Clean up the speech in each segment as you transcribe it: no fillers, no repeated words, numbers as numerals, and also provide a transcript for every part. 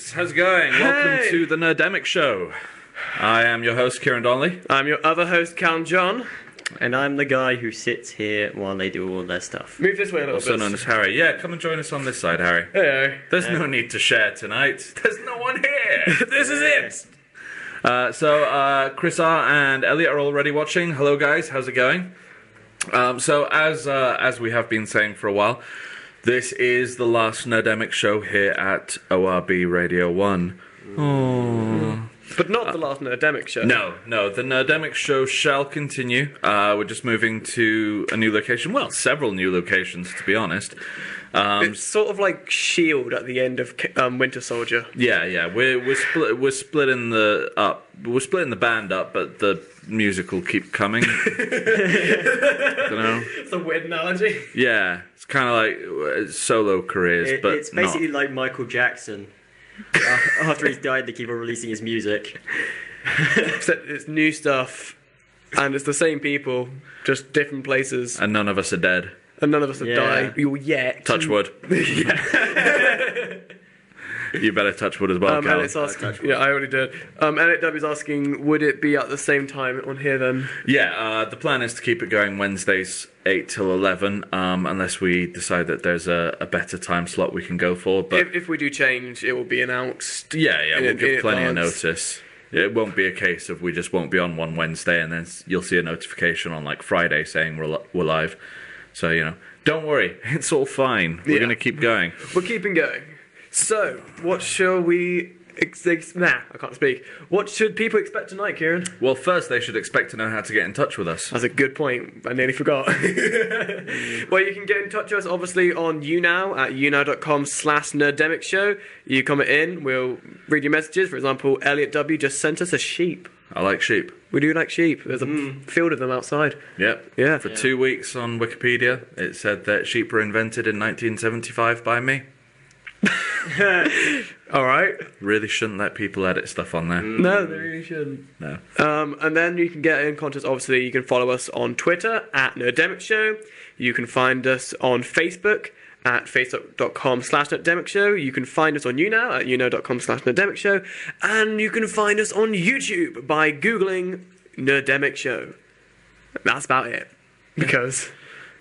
guys, how's it going? Welcome to the Nerdemic Show. I am your host, Kieran Donnelly. I'm your other host, Callum John. And I'm the guy who sits here while they do all their stuff. Move this way a little Also bit. known as Harry. Yeah, come and join us on this side, Harry. Hey. There's no need to share tonight. There's no one here. This is it. So Chris R. and Elliot are already watching. Hello, guys. How's it going? So as we have been saying for a while, this is the last Nerdemic show here at ORB Radio One. Oh. But not the last Nerdemic show. No, the Nerdemic show shall continue. We're just moving to a new location. Well, several new locations, to be honest. It's sort of like S.H.I.E.L.D. at the end of Winter Soldier. Yeah. We're splitting the band up, but the music will keep coming. Don't know. It's a weird analogy. Yeah, it's kind of like solo careers, but it's basically like Michael Jackson. After he's died, they keep on releasing his music. Except it's new stuff, and it's the same people, just different places. And none of us are dead. And none of us have died yet. Touch wood. You better touch wood as well, Cal. And it's asking, yeah, I already did. Elliot W is asking, would it be at the same time on here then? Yeah, the plan is to keep it going Wednesdays 8 till 11, unless we decide that there's a better time slot we can go for. But if we do change, it will be announced. Yeah, we'll give plenty of notice. It won't be a case of we just won't be on one Wednesday and then you'll see a notification on like Friday saying we're live. So, don't worry, it's all fine. We're going to keep going. We're keeping going. So, what shall we... I can't speak. What should people expect tonight, Kieran? Well, first they should expect to know how to get in touch with us. That's a good point. I nearly forgot. Well, you can get in touch with us, obviously, on YouNow at youdnow.com/Nerdemic Show. You comment in, we'll read your messages. For example, Elliot W. just sent us a sheep. I like sheep. We do like sheep. There's a field of them outside. Yep. Yeah. For 2 weeks on Wikipedia, it said that sheep were invented in 1975 by me. Alright. Really shouldn't let people edit stuff on there. No, they really shouldn't. No. And then you can get in contact, obviously, you can follow us on Twitter at Nerdemic Show. You can find us on Facebook at facebook.com/Nerdemic Show. You can find us on YouNow at younow.com/Nerdemic Show. And you can find us on YouTube by Googling Nerdemic Show. That's about it. Because...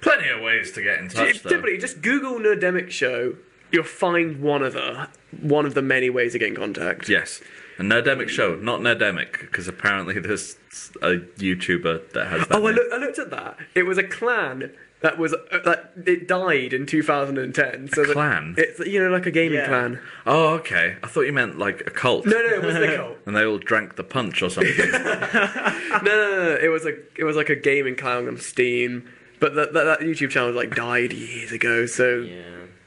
Plenty of ways to get in touch, though. Typically, just Google Nerdemic Show. You'll find one of the many ways to get in contact. Yes. A Nerdemic Show, not Nerdemic, because apparently there's a YouTuber that has that name. I looked at that. It was a clan that was it died in 2010. So clan? It's like a gaming clan. Oh, okay. I thought you meant like a cult. No, it wasn't a cult. And they all drank the punch or something. No. It was like a gaming clan on Steam. But that YouTube channel died years ago, so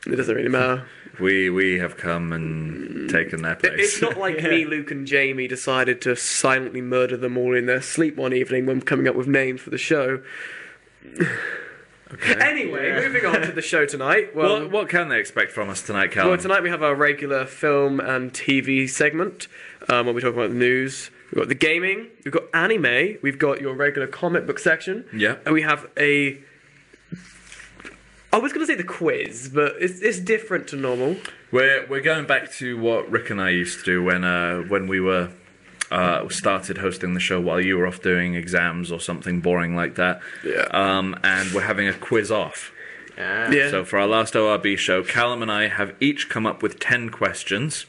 it doesn't really matter. We have come and taken their place. It's not like me, Luke, and Jamie decided to silently murder them all in their sleep one evening when coming up with names for the show. Okay. Anyway, moving on to the show tonight. Well, what can they expect from us tonight, Callum? Well, tonight we have our regular film and TV segment, where we talk about the news. We've got the gaming, we've got anime, we've got your regular comic book section, and we have I was going to say the quiz, but it's different to normal. We're going back to what Rick and I used to do when we were started hosting the show while you were off doing exams or something boring like that. Yeah. And we're having a quiz off. Yeah. So for our last ORB show, Callum and I have each come up with 10 questions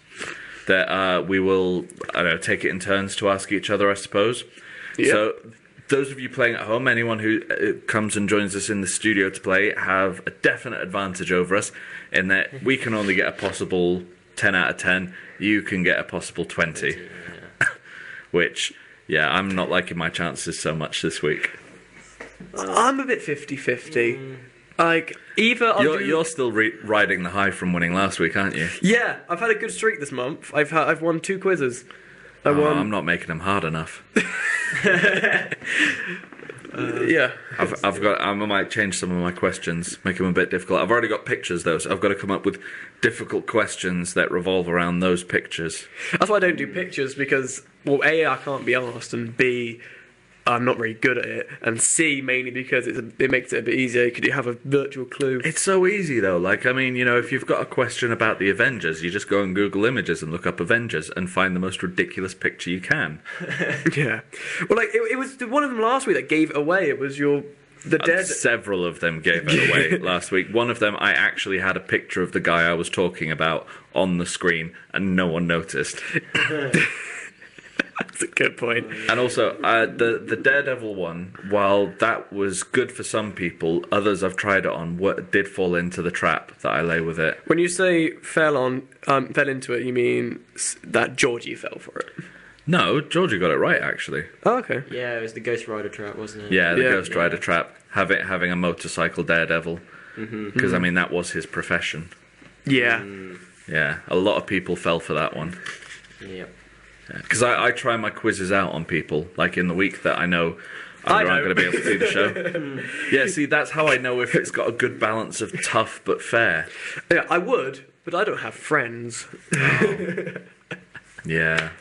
that we will take it in turns to ask each other, I suppose. Yeah. So those of you playing at home, anyone who comes and joins us in the studio to play, have a definite advantage over us in that we can only get a possible 10 out of 10. You can get a possible 20. Which, I'm not liking my chances so much this week. I'm a bit 50-50. Either you're still riding the high from winning last week, aren't you? Yeah, I've had a good streak this month. I've won 2 quizzes. I'm not making them hard enough. Yeah. I might change some of my questions, make them a bit difficult. I've already got pictures though, so I've got to come up with difficult questions that revolve around those pictures. That's why I don't do pictures, because, well, A, I can't be asked, and B, I'm not very good at it, and C, mainly because it makes it a bit easier. Could you have a virtual clue? It's so easy though. Like, I mean, if you've got a question about the Avengers, you just go on Google Images and look up Avengers and find the most ridiculous picture you can. Yeah. Well, like it was one of them last week that gave it away. It was the dead. Several of them gave it away last week. One of them, I actually had a picture of the guy I was talking about on the screen, and no one noticed. That's a good point. And also, the Daredevil one, while that was good for some people, others I've tried it on did fall into the trap that I lay with it. When you say fell into it, you mean that Georgie fell for it? No, Georgie got it right, actually. Oh, okay. Yeah, it was the Ghost Rider trap, wasn't it? Yeah, the Ghost Rider trap. Having a motorcycle Daredevil. Because, I mean, that was his profession. Yeah. Yeah, a lot of people fell for that one. Yep. Because I try my quizzes out on people, like in the week that I know I'm not going to be able to see the show. Yeah, see, that's how I know if it's got a good balance of tough but fair. Yeah, I would, but I don't have friends. Yeah.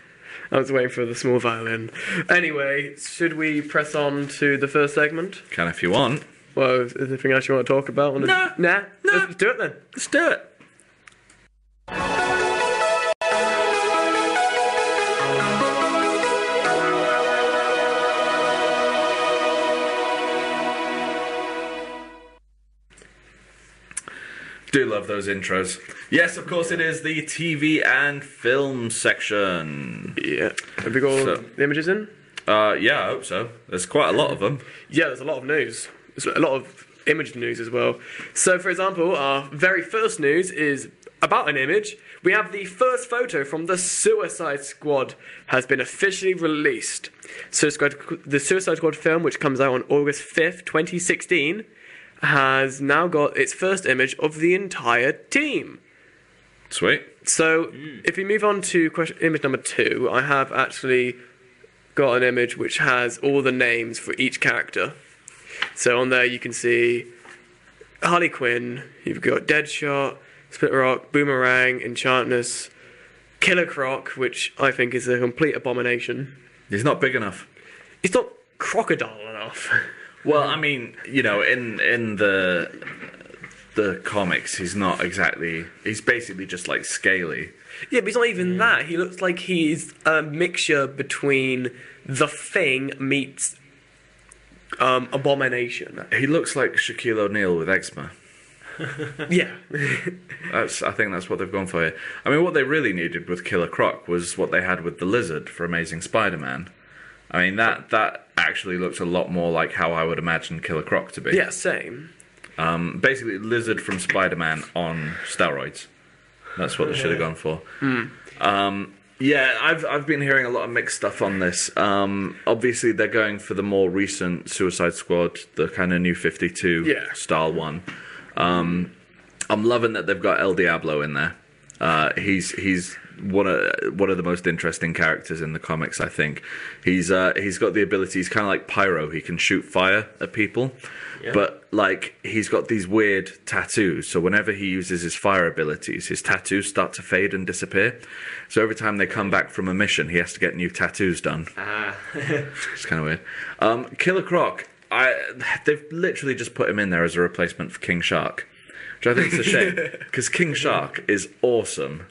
I was waiting for the small violin. Anyway, should we press on to the first segment? Can if you want. Well, is there anything else you want to talk about? No. Nah? Let's do it then. Let's do it. Do love those intros. Yes, of course it is the TV and film section. Yeah. Have we got the images in? Yeah, I hope so. There's quite a lot of them. Yeah, there's a lot of news. There's a lot of image news as well. So, for example, our very first news is about an image. We have the first photo from the Suicide Squad has been officially released. The Suicide Squad film, which comes out on August 5th, 2016, has now got its first image of the entire team. Sweet. So, if we move on to image number 2, I have actually got an image which has all the names for each character. So on there you can see Harley Quinn, you've got Deadshot, Split Rock, Boomerang, Enchantness, Killer Croc, which I think is a complete abomination. He's not big enough. He's not crocodile enough. Well, I mean, in the comics, he's not exactly... He's basically just, like, scaly. Yeah, but he's not even that. He looks like he's a mixture between The Thing meets Abomination. He looks like Shaquille O'Neal with eczema. Yeah. I think that's what they've gone for here. I mean, what they really needed with Killer Croc was what they had with the Lizard for Amazing Spider-Man. I mean, that actually looks a lot more like how I would imagine Killer Croc to be. Yeah, same. Basically, Lizard from Spider-Man on steroids. That's what they should have gone for. Yeah, I've been hearing a lot of mixed stuff on this. Obviously, they're going for the more recent Suicide Squad, the kind of New 52 style one. I'm loving that they've got El Diablo in there. He's one of the most interesting characters in the comics, I think. He's got the ability. He's kind of like Pyro. He can shoot fire at people. Yeah. But, like, he's got these weird tattoos, so whenever he uses his fire abilities, his tattoos start to fade and disappear. So every time they come back from a mission, he has to get new tattoos done. It's kind of weird. Killer Croc, they've literally just put him in there as a replacement for King Shark, which I think is a shame, because King Shark is awesome.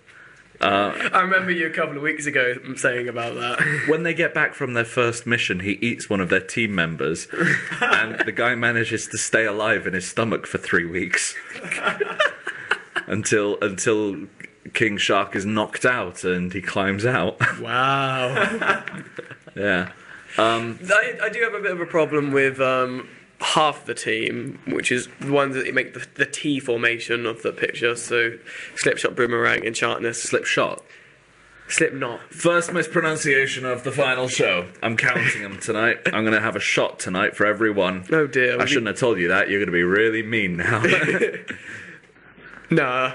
I remember you a couple of weeks ago saying about that. When they get back from their first mission, he eats one of their team members, and the guy manages to stay alive in his stomach for 3 weeks until King Shark is knocked out and he climbs out. Wow. Yeah. I do have a bit of a problem with half the team, which is the ones that make the T formation of the picture. So Slipshot, Boomerang, Enchantness. Slipknot. First mispronunciation of the final show. I'm counting them tonight. I'm going to have a shot tonight for everyone. Oh dear. I shouldn't have told you that. You're going to be really mean now. Nah.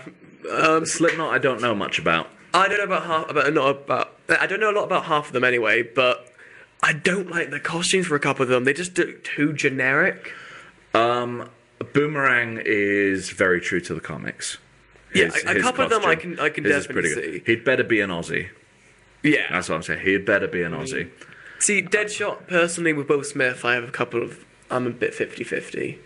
Slipknot I don't know much about. I don't know a lot about half of them anyway, but I don't like the costumes for a couple of them. They just look too generic. Boomerang is very true to the comics. A couple of them I can definitely see. He'd better be an Aussie. Yeah. That's what I'm saying. He'd better be an Aussie. See, Deadshot, personally, with Will Smith, I'm a bit 50-50.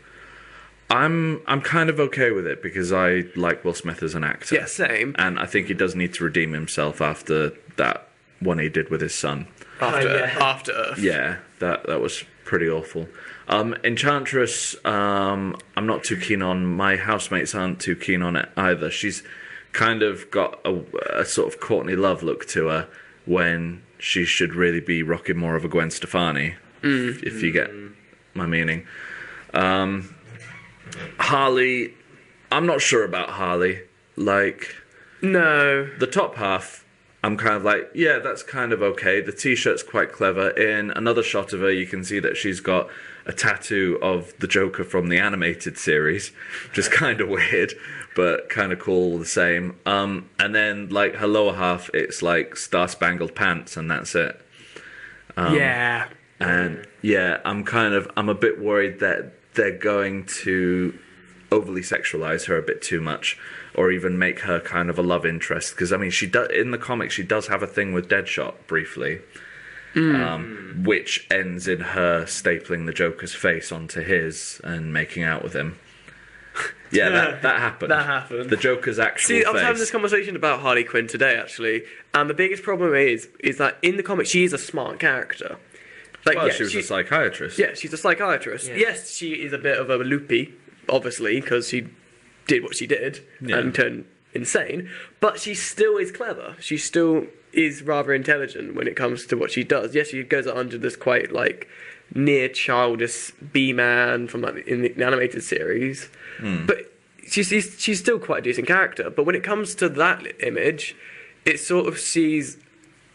I'm kind of okay with it because I like Will Smith as an actor. Yeah, same. And I think he does need to redeem himself after that one he did with his son. After Earth. Yeah, that was pretty awful. Enchantress, I'm not too keen on. My housemates aren't too keen on it either. She's kind of got a sort of Courtney Love look to her when she should really be rocking more of a Gwen Stefani, if you get my meaning. Harley, I'm not sure about Harley. Like, No. the top half, I'm kind of like, yeah, that's kind of okay. The t-shirt's quite clever. In another shot of her, you can see that she's got a tattoo of the Joker from the animated series, which is kind of weird, but kind of cool all the same. And then, like, her lower half, it's like Star Spangled Pants, and that's it. Yeah. And yeah, I'm a bit worried that they're going to overly sexualize her a bit too much, or even make her kind of a love interest. Because I mean, she does in the comics. She does have a thing with Deadshot briefly, which ends in her stapling the Joker's face onto his and making out with him. Yeah, that happened. That happened. The Joker's actual See, face. I was having this conversation about Harley Quinn today, actually, and the biggest problem is that in the comics she is a smart character. Like, Well, yeah, she was a psychiatrist. Yeah, she's a psychiatrist. Yeah. Yes, she is a bit of a loopy, obviously, because she did what she did and turned insane, but she still is clever. She still is rather intelligent when it comes to what she does. Yes, she goes under this quite, like, near childish B-man from, like, in the animated series, but she's still quite a decent character. But when it comes to that image, it sort of sees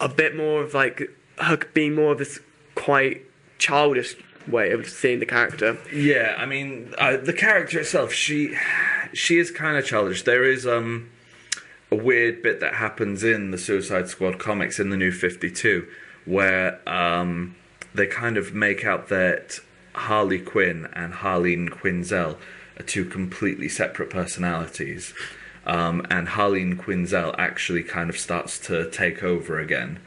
a bit more of, like, her being more of this quite childish way of seeing the character. Yeah, I mean, the character itself, she is kind of childish. There is a weird bit that happens in the Suicide Squad comics in the New 52 where they kind of make out that Harley Quinn and Harleen Quinzel are two completely separate personalities. And Harleen Quinzel actually kind of starts to take over again.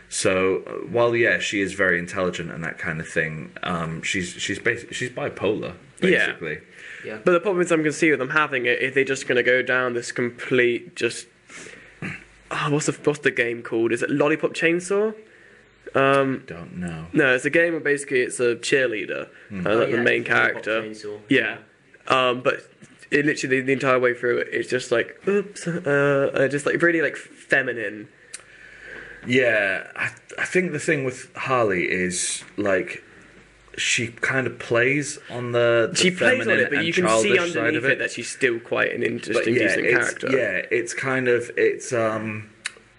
So while she is very intelligent and that kind of thing, she's bipolar basically. Yeah. But the problem is, I'm going to see with them having it, if they're just going to go down this complete what's the game called? Is it Lollipop Chainsaw? Don't know. No, it's a game where basically it's a cheerleader, like the main character. Yeah. But it literally the entire way through it's just like just like really like feminine. Yeah, I think the thing with Harley is, like, she kind of plays on the she plays on it, but you can see side underneath of it that she's still quite an interesting, But decent character. Yeah, it's kind of,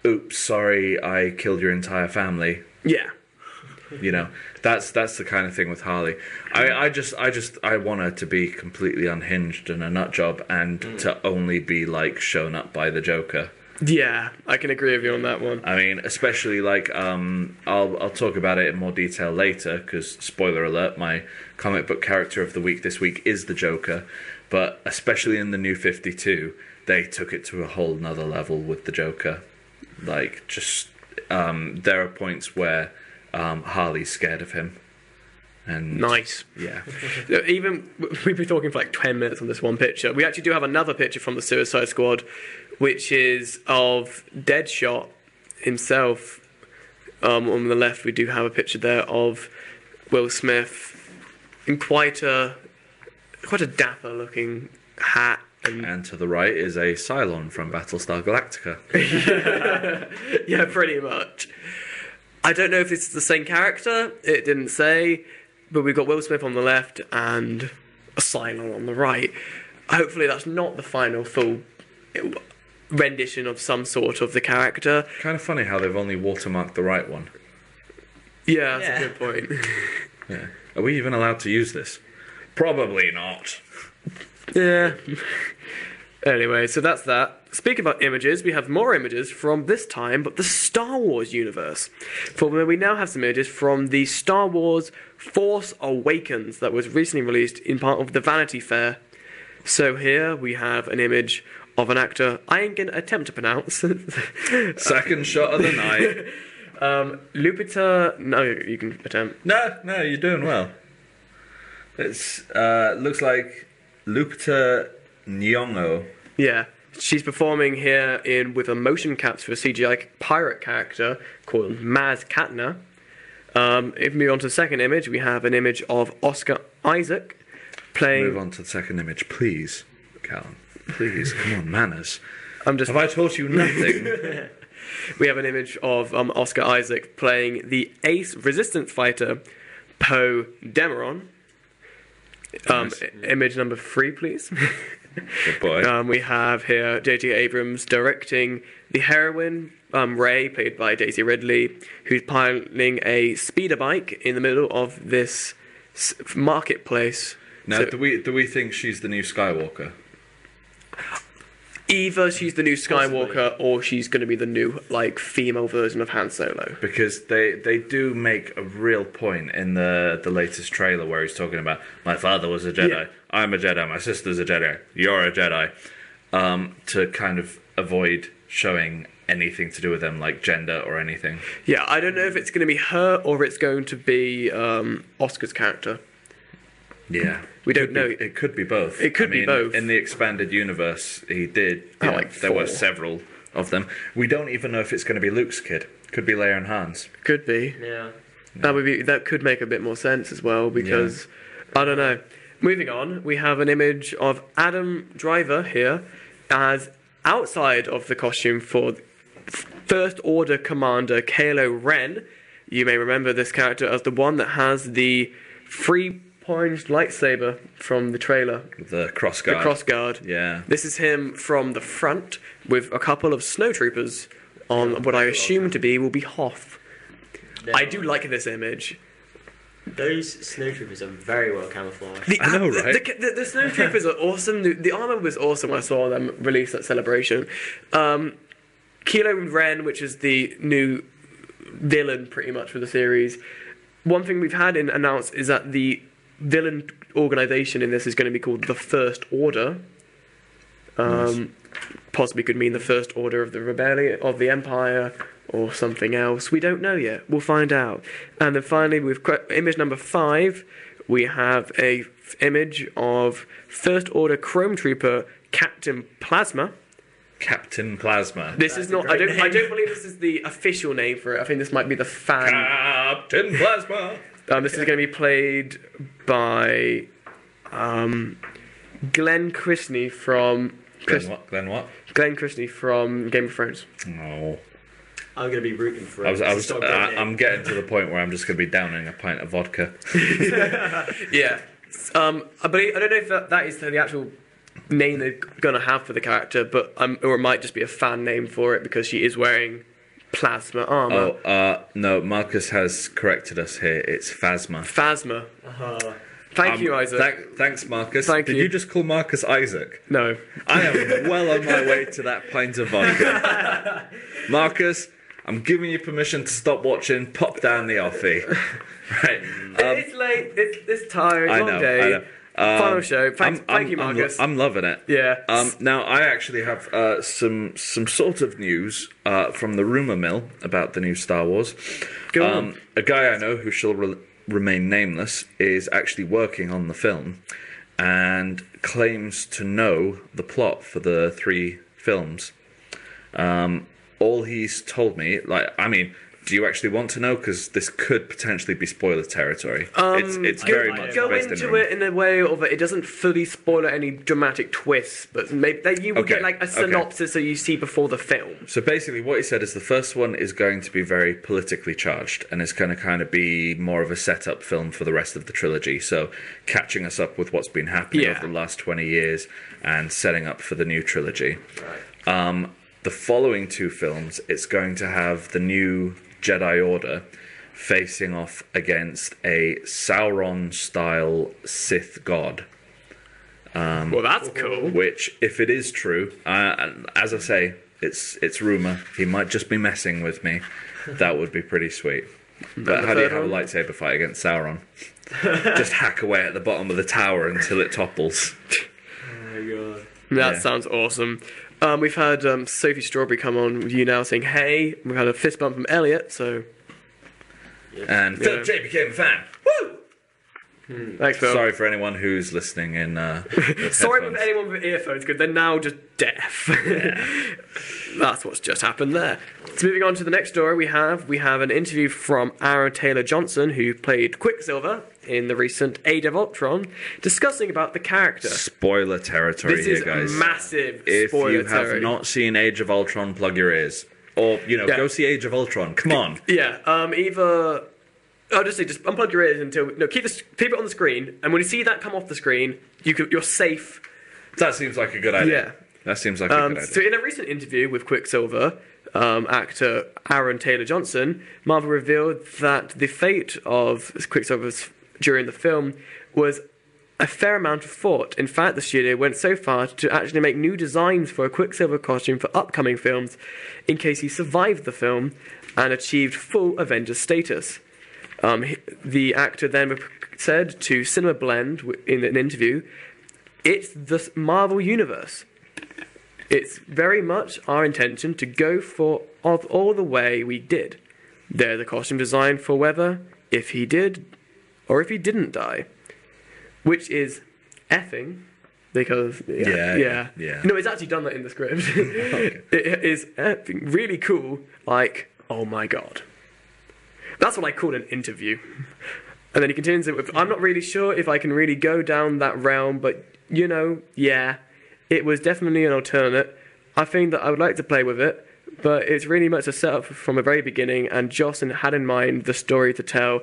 oops, sorry, I killed your entire family. Yeah. You know, that's the kind of thing with Harley. I want her to be completely unhinged and a nut job, and to only be, like, shown up by the Joker. Yeah, I can agree with you on that one. I mean, especially, like, I'll talk about it in more detail later, because, spoiler alert, my comic book character of the week this week is the Joker, but especially in the New 52, they took it to a whole nother level with the Joker. Like, just, there are points where Harley's scared of him. And Nice. Yeah. Even, we've been talking for like 10 minutes on this one picture. We actually do have another picture from the Suicide Squad, which is of Deadshot himself. On the left, we do have a picture there of Will Smith in quite a dapper-looking hat. And to the right is a Cylon from Battlestar Galactica. Yeah, pretty much. I don't know if this is the same character. It didn't say. But we've got Will Smith on the left and a Cylon on the right. Hopefully that's not the final full rendition of some sort of the character. Kind of funny how they've only watermarked the right one. Yeah, that's a good point. Yeah. Are we even allowed to use this? Probably not. Yeah. Anyway, so that's that. Speaking about images, we have more images from this time, but the Star Wars universe. For we now have some images from the Star Wars Force Awakens that was recently released in part of the Vanity Fair. So here we have an image of an actor I ain't going to attempt to pronounce. Second shot of the night. Lupita. No, you can attempt. No, you're doing well. It's looks like Lupita Nyong'o. Yeah, she's performing here with a motion capture for a CGI pirate character called Maz Katna. If we move on to the second image, we have an image of Oscar Isaac playing. Move on to the second image, please, Callum. Please, come on, manners. I'm just. Have I taught you nothing? We have an image of Oscar Isaac playing the ace resistance fighter Poe Dameron. Nice. Image number 3, please. Good boy. We have here J.J. Abrams directing the heroine, Rey, played by Daisy Ridley, who's piloting a speeder bike in the middle of this marketplace. Now, do we think she's the new Skywalker? Either she's the new Skywalker or she's going to be the new female version of Han Solo. Because they do make a real point in the latest trailer where he's talking about, my father was a Jedi, Yeah. I'm a Jedi, my sister's a Jedi, you're a Jedi, to kind of avoid showing anything to do with them, like gender or anything. Yeah, I don't know if it's going to be her or it's going to be Oscar's character. Yeah. We don't know. It could be both. It could be both. In the expanded universe, he did. There were several of them. We don't even know if it's going to be Luke's kid. Could be Leia and Han's. Could be. Yeah. That could make a bit more sense as well because I don't know. Moving on, we have an image of Adam Driver here as outside of the costume for First Order Commander Kylo Ren. You may remember this character as the one that has the three-pointed lightsaber from the trailer. The crossguard. The crossguard. Yeah. This is him from the front with a couple of snowtroopers on what I assume to be will be Hoth. I do like this image. Those snowtroopers are very well camouflaged. I know, right? The snowtroopers are awesome. The armor was awesome when I saw them release at Celebration. Kylo Ren, which is the new villain pretty much for the series. One thing we've had announced is that the villain organization in this is going to be called the First Order. Nice. Possibly could mean the First Order of the Rebellion of the Empire or something else. We don't know yet. We'll find out. And then finally, with image number 5, we have a image of First Order Chrome Trooper Captain Plasma. Captain Plasma. This is not. I don't believe this is the official name for it. I think this might be the fan. Captain Plasma. This is going to be played by Glenn Christie from. Glenn what? Glenn Christie from Game of Thrones. No. I'm going to be rooting for it. I'm getting to the point where I'm just going to be downing a pint of vodka. Yeah. I don't know if that is the actual name they're going to have for the character, but or it might just be a fan name for it because she is wearing plasma armor. No, Marcus has corrected us here. It's Phasma. Phasma. Thank you, Isaac. Thanks, Marcus. Thank Did you. you just call Marcus Isaac? No. I am well on my way to that pint of vodka. Marcus, I'm giving you permission to stop watching. Pop down the offie. Right. It's late. It's tired. I Long know. day. Final show. Thank you, Marcus. I'm loving it. Yeah. Now, I actually have some sort of news from the rumour mill about the new Star Wars. Go on. A guy I know who shall remain nameless is actually working on the film and claims to know the plot for the 3 films. All he's told me, do you actually want to know? Because this could potentially be spoiler territory. It's very much go based into it in a way of it doesn't fully spoil any dramatic twists, but maybe you will get a synopsis that you see before the film. So basically, what he said is the first one is going to be very politically charged, and it's going to kind of be more of a setup film for the rest of the trilogy. So catching us up with what's been happening over the last 20 years and setting up for the new trilogy. Right. The following 2 films, it's going to have the new Jedi Order facing off against a Sauron-style Sith god. Well, that's cool. Which, if it is true, as I say, it's rumour. He might just be messing with me. That would be pretty sweet. But how do you have a lightsaber fight against Sauron? Just hack away at the bottom of the tower until it topples. Oh my god. That sounds awesome. We've had Sophie Strawberry come on with you now saying hey. We've had a fist bump from Elliot, so... And Philip J became a fan. Woo! Thanks, Phil. Sorry for anyone who's listening in. Sorry for anyone with earphones, because they're now just deaf. Yeah. That's what's just happened there. So moving on to the next story we have an interview from Aaron Taylor Johnson, who played Quicksilver in the recent Age of Ultron, discussing about the character. Spoiler territory here, guys. This is massive if spoiler you have territory. not seen Age of Ultron, plug your ears. Or, go see Age of Ultron. Come on. Yeah, either... I'll just say, just unplug your ears until... No, keep it on the screen, and when you see that come off the screen, you're safe. That seems like a good idea. Yeah. That seems like a good idea. So in a recent interview with Quicksilver, actor Aaron Taylor Johnson, Marvel revealed that the fate of Quicksilver's during the film was a fair amount of thought. In fact, the studio went so far to actually make new designs for a Quicksilver costume for upcoming films in case he survived the film and achieved full Avengers status. The actor then said to Cinema Blend in an interview, "It's the Marvel Universe. It's very much our intention to go for all the way we did. There's a costume design for whether if he did or if he didn't die, which is effing because yeah. No, it's actually done that in the script. Okay. It is effing really cool. Like, oh my god, that's what I call an interview." And then he continues it with, "I'm not really sure if I can really go down that realm, but yeah, it was definitely an alternate. I think that I would like to play with it, but it's really much a setup from the very beginning, and Jocelyn had in mind the story to tell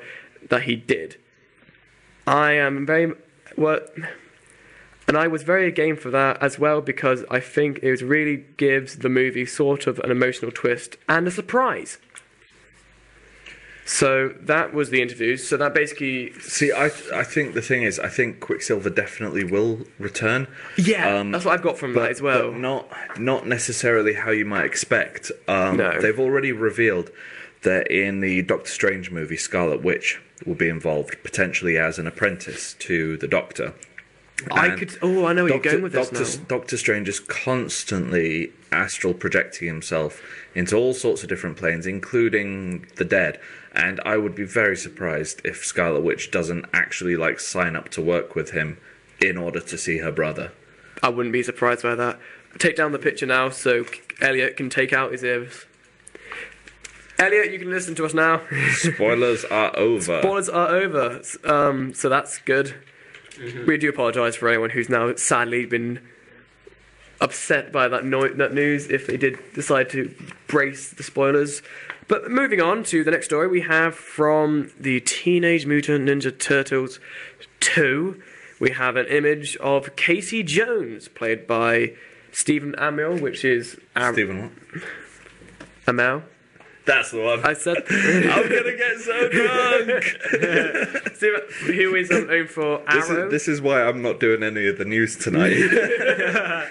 that he did. And I was very game for that as well, because I think it really gives the movie sort of an emotional twist and a surprise." So that was the interview. So that basically... See, I think the thing is, I think Quicksilver definitely will return. Yeah, that's what I've got from that as well. But not necessarily how you might expect. No. They've already revealed that in the Doctor Strange movie, Scarlet Witch will be involved, potentially as an apprentice to the Doctor. I know where you're going with this now. Doctor Strange is constantly astral projecting himself into all sorts of different planes, including the dead. And I would be very surprised if Scarlet Witch doesn't actually sign up to work with him in order to see her brother. I wouldn't be surprised by that. Take down the picture now so Elliot can take out his ears. Elliot, you can listen to us now. Spoilers are over. Spoilers are over. So that's good. Mm-hmm. We do apologise for anyone who's now sadly been upset by that news if they did decide to brace the spoilers. But moving on to the next story we have from the Teenage Mutant Ninja Turtles 2. We have an image of Casey Jones, played by Stephen Amell, which is... Stephen what? Amell. That's the one. I said... I'm going to get so drunk! Stephen, who is known for Arrow. This is why I'm not doing any of the news tonight.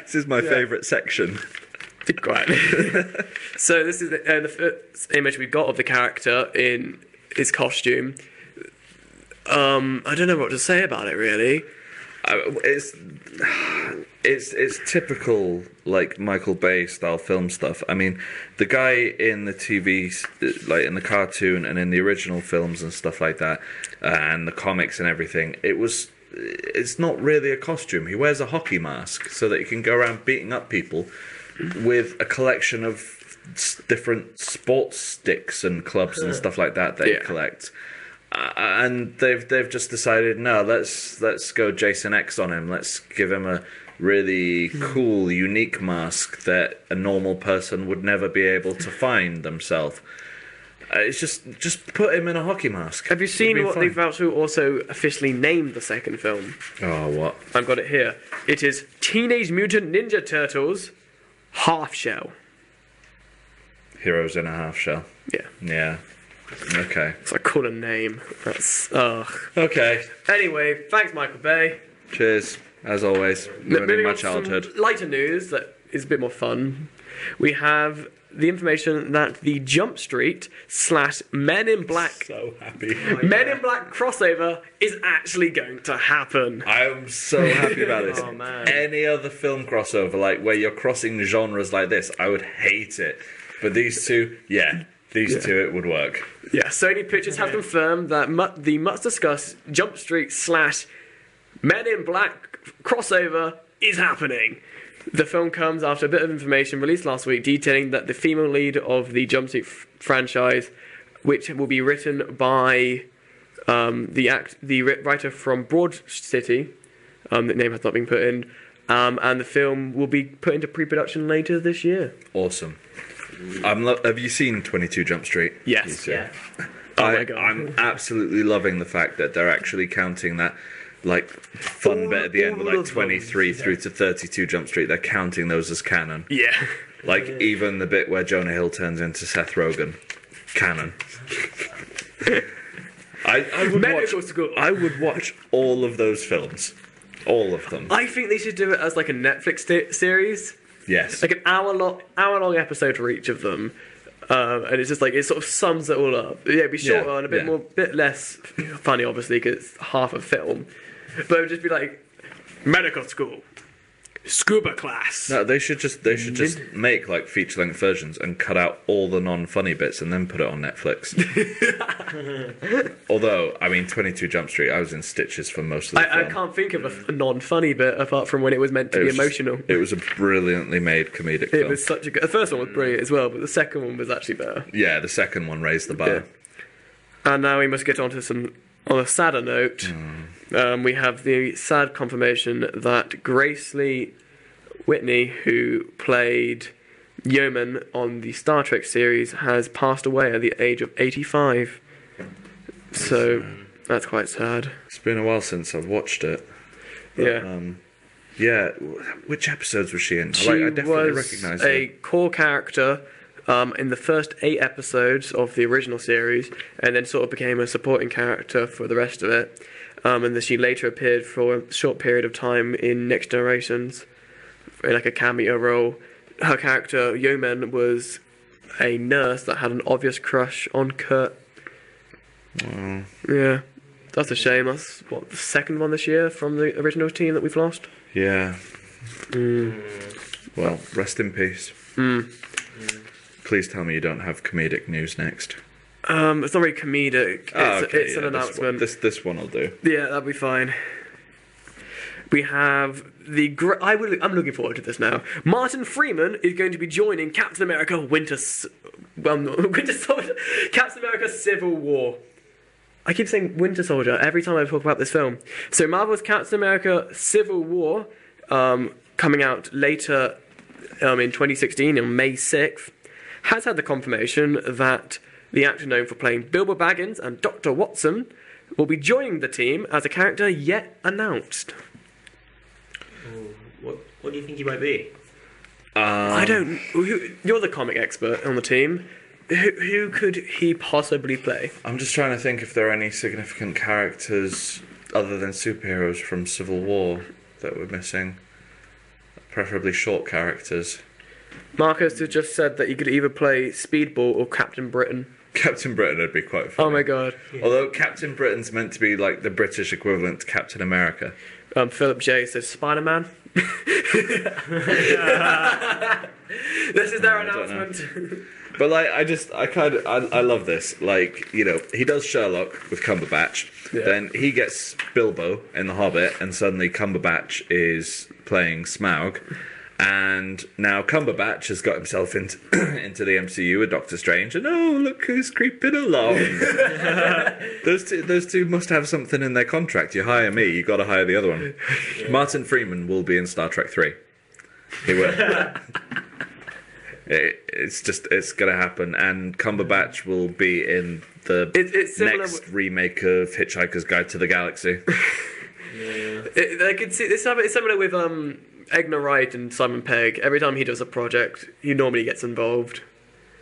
This is my favourite section. Be quiet. So this is the first image we got of the character in his costume. I don't know what to say about it, really. It's typical Michael Bay style film stuff. I mean, the guy in the TV, in the cartoon and in the original films and stuff like that, and the comics and everything, it's not really a costume. He wears a hockey mask so that he can go around beating up people with a collection of different sports sticks and clubs and stuff like that he collects. And they've just decided, no, let's go Jason X on him. Let's give him a really cool, unique mask that a normal person would never be able to find themselves. It's just put him in a hockey mask. Have you seen what they've also officially named the second film? Oh, what? I've got it here. It is Teenage Mutant Ninja Turtles Half Shell. Heroes in a Half Shell. Yeah. Yeah. Okay. It's a cool name. That's Okay. Anyway, thanks, Michael Bay. Cheers, as always. Ruining my childhood. Some lighter news that is a bit more fun. We have the information that the Jump Street / Men in Black So happy. Men in Black crossover is actually going to happen. I'm so happy about this. Oh, man. Any other film crossover, like where you're crossing genres like this, I would hate it. But these two, these two, it would work. Yeah, Sony Pictures have confirmed that the much-discussed Jump Street / Men in Black crossover is happening. The film comes after a bit of information released last week detailing that the female lead of the Jump Street franchise, which will be written by the writer from Broad City, the name has not been put in, and the film will be put into pre-production later this year. Awesome. Have you seen 22 Jump Street? Yes. Yeah. Oh my God. I'm absolutely loving the fact that they're actually counting that like fun bit at the end with like 23 through to 32 Jump Street. They're counting those as canon. Yeah. Like even the bit where Jonah Hill turns into Seth Rogen, canon. I would watch all of those films, all of them. I think they should do it as like a Netflix series. Yes. Like an hour long episode for each of them. And it's just like, it sort of sums it all up. Yeah, it'd be shorter and a bit less funny, obviously, because it's half a film. But it would just be like, medical school, scuba class. No, they should just make like feature-length versions and cut out all the non-funny bits and then put it on Netflix. Although, I mean, 22 Jump Street, I was in stitches for most of the film. I can't think of a non-funny bit apart from when it was meant to be emotional. It was a brilliantly made comedic film. It was such a good... The first one was brilliant as well, but the second one was actually better. Yeah, the second one raised the bar. Yeah. And now we must get on a sadder note. We have the sad confirmation that Grace Lee Whitney, who played Yeoman on the Star Trek series, has passed away at the age of 85. So that's quite sad. It's been a while since I've watched it. But, yeah. Which episodes was she in? She I definitely was recognise her. a core character in the first 8 episodes of the original series, and then sort of became a supporting character for the rest of it. And then she later appeared for a short period of time in Next Generations, in like a cameo role. Her character, Yeoman, was a nurse that had an obvious crush on Kurt. Yeah, that's a shame. That's the second one this year from the original team that we've lost. Yeah. Well, rest in peace. Please tell me you don't have comedic news next. It's not very comedic. It's an announcement. This one will do. Yeah, that'll be fine. We have I'm looking forward to this now. Martin Freeman is going to be joining Captain America Winter Soldier, Captain America Civil War. I keep saying Winter Soldier every time I talk about this film. So Marvel's Captain America Civil War, coming out later in 2016 on May 6th, has had the confirmation that the actor known for playing Bilbo Baggins and Dr. Watson will be joining the team as a character yet announced. What do you think he might be? I don't... You're the comic expert on the team. Who could he possibly play? I'm just trying to think if there are any significant characters other than superheroes from Civil War that we're missing. Preferably short characters. Marcus has just said that he could either play Speedball or Captain Britain. Captain Britain would be quite funny. Oh my god. Yeah. Although Captain Britain's meant to be like the British equivalent to Captain America. Philip J says Spider-Man. This is their announcement. But like, I love this. Like, you know, he does Sherlock with Cumberbatch. Yeah. Then he gets Bilbo in The Hobbit, and suddenly Cumberbatch is playing Smaug. And now Cumberbatch has got himself into the MCU with Doctor Strange, and oh, look who's creeping along. Those two must have something in their contract. You hire me, you got to hire the other one. Yeah. Martin Freeman will be in Star Trek 3. He will. It's going to happen, and Cumberbatch will be in the next remake of Hitchhiker's Guide to the Galaxy. Yeah. I could see it's similar with Edgar Wright and Simon Pegg. Every time he does a project, he normally gets involved.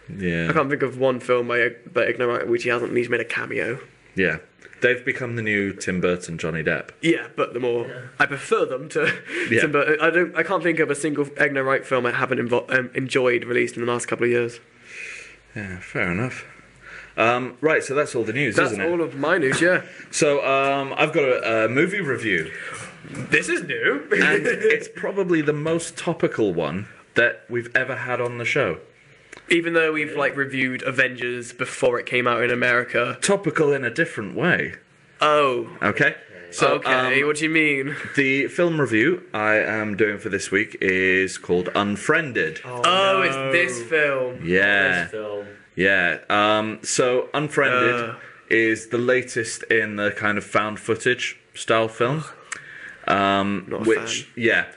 Yeah. I can't think of one film by Edgar Wright which he hasn't at least made a cameo. Yeah. They've become the new Tim Burton, Johnny Depp. Yeah, but I prefer them to. Yeah. But I can't think of a single Edgar Wright film I haven't enjoyed released in the last couple of years. Yeah, fair enough. Right, so that's all the news, isn't it? That's all of my news, yeah. So I've got a movie review. This is new. And it's probably the most topical one that we've ever had on the show. Even though we've reviewed Avengers before it came out in America. Topical in a different way. Oh. Okay. So, okay, what do you mean? The film review I am doing for this week is called Unfriended. Oh, no. It's this film. Yeah. This film. Yeah. So Unfriended is the latest in the kind of found footage style film. Not a fan. Yeah,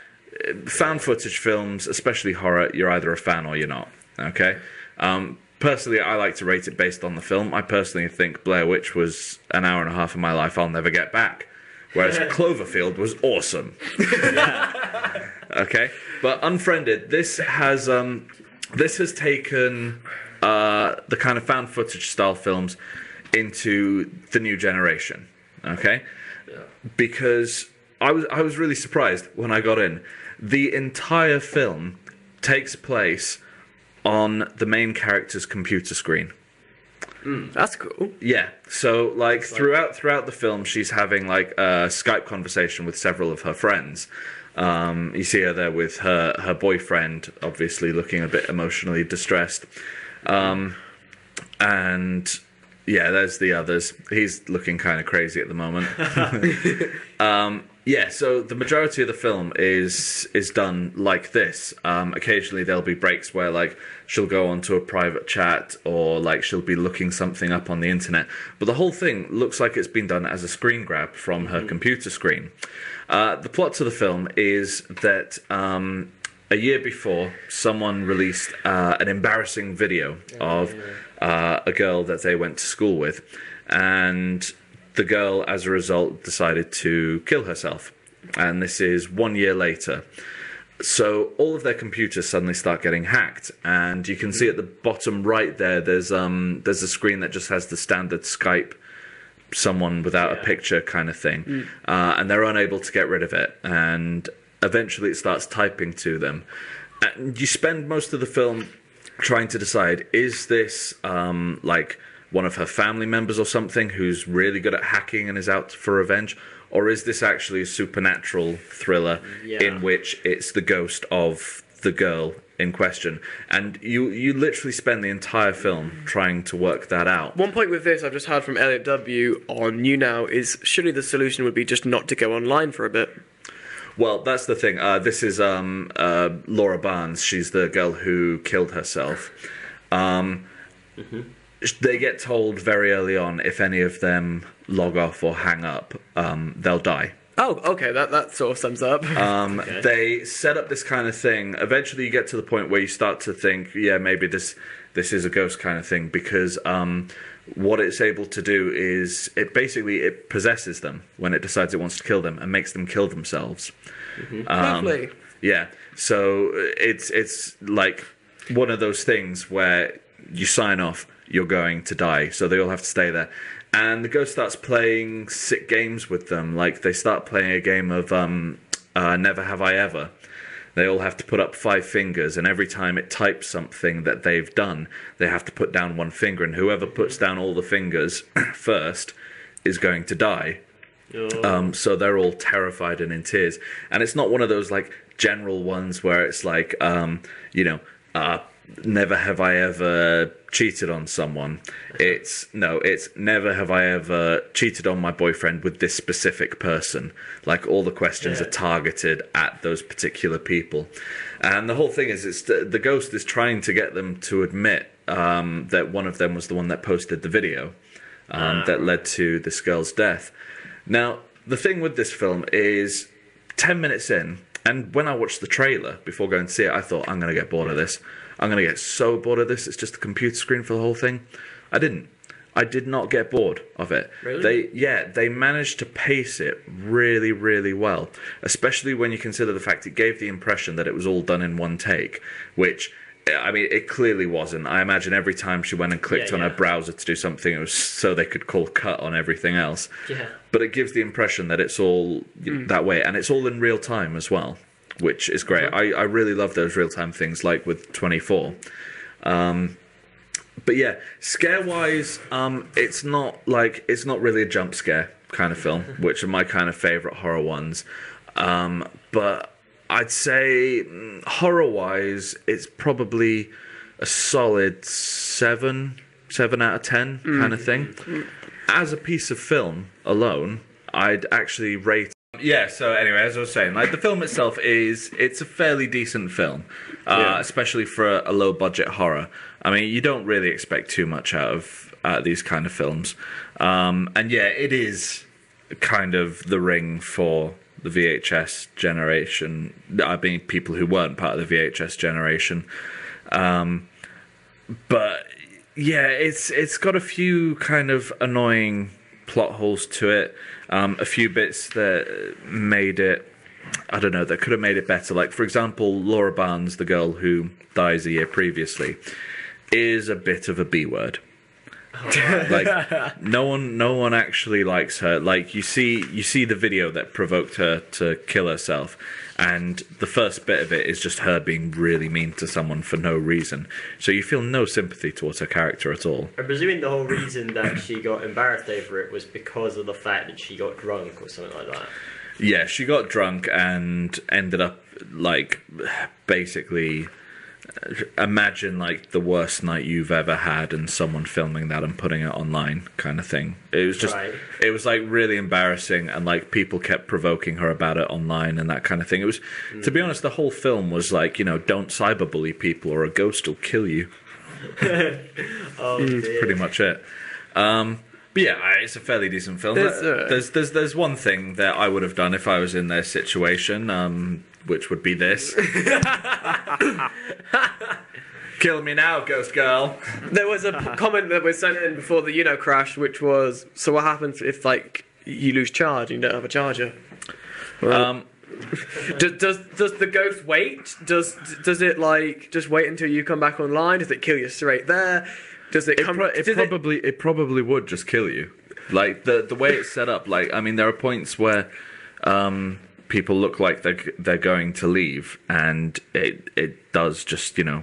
found footage films, especially horror, you're either a fan or you're not. Okay. Personally, I like to rate it based on the film. I personally think Blair Witch was an hour and a half of my life I'll never get back, whereas Cloverfield was awesome. Okay, but Unfriended, this has taken the kind of found footage style films into the new generation. Okay, because I was really surprised when I got in. The entire film takes place on the main character's computer screen. That's cool. Yeah, so throughout the film, she's having a Skype conversation with several of her friends. You see her there with her boyfriend, obviously looking a bit emotionally distressed. And yeah, there's the others. He's looking kind of crazy at the moment. Yeah, so the majority of the film is done like this. Occasionally there'll be breaks where she'll go onto a private chat or she'll be looking something up on the internet. But the whole thing looks like it's been done as a screen grab from her computer screen. The plot to the film is that a year before, someone released an embarrassing video of a girl that they went to school with, and the girl, as a result, decided to kill herself. And this is 1 year later. So all of their computers suddenly start getting hacked, and you can see at the bottom right there's a screen that just has the standard Skype someone without a picture kind of thing, and they're unable to get rid of it. And eventually it starts typing to them. And you spend most of the film trying to decide, is this one of her family members or something who's really good at hacking and is out for revenge? Or is this actually a supernatural thriller in which it's the ghost of the girl in question? And you literally spend the entire film trying to work that out. One point with this I've just heard from Elliot W. on You Now is surely the solution would be just not to go online for a bit. Well, that's the thing. This is Laura Barnes. She's the girl who killed herself. They get told very early on if any of them log off or hang up, they'll die. Oh, okay, that sort of sums up. Okay. They set up this kind of thing. Eventually you get to the point where you start to think, yeah, maybe this is a ghost kind of thing, because what it's able to do is it possesses them when it decides it wants to kill them and makes them kill themselves. Lovely. Yeah, so it's like one of those things where you sign off, you're going to die, so they all have to stay there. And the ghost starts playing sick games with them. They start playing a game of Never Have I Ever. They all have to put up 5 fingers, and every time it types something that they've done, they have to put down 1 finger, and whoever puts down all the fingers first is going to die. So they're all terrified and in tears. And it's not one of those general ones where it's never have I ever cheated on someone. It's never have I ever cheated on my boyfriend with this specific person. All the questions are targeted at those particular people. And the whole thing is, the ghost is trying to get them to admit that one of them was the one that posted the video that led to this girl's death. Now, the thing with this film is 10 minutes in, and when I watched the trailer before going to see it, I thought, I'm going to get bored of this. I'm going to get so bored of this. It's just a computer screen for the whole thing. I didn't. I did not get bored of it. Really? They managed to pace it really, really well, especially when you consider the fact it gave the impression that it was all done in one take, which I mean, it clearly wasn't. I imagine every time she went and clicked on her browser to do something, it was so they could call cut on everything else. Yeah. But it gives the impression that it's all that way, and it's all in real time as well, which is great. I really love those real time things, like with 24. But yeah, scare-wise, it's not really a jump scare kind of film, which are my kind of favourite horror ones. But I'd say horror-wise, it's probably a solid 7 out of 10 kind of thing. As a piece of film alone, I'd actually rate. Yeah, so anyway, as I was saying, like the film itself it's a fairly decent film, especially for a low-budget horror. I mean, you don't really expect too much out of these kind of films. And yeah, it is kind of the Ring for the VHS generation. I mean, people who weren't part of the VHS generation. But yeah, it's got a few kind of annoying plot holes to it. A few bits that made it, I don't know, that could have made it better. Like, for example, Laura Barnes, the girl who dies a year previously, is a bit of a B word. Like, no one actually likes her. Like, you see the video that provoked her to kill herself, and the first bit of it is just her being really mean to someone for no reason. So you feel no sympathy towards her character at all. I'm presuming the whole reason that she got embarrassed over it was because of the fact that she got drunk or something like that. Yeah, she got drunk and ended up, like, basically, imagine, like, the worst night you've ever had and someone filming that and putting it online kind of thing. It was just, It was, like, really embarrassing, and, like, people kept provoking her about it online and that kind of thing. It was, to be honest, the whole film was, like, you know, don't cyberbully people or a ghost will kill you. That's pretty much it. But yeah, it's a fairly decent film. There's one thing that I would have done if I was in their situation, which would be this. Kill me now, ghost girl. There was a comment that was sent in before the crash, which was, so what happens if, like, you lose charge and you don't have a charger? Well, does the ghost wait? Does it, like, just wait until you come back online? Does it kill you straight there? Does it come? It probably would just kill you. Like the way it's set up. Like, I mean, there are points where people look like they're going to leave, and it does just, you know,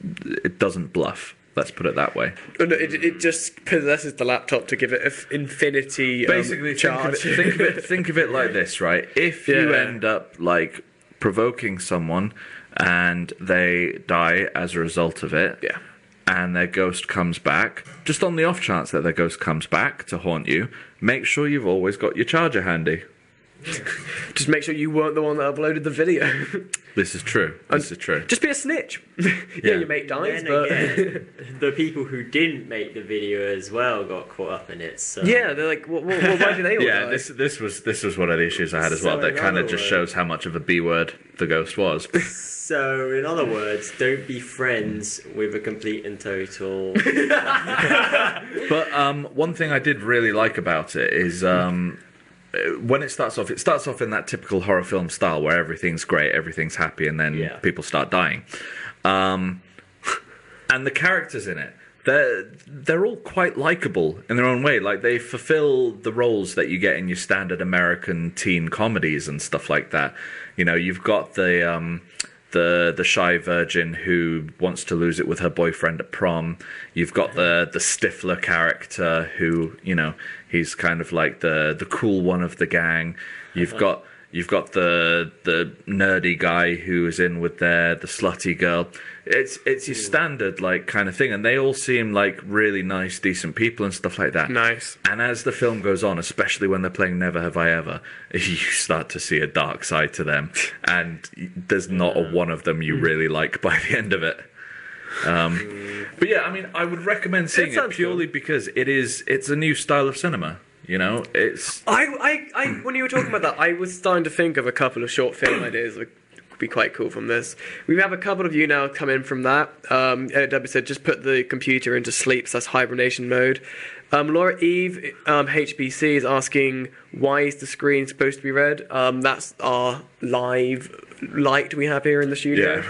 it doesn't bluff. Let's put it that way. It just possesses the laptop to give it an infinity basically charge. Think of it like this, right? If you end up, like, provoking someone and they die as a result of it, and their ghost comes back, just on the off chance that their ghost comes back to haunt you, make sure you've always got your charger handy. Just make sure you weren't the one that uploaded the video. This is true. Just be a snitch. Your mate dies, but again, the people who didn't make the video as well got caught up in it. So. Yeah, they're like, why do they all die? This was one of the issues I had as well. That kind of just shows how much of a B word the ghost was. So, in other words, don't be friends with a complete and total. But one thing I did really like about it is when it starts off in that typical horror film style where everything's great, everything's happy, and then people start dying. And the characters in it, they're all quite likable in their own way. Like, they fulfill the roles that you get in your standard American teen comedies and stuff like that. You know, you've got the shy virgin who wants to lose it with her boyfriend at prom. You've got the Stifler character who, you know, he's kind of like the cool one of the gang. You've got the nerdy guy who is in with the slutty girl. It's your standard, like, kind of thing, and they all seem like really nice, decent people and stuff like that. Nice. And as the film goes on, especially when they're playing Never Have I Ever, you start to see a dark side to them, and there's not a one of them you really like by the end of it. But yeah, I mean, I would recommend seeing it purely because it's a new style of cinema. You know, it's. I when you were talking about that, I was starting to think of a couple of short film ideas that could be quite cool from this. We have a couple of you now come in from that. Debbie said, just put the computer into sleep, so that's hibernation mode. Laura Eve, HBC, is asking, why is the screen supposed to be red? That's our live light we have here in the studio.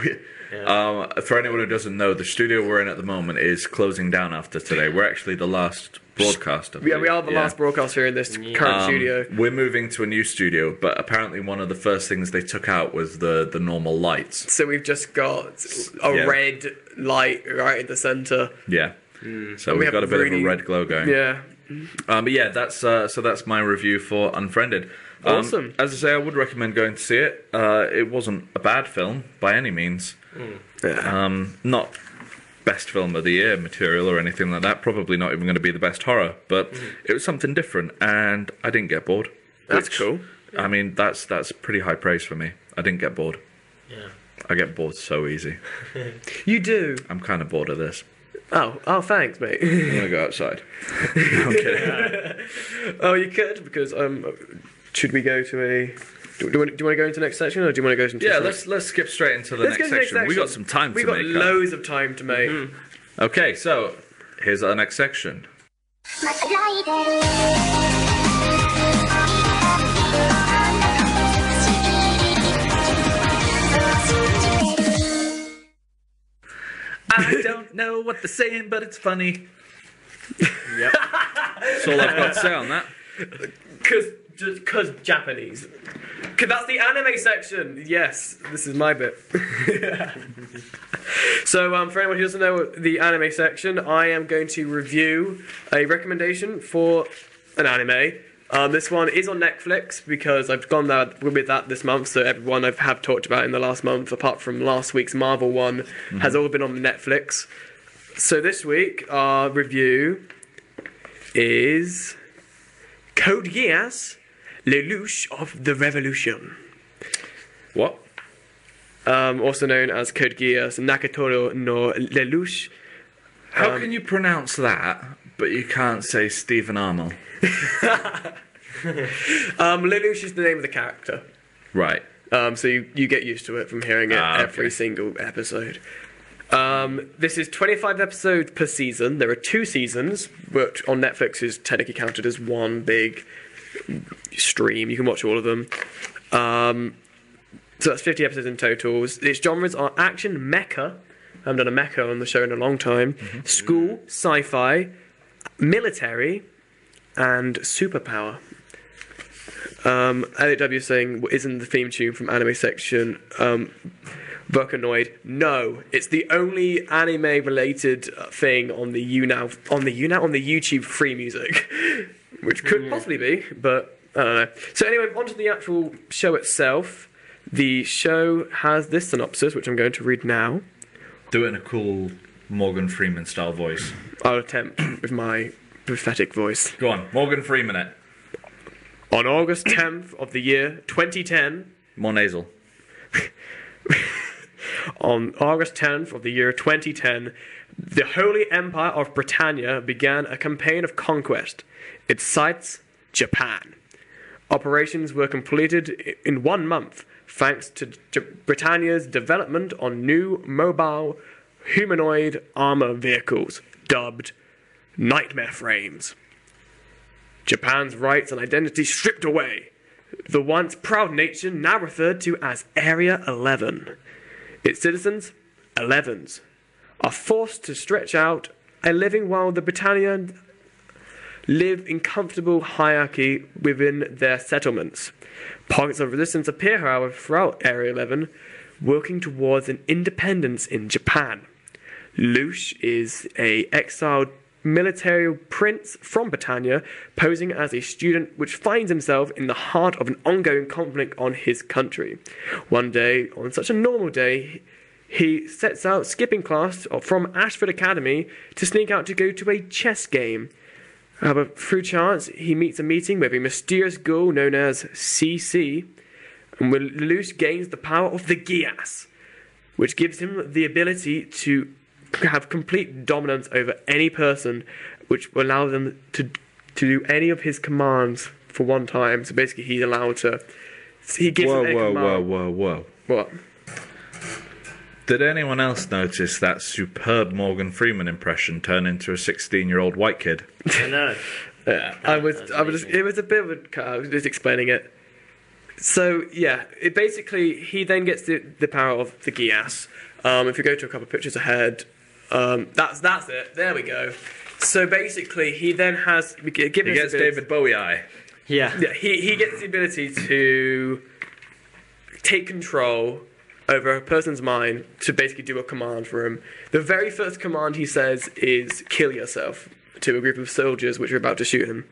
For anyone who doesn't know, the studio we're in at the moment is closing down after today. We're actually the last broadcaster. Yeah, we are the last broadcaster in this current studio. We're moving to a new studio, but apparently one of the first things they took out was the normal lights. So we've just got a red light right in the centre. Yeah. So we've got a bit of a red glow going. Yeah. But yeah, that's my review for Unfriended. Awesome. As I say, I would recommend going to see it. It wasn't a bad film by any means. Not best film of the year material or anything like that. Probably not even going to be the best horror, but it was something different, and I didn't get bored. That's cool. I mean, that's pretty high praise for me. I didn't get bored. Yeah. I get bored so easy. You do? I'm kind of bored of this. Oh, thanks, mate. I'm going to go outside. I'm kidding. Oh, you could, because should we go to a... Do you want to go into the next section, or do you want to go into... Yeah, let's skip straight into the next section. We got some time to make. We got loads of time to make. Okay, so here's our next section. I don't know what they're saying, but it's funny. Yep. That's all I've got to say on that. Because Japanese. Because that's the anime section. Yes, this is my bit. So, for anyone who doesn't know the anime section, I am going to review a recommendation for an anime. This one is on Netflix because I've gone there with that this month. So everyone I have talked about in the last month, apart from last week's Marvel one, has all been on Netflix. So this week, our review is Code Geass, Lelouch of the Revolution. What? Also known as Code Geass, Nakatoro no Lelouch. How can you pronounce that, but you can't say Stephen Amell? Lelouch is the name of the character. Right. So you get used to it from hearing it every single episode. This is 25 episodes per season. There are 2 seasons, which on Netflix is technically counted as one big stream. You can watch all of them. So that's 50 episodes in total. Its genres are action, mecha. I haven't done a mecha on the show in a long time. School, sci-fi, military, and superpower. LHW saying, isn't the theme tune from anime section Vocanoid? No, it's the only anime-related thing on the YouTube free music, which could possibly be, but I don't know. So anyway, onto the actual show itself. The show has this synopsis, which I'm going to read now. Do it in a cool Morgan Freeman style voice. I'll attempt with my pathetic voice. Go on, Morgan Freeman it. On August 10th of the year 2010... More nasal. On August 10th of the year 2010, the Holy Empire of Britannia began a campaign of conquest. Its sites, Japan. Operations were completed in 1 month, thanks to Britannia's development on new mobile humanoid armor vehicles, dubbed Nightmare Frames. Japan's rights and identity stripped away. The once proud nation now referred to as Area 11. Its citizens, 11s, are forced to stretch out a living while the Britannia live in comfortable hierarchy within their settlements. Pockets of resistance appear, however, throughout Area 11, working towards an independence in Japan. Lelouch is an exiled military prince from Britannia, posing as a student which finds himself in the heart of an ongoing conflict on his country. One day, on such a normal day, he sets out skipping class from Ashford Academy to sneak out to go to a chess game. However, through chance, he meets a meeting with a mysterious girl known as CC, and Lelouch gains the power of the Geass, which gives him the ability to have complete dominance over any person, which will allow them to do any of his commands for one time. So basically, he's allowed to... He gives him a command. Whoa. What? Did anyone else notice that superb Morgan Freeman impression turn into a 16-year-old white kid? I know. Yeah, it was a bit of a cut. I was just explaining it. So yeah, he then gets the power of the Geass. If you go to a couple of pictures ahead, that's it. There we go. So basically, he then has given. He gets David Bowie eye. Yeah. Yeah, he gets the ability to take control over a person's mind to basically do a command for him. The very first command he says is "kill yourself" to a group of soldiers which are about to shoot him.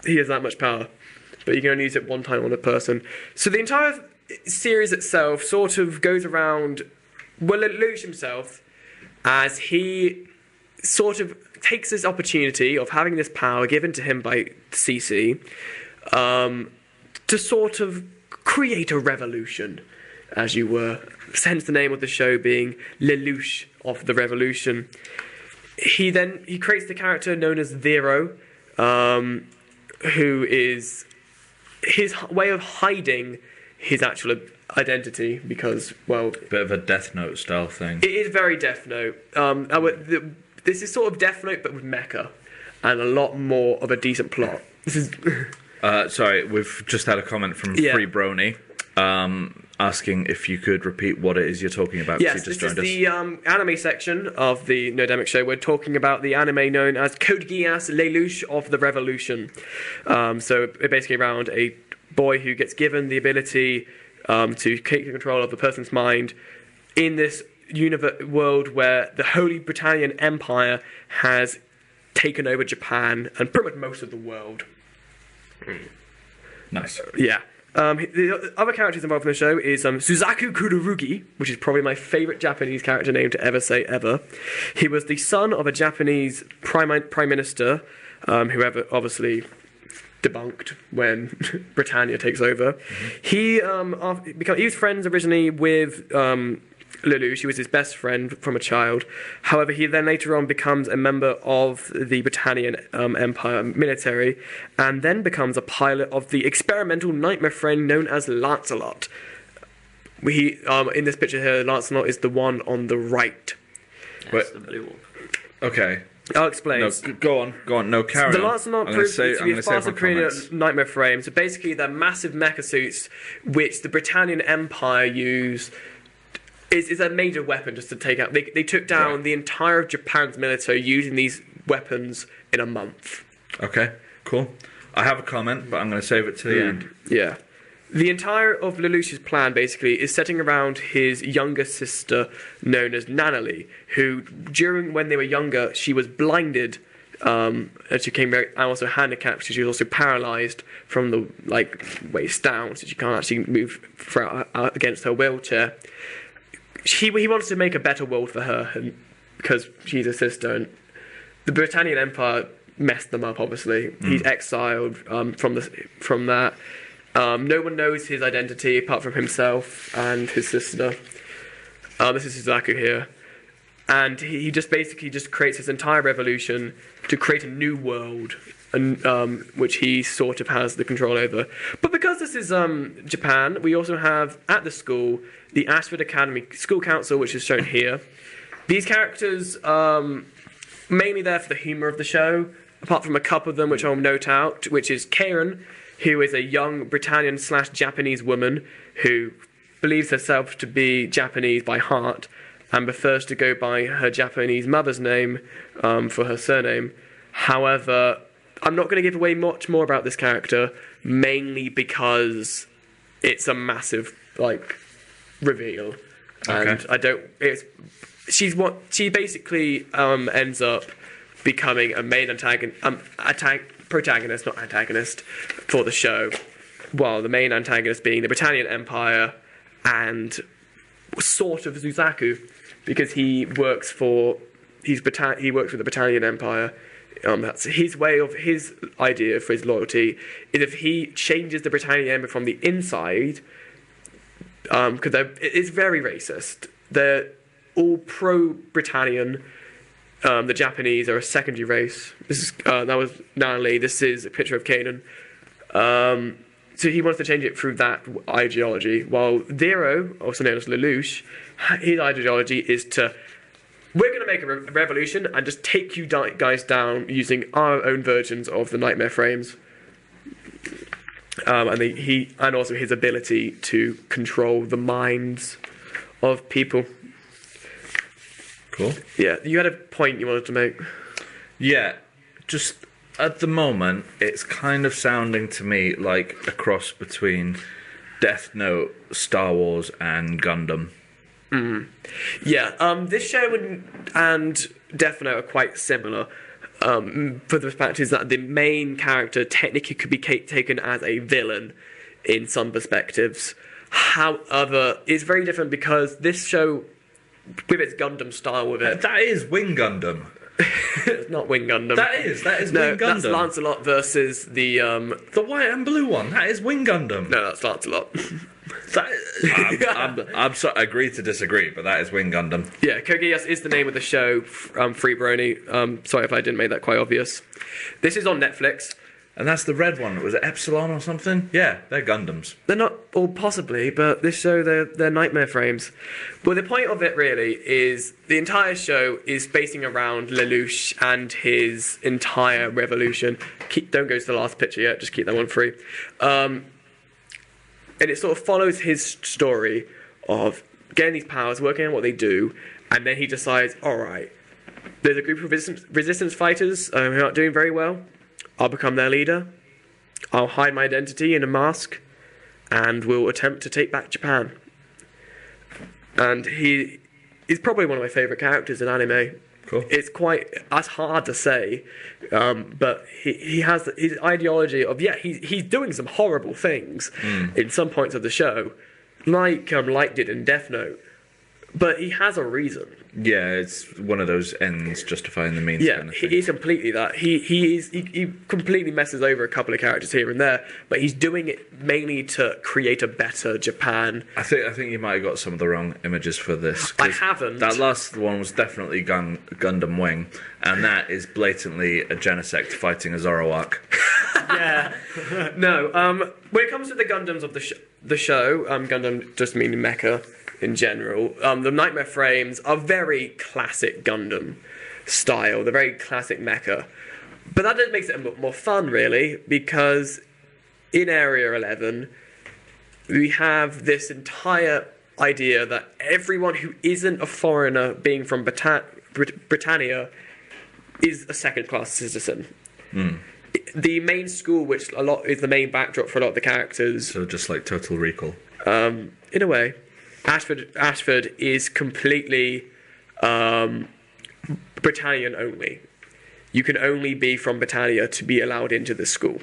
He has that much power, but you can only use it one time on a person. So the entire series itself sort of goes around Lelouch himself as he sort of takes this opportunity of having this power given to him by CC to sort of create a revolution, as you were. Hence the name of the show being Lelouch of the Revolution. He creates the character known as Zero, who is his way of hiding his actual identity because, well... Bit of a Death Note style thing. It is very Death Note. This is sort of Death Note, but with mecha, and a lot more of a decent plot. This is... Sorry, we've just had a comment from Free Brony asking if you could repeat what it is you're talking about. Yes, this is the anime section of the Nerdemic show. We're talking about the anime known as Code Geass Lelouch of the Revolution. So it's basically around a boy who gets given the ability to take control of a person's mind in this world where the Holy Britannian Empire has taken over Japan and pretty much most of the world. Nice. Yeah. The other characters involved in the show is Suzaku Kururugi, which is probably my favourite Japanese character name to ever say ever. He was the son of a Japanese prime minister, whoever obviously debunked when Britannia takes over. Mm-hmm. He was friends originally with Lelouch. He was his best friend from a child. However, he then later on becomes a member of the Britannian Empire military, and then becomes a pilot of the experimental nightmare frame known as Lancelot. In this picture here, Lancelot is the one on the right. That's the blue one. Okay. I'll explain. No, go on. No, carry on. The Lancelot proves to be a fast created nightmare frame. So basically, they're massive mecha suits which the Britannian Empire use. Is a major weapon just to take out. They took down the entire of Japan's military using these weapons in a month. Okay, cool. I have a comment, but I'm going to save it to the end. Yeah. The entire of Lelouch's plan, basically, is setting around his younger sister, known as Nanalie, who, when they were younger, she was blinded, and she became also handicapped, so she was also paralysed from the waist down, so she can't actually move against her wheelchair. He wants to make a better world for her, because she's a sister, and the Britannian Empire messed them up, obviously. He's exiled from that. No one knows his identity apart from himself and his sister. This is Suzaku here. And he just basically creates this entire revolution to create a new world, which he sort of has the control over. But because this is Japan, we also have, at the school, the Ashford Academy School Council, which is shown here. These characters mainly there for the humour of the show, apart from a couple of them which I'll note out, which is Karen, who is a young Britannian/Japanese woman who believes herself to be Japanese by heart and prefers to go by her Japanese mother's name for her surname. However, I'm not going to give away much more about this character, mainly because it's a massive reveal, and I don't. She basically ends up becoming a main protagonist, not antagonist, for the show. While the main antagonist being the Britannian Empire and sort of Suzaku, because he works with the Britannian Empire. That's his idea for his loyalty is if he changes the Britannian Empire from the inside, because it's very racist. They're all pro-Britannian. The Japanese are a secondary race. That was Nanalie. This is a picture of Kanan. So he wants to change it through that ideology. While Zero, also known as Lelouch, his ideology is we're going to make a revolution and just take you guys down using our own versions of the nightmare frames. And also his ability to control the minds of people. Cool. Yeah, you had a point you wanted to make. Yeah, just at the moment, it's kind of sounding to me like a cross between Death Note, Star Wars, and Gundam. Yeah, this show and Death Note are quite similar. For the fact is that the main character technically could be taken as a villain in some perspectives. However, it's very different because this show, with its Gundam style with it... That is Wing Gundam. It's not Wing Gundam. That is Wing Gundam. That's Lancelot versus the... The white and blue one, that is Wing Gundam. No, that's Lancelot. I'm sorry, I agree to disagree, but that is Wing Gundam. Yeah, Geass is the name of the show, Free Brony. Sorry if I didn't make that quite obvious. This is on Netflix. And that's the red one. Was it Epsilon or something? Yeah, they're Gundams. They're not, or possibly, but this show, they're nightmare frames. But the point of it really is the entire show is basing around Lelouch and his entire revolution. Don't go to the last picture yet, just keep that one free. And it sort of follows his story of getting these powers, working on what they do, and then he decides, all right, there's a group of resistance fighters who are not doing very well. I'll become their leader. I'll hide my identity in a mask, and we'll attempt to take back Japan. And he's probably one of my favourite characters in anime. Cool. It's that's hard to say, but he has his ideology of he's doing some horrible things in some points of the show, like did in Death Note, but he has a reason. Yeah, it's one of those ends justifying the means. Yeah, kind of thing. he's completely that. He completely messes over a couple of characters here and there, but he's doing it mainly to create a better Japan. I think you might have got some of the wrong images for this. I haven't. That last one was definitely Gundam Wing, and that is blatantly a Genesect fighting a Zoroark. Yeah. No. When it comes to the Gundams of the show, Gundam just meaning mecha in general, the Nightmare frames are very classic Gundam style. They're very classic mecha. But that just makes it a bit more fun, really, because in Area 11, we have this entire idea that everyone who isn't a foreigner being from Britannia is a second-class citizen. The main school, which is the main backdrop for a lot of the characters... So just like Total Recall. In a way. Ashford is completely Britannian only. You can only be from Britannia to be allowed into the school.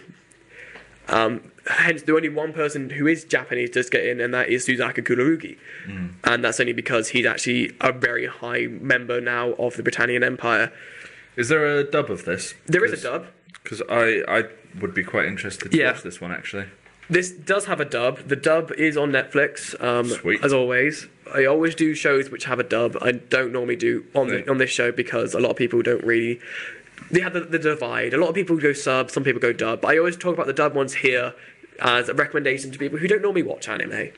Hence, the only one person who is Japanese does get in, and that is Suzaka Kurorugi. And that's only because he's actually a very high member now of the Britannian Empire. Is there a dub of this? There is a dub. Because I would be quite interested to watch this one, actually. This does have a dub. The dub is on Netflix, Sweet. as always. I always do shows which have a dub. I don't normally do on this show because a lot of people don't really... They have the divide. A lot of people go sub, some people go dub. But I always talk about the dub ones here as a recommendation to people who don't normally watch anime.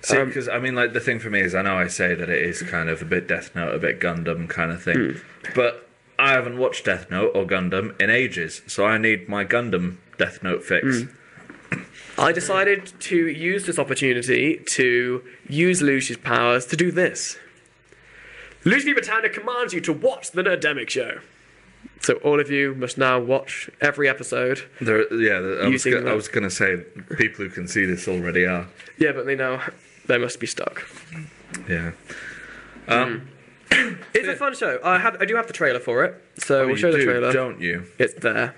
See, because, I mean, like, the thing for me is I know I say that it is kind of a bit Death Note, a bit Gundam kind of thing. But I haven't watched Death Note or Gundam in ages, so I need my Gundam Death Note fix. I decided to use this opportunity to use Lucius' powers to do this. Lucius Britannia commands you to watch the Nerdemic show. So all of you must now watch every episode. I was going to say, people who can see this already are. Yeah, but they know they must be stuck. Yeah. It's a fun show. I do have the trailer for it, so we'll show the trailer. Don't you? It's there.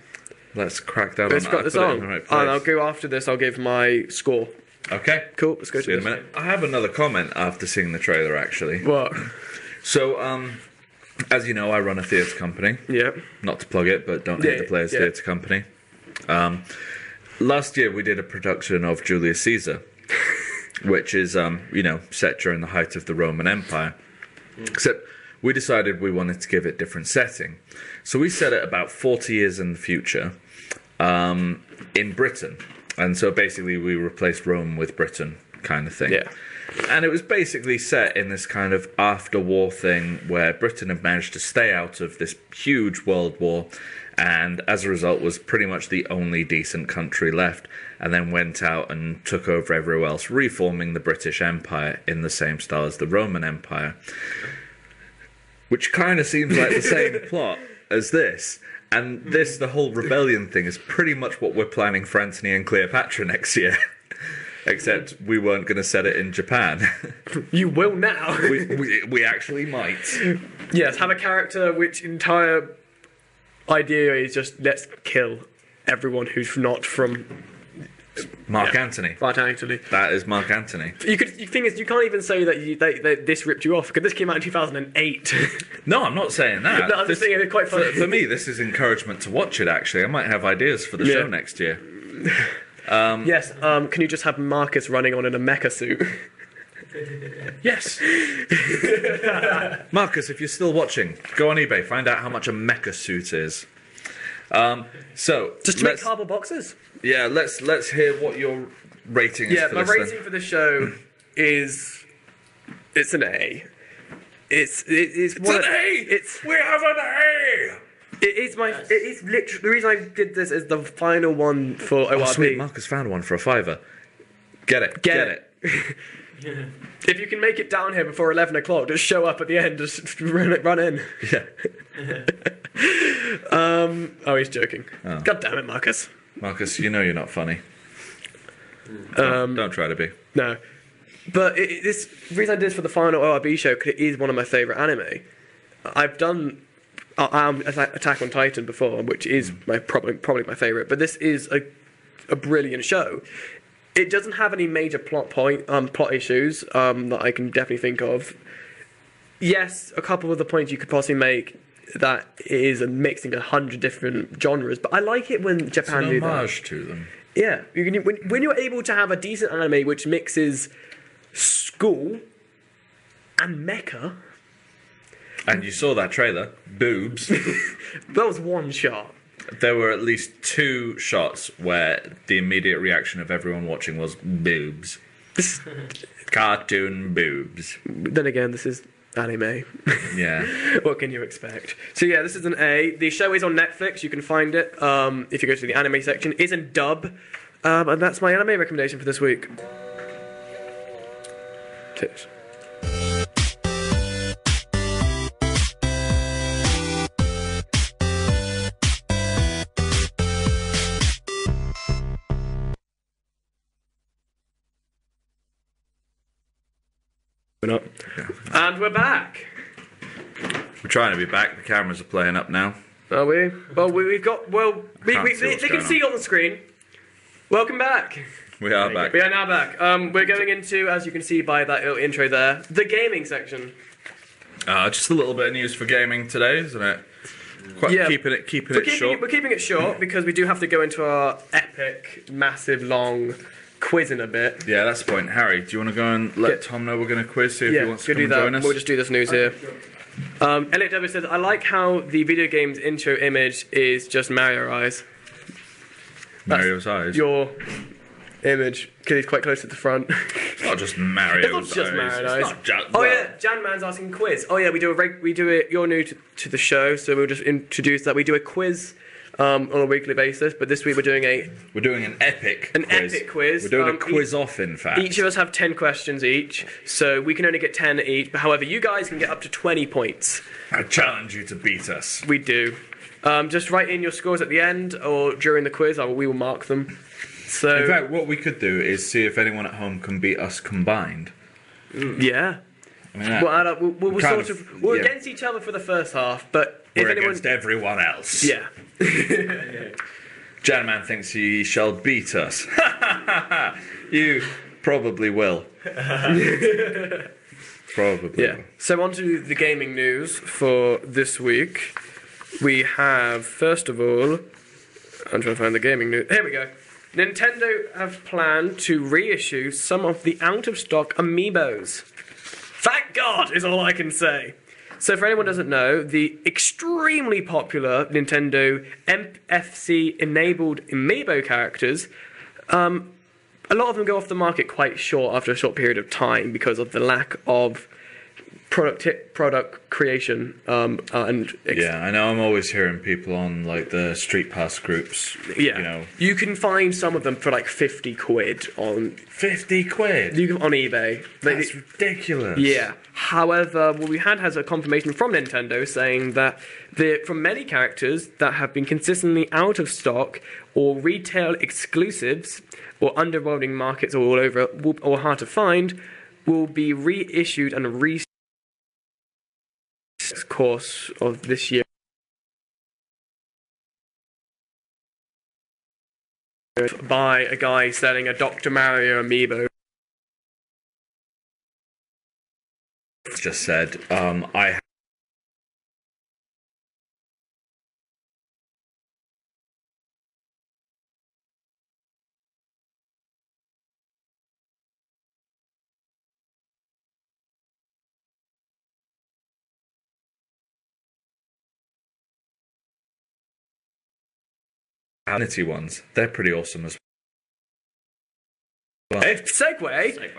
Let's crack that It's got the song. Right, and I'll go after this. I'll give my score. Okay. Cool. Let's go See you to in a minute. I have another comment after seeing the trailer, actually. What? So, as you know, I run a theatre company. Yeah. Not to plug it, but don't hate the players theatre company. Last year we did a production of Julius Caesar, which is, set during the height of the Roman Empire. Except we decided we wanted to give it different setting. So we set it about 40 years in the future in Britain. And so basically we replaced Rome with Britain kind of thing. Yeah. And it was basically set in this kind of after-war thing where Britain had managed to stay out of this huge world war, and as a result was pretty much the only decent country left, and then went out and took over everywhere else, reforming the British Empire in the same style as the Roman Empire. Which kind of seems like the same plot as this. And this, the whole rebellion thing, is pretty much what we're planning for Antony and Cleopatra next year. Except we weren't going to set it in Japan. You will now. we actually might. Yes, have a character which entire idea is just let's kill everyone who's not from Mark Antony. Mark Antony. That is Mark Antony. The thing is, you can't even say that this ripped you off, because this came out in 2008. No, I'm not saying that. No, I'm just saying it's quite funny. For me, this is encouragement to watch it, actually. I might have ideas for the show next year. Yes, can you just have Marcus running on in a mecha suit? Yes. Marcus, if you're still watching, go on eBay, find out how much a mecha suit is. So just to make cardboard boxes. Yeah, let's hear what your rating is. Yeah, for my this, rating then. for the show is an A. It's an A. We have an A. It is literally the reason I did this is the final one for ORB. Oh, sweet, Marcus found one for a $5. Get it. If you can make it down here before 11 o'clock, just show up at the end, just run in. Yeah. Oh, he's joking. Oh. God damn it, Marcus. Marcus, you know you're not funny. Don't try to be. No. But the reason I did this for the final ORB show, because it is one of my favourite anime. I've done Attack on Titan before, which is probably my favourite, but this is a brilliant show. It doesn't have any major plot issues that I can definitely think of. Yes, a couple of the points you could possibly make that is mixing 100 different genres, but I like it when Japan do that. It's an homage to them. Yeah, when you're able to have a decent anime which mixes school and mecha. And you saw that trailer, boobs. That was one shot. There were at least 2 shots where the immediate reaction of everyone watching was boobs. Cartoon boobs. Then again, this is anime. Yeah. What can you expect? So yeah, this is an A. The show is on Netflix. You can find it if you go to the anime section. It's in dub. And that's my anime recommendation for this week. Cheers. Up. And we're back. We're trying to be back. The cameras are playing up now. Are we? Well, we've got. Well, they can see on the screen. Welcome back. We are back. We are now back. We're going into, as you can see by that little intro there, the gaming section. Just a little bit of news for gaming today, isn't it? Keeping it short. We're keeping it short because we do have to go into our epic, massive, long quiz in a bit. Yeah, that's the point. Harry, do you want to go and let Tom know we're going to quiz, see if he wants to come and join us? We'll just do this news here. Elliot W says, I like how the video game's intro image is just Mario eyes. Mario's eyes? Your image, because he's quite close to the front. It's not just Mario's eyes. It's not just Mario's eyes. It's not just, oh yeah, Jan Man's asking quiz. Oh yeah, we do it. You're new to the show, so we'll just introduce that. We do a quiz on a weekly basis, but this week we're doing an epic quiz. We're doing a quiz off, in fact. Each of us have 10 questions each, so we can only get 10 each, but however, you guys can get up to 20 points. I challenge you to beat us. We do. Just write in your scores at the end or during the quiz, we will mark them. So, in fact, what we could do is see if anyone at home can beat us combined. Yeah. I mean, we're against each other for the first half, but we're against everyone else. Yeah. Janman thinks he shall beat us. You probably will. Probably. Yeah. So on to the gaming news for this week. We have, first of all, I'm trying to find the gaming news. Here we go. Nintendo have planned to reissue some of the out-of-stock amiibos. Thank God is all I can say. So for anyone who doesn't know, the extremely popular Nintendo NFC-enabled amiibo characters a lot of them go off the market quite short after a short period of time because of the lack of product creation yeah, I know. I'm always hearing people on like the Street Pass groups. Yeah, you know, you can find some of them for like 50 quid on 50 quid. You can, on eBay. That's ridiculous. Yeah. However, what we had has a confirmation from Nintendo saying that from many characters that have been consistently out of stock or retail exclusives or underwhelming markets all over or hard to find will be reissued and course of this year by a guy selling a Dr. Mario amiibo. Just said, I Unity ones. They're pretty awesome as well. Hey, segue.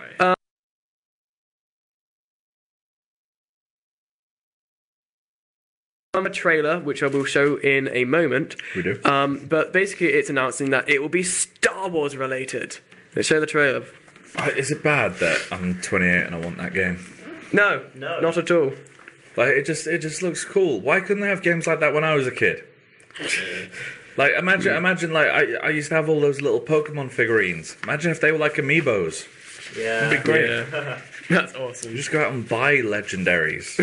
A trailer, which I will show in a moment. We do. But basically, it's announcing that it will be Star Wars related. Let's show the trailer. Is it bad that I'm 28 and I want that game? No, not at all. Like it just looks cool. Why couldn't they have games like that when I was a kid? Like imagine like I used to have all those little Pokemon figurines. Imagine if they were like amiibos. Yeah. That'd be great. Yeah. That's awesome. You just go out and buy legendaries.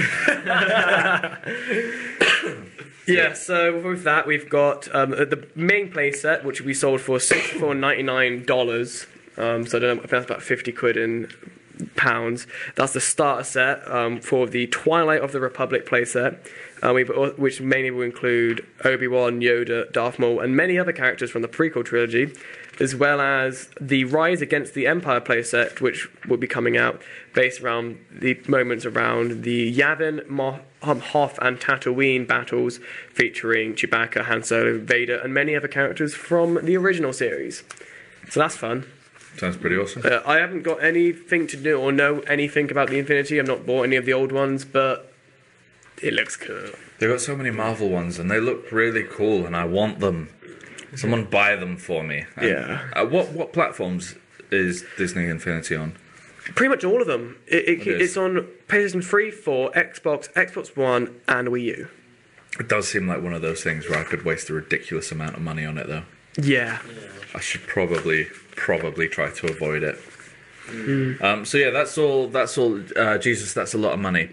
Yeah, so with that, we've got the main playset, which we sold for $64.99. So I don't know if that's about 50 quid in pounds. That's the starter set for the Twilight of the Republic playset, which mainly will include Obi-Wan, Yoda, Darth Maul, and many other characters from the prequel trilogy, as well as the Rise Against the Empire playset, which will be coming out based around the moments around the Yavin, Hoth, and Tatooine battles, featuring Chewbacca, Han Solo, Vader, and many other characters from the original series. So that's fun. Sounds pretty awesome. I haven't got anything to do or know anything about the Infinity. I've not bought any of the old ones, but it looks cool. They've got so many Marvel ones, and they look really cool, and I want them. Someone buy them for me. And, Yeah. What platforms is Disney Infinity on? Pretty much all of them. It's on PlayStation 3, 4, Xbox, Xbox One, and Wii U. It does seem like one of those things where I could waste a ridiculous amount of money on it, though. Yeah. I should probably try to avoid it. So yeah, that's all. Jesus, that's a lot of money.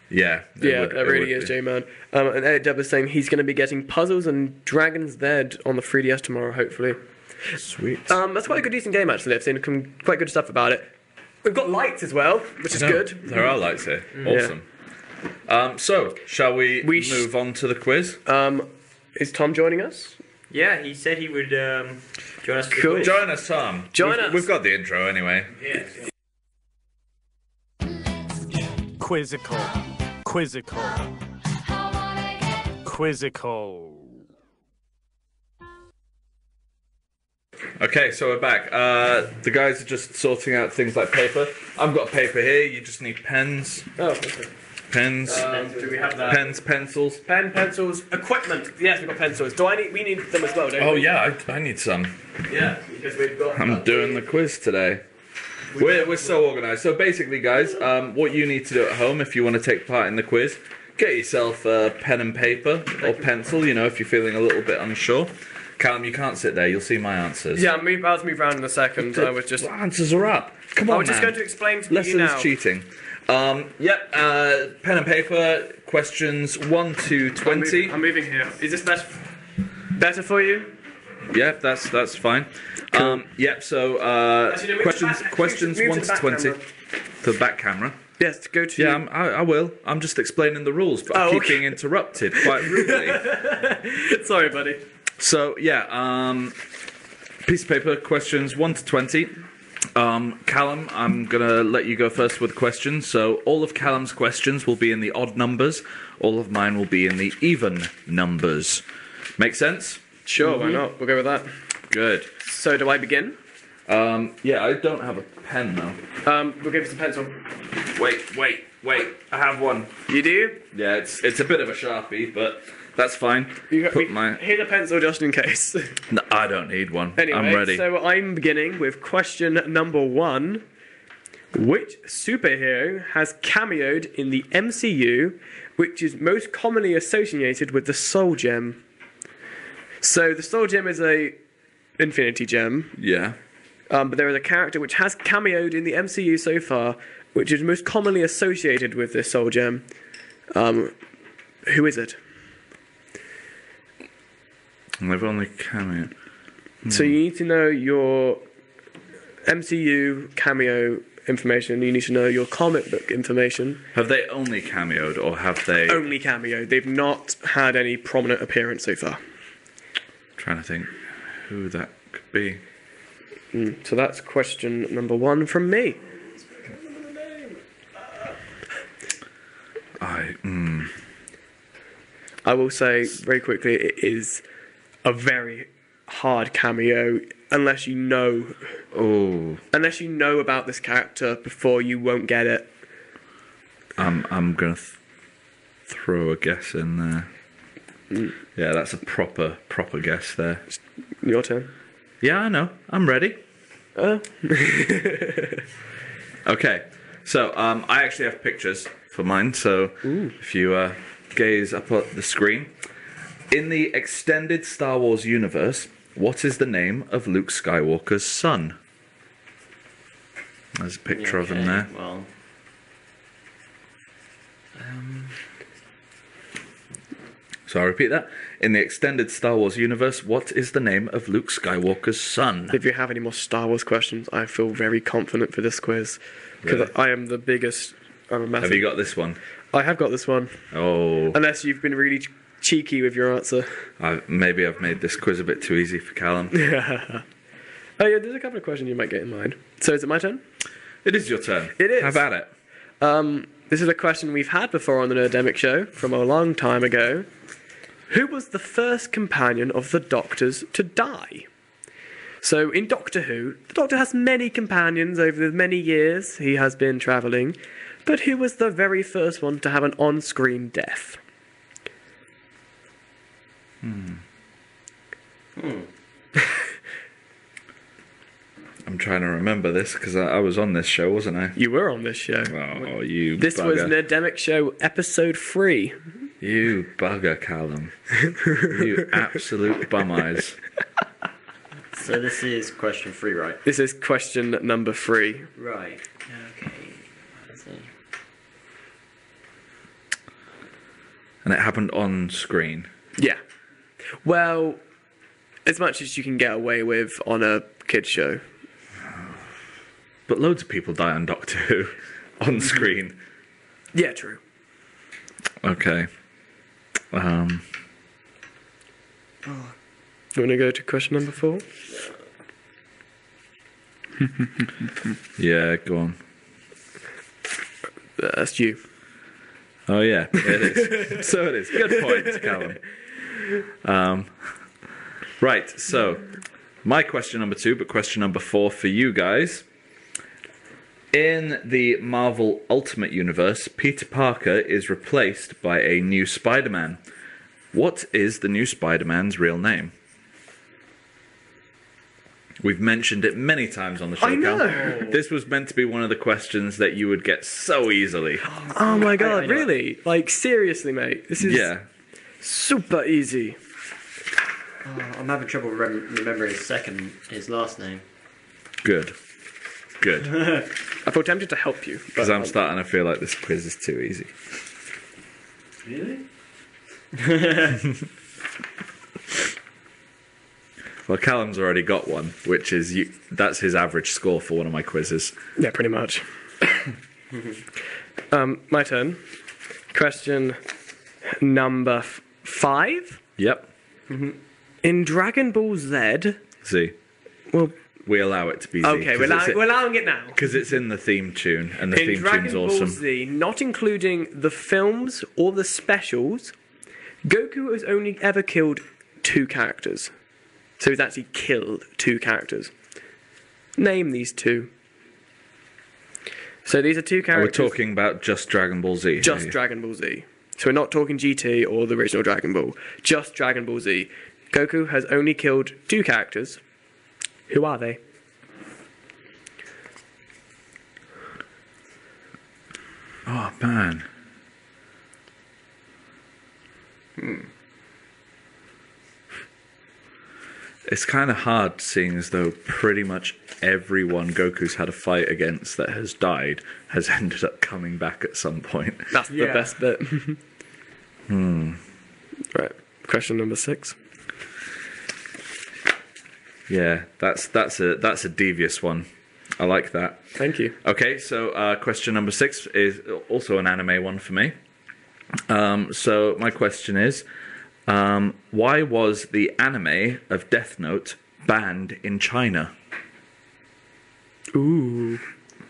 Yeah. That really is, J-Man. And Edit Dub is saying he's going to be getting Puzzles and Dragon's Den on the 3DS tomorrow, hopefully. Sweet. That's quite a good, decent game, actually. I've seen quite good stuff about it. We've got lights as well, which is good. There are lights here. Awesome. So, shall we move on to the quiz? Is Tom joining us? Yeah, he said he would join us. Cool. Join us, Tom. Join us. We've got the intro anyway. Quizzical. Okay, so we're back. The guys are just sorting out things like paper. I've got paper here. You just need pens. Oh, okay. Pens. Do we have that? Pens, pencils. Pen, pencils, equipment. Yes, we've got pencils. We need them as well, don't we? Oh yeah, I need some. Yeah, because we've got... I'm doing the quiz today. We're so organised. So basically, guys, what you need to do at home if you want to take part in the quiz, get yourself a pen and paper or pencil, if you're feeling a little bit unsure. Callum, you can't sit there. You'll see my answers. Yeah, I'll move around in a second. I was just... The answers are up. Come on, I was just going to explain to you now. Lessons cheating. Pen and paper, questions 1 to 20. I'm moving here. Is this better for you? Yeah, that's fine. Cool. So questions move 1 to 20 camera. to the back camera. Yes, go to... Yeah, I will. I'm just explaining the rules, but I keep being interrupted quite rudely. Sorry, buddy. So, piece of paper, questions 1 to 20. Callum, I'm going to let you go first with questions. So all of Callum's questions will be in the odd numbers. All of mine will be in the even numbers. Make sense? Sure, why not? We'll go with that. Good. So do I begin? Yeah, I don't have a pen though. We'll give you some pencil. Wait. I have one. You do? Yeah, it's a bit of a Sharpie, but that's fine. Here's a pencil just in case. No, I don't need one. Anyway, I'm ready. so I'm beginning with question number 1. Which superhero has cameoed in the MCU, which is most commonly associated with the Soul Gem? So the Soul Gem is a Infinity Gem. Yeah. But there is a character which has cameoed in the MCU so far, which is most commonly associated with this Soul Gem. Who is it? They've only cameoed. So you need to know your MCU cameo information. You need to know your comic book information. Have they only cameoed, or have they... Only cameo. They've not had any prominent appearance so far. Trying to think who that could be. So that's question number 1 from me. I will say very quickly, it is a very hard cameo. Unless you know about this character before, you won't get it. I'm gonna throw a guess in there. Yeah, that's a proper guess there. Your turn. Yeah, I know. I'm ready. Okay, so I actually have pictures for mine. So if you gaze up at the screen, in the extended Star Wars universe, what is the name of Luke Skywalker's son? There's a picture of him there. Well, So I'll repeat that. In the extended Star Wars universe, what is the name of Luke Skywalker's son? If you have any more Star Wars questions, I feel very confident for this quiz. Because Really? I am the biggest... I'm a massive... Have you got this one? I have got this one. Oh. Unless you've been really cheeky with your answer. Maybe I've made this quiz a bit too easy for Callum. Oh yeah, there's a couple of questions you might get in mind. So is it my turn? It is your turn. It is. Have at it. This is a question we've had before on the Nerdemic show from a long time ago. Who was the first companion of the Doctor's to die? So in Doctor Who, the Doctor has many companions over the many years he has been travelling, but who was the very first one to have an on-screen death? I'm trying to remember this because I was on this show, wasn't I? You were on this show. Oh, you This bugger. was Nerdemic Show episode 3. You bugger, Callum. You absolute bum eyes. so this is question 3, right? This is question number 3. Right. Okay. Let's see. And it happened on screen. Yeah. Well, as much as you can get away with on a kids show. But loads of people die on Doctor Who on screen. Yeah, true. Okay. You want to go to question number 4? Yeah, go on. That's you. Oh, yeah, it is. So it is. Good point, Callum. Right, so my question number 2, but question number 4 for you guys. In the Marvel Ultimate Universe, Peter Parker is replaced by a new Spider-Man. What is the new Spider-Man's real name? We've mentioned it many times on the show. I know. Cal. This was meant to be one of the questions that you would get so easily. Oh my god, I know. really? Like, seriously, mate? This is super easy. I'm having trouble remembering his last name. Good. I feel tempted to help you. Because I'm starting to feel like this quiz is too easy. Really? Well, Callum's already got one, which is that's his average score for one of my quizzes. Yeah, pretty much. My turn. Question number 5. Yep. In Dragon Ball Z... See, Well, we allow it to be Z. okay, we're allowing it now. Because it's in the theme tune, and the In theme Dragon tune's Ball awesome. Z, not including the films or the specials, Goku has only ever killed 2 characters. So he's actually killed 2 characters. Name these two. So these are two characters. We're talking about just Dragon Ball Z. Just Dragon Ball Z. So we're not talking GT or the original Dragon Ball. Just Dragon Ball Z. Goku has only killed two characters. Who are they? Oh, man. It's kind of hard seeing as though pretty much everyone Goku's had a fight against that has died has ended up coming back at some point. That's the best bit. Right. Question number 6. Yeah, that's a devious one. I like that. Thank you. Okay, so question number 6 is also an anime one for me. So my question is, why was the anime of Death Note banned in China? Ooh.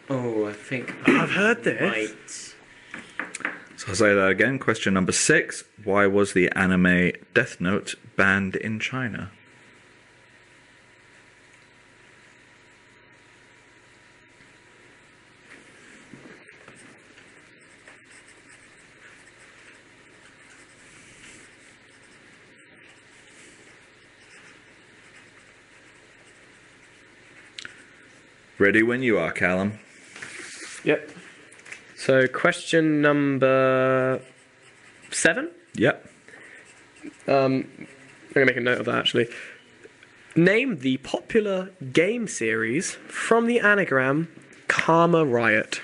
Oh, I think I've heard this. Right. So I'll say that again. Question number 6, why was the anime Death Note banned in China? Ready when you are, Callum. Yep. So question number 7. Yep. I'm going to make a note of that, actually. Name the popular game series from the anagram Karma Riot.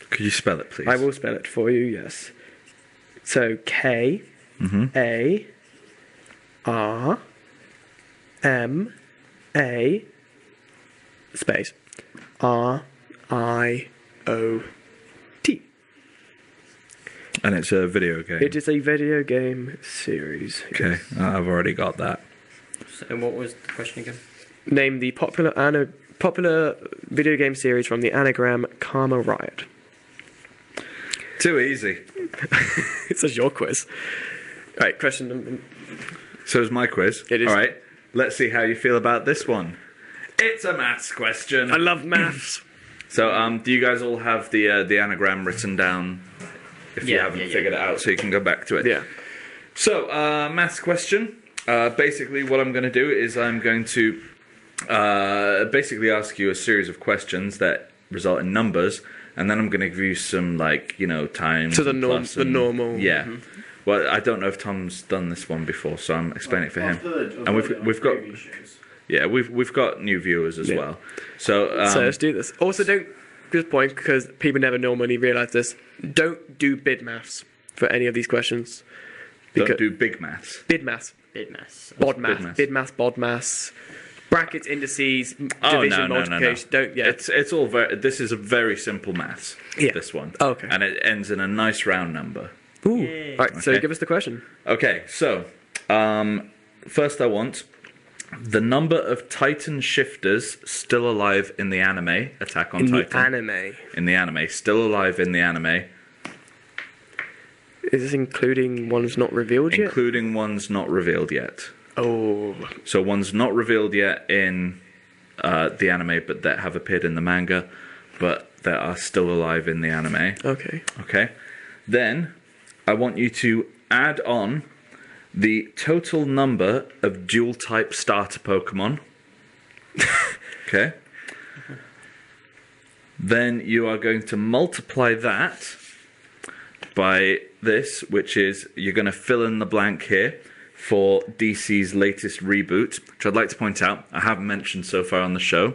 Could you spell it, please? I will spell it for you, yes. So K A R M A space R I O T. And it's a video game. It is a video game series. Okay, I've already got that. So what was the question again? Name the popular video game series from the anagram Karma Riot. Too easy. This is your quiz. Right, question number... So is my quiz. It is. All right, let's see how you feel about this one. It's a maths question. I love maths. So, do you guys all have the anagram written down? If you haven't figured it out, so you can go back to it. Yeah. So, maths question. Basically, what I'm going to do is I'm going to basically ask you a series of questions that result in numbers, and then I'm going to give you some, like, you know, times. So the normal. Yeah. Mm-hmm. Well, I don't know if Tom's done this one before, so I'm explaining it for him. And we've got. Yeah, we've got new viewers as well. So let's do this. Also, don't, good point, because people never normally realise this, don't do bid maths for any of these questions. Don't do big maths. Bid maths. Bid maths. Bod maths. Bid maths, bod maths. Brackets, indices, division, multiplication. No. Don't, yeah. It's all very, this is a very simple maths, this one. Oh, okay. And it ends in a nice round number. Ooh. Yay. Right, so give us the question. Okay, so first I want the number of Titan shifters still alive in the anime Attack on Titan. In the anime. Still alive in the anime. Is this including ones not revealed yet? Including ones not revealed yet. Oh. So ones not revealed yet in the anime, but that have appeared in the manga, but that are still alive in the anime. Okay. Okay. Then I want you to add on the total number of dual-type starter Pokemon. Okay. Then you are going to multiply that by this, which is, you're going to fill in the blank here for DC's latest reboot, which I'd like to point out, I haven't mentioned so far on the show,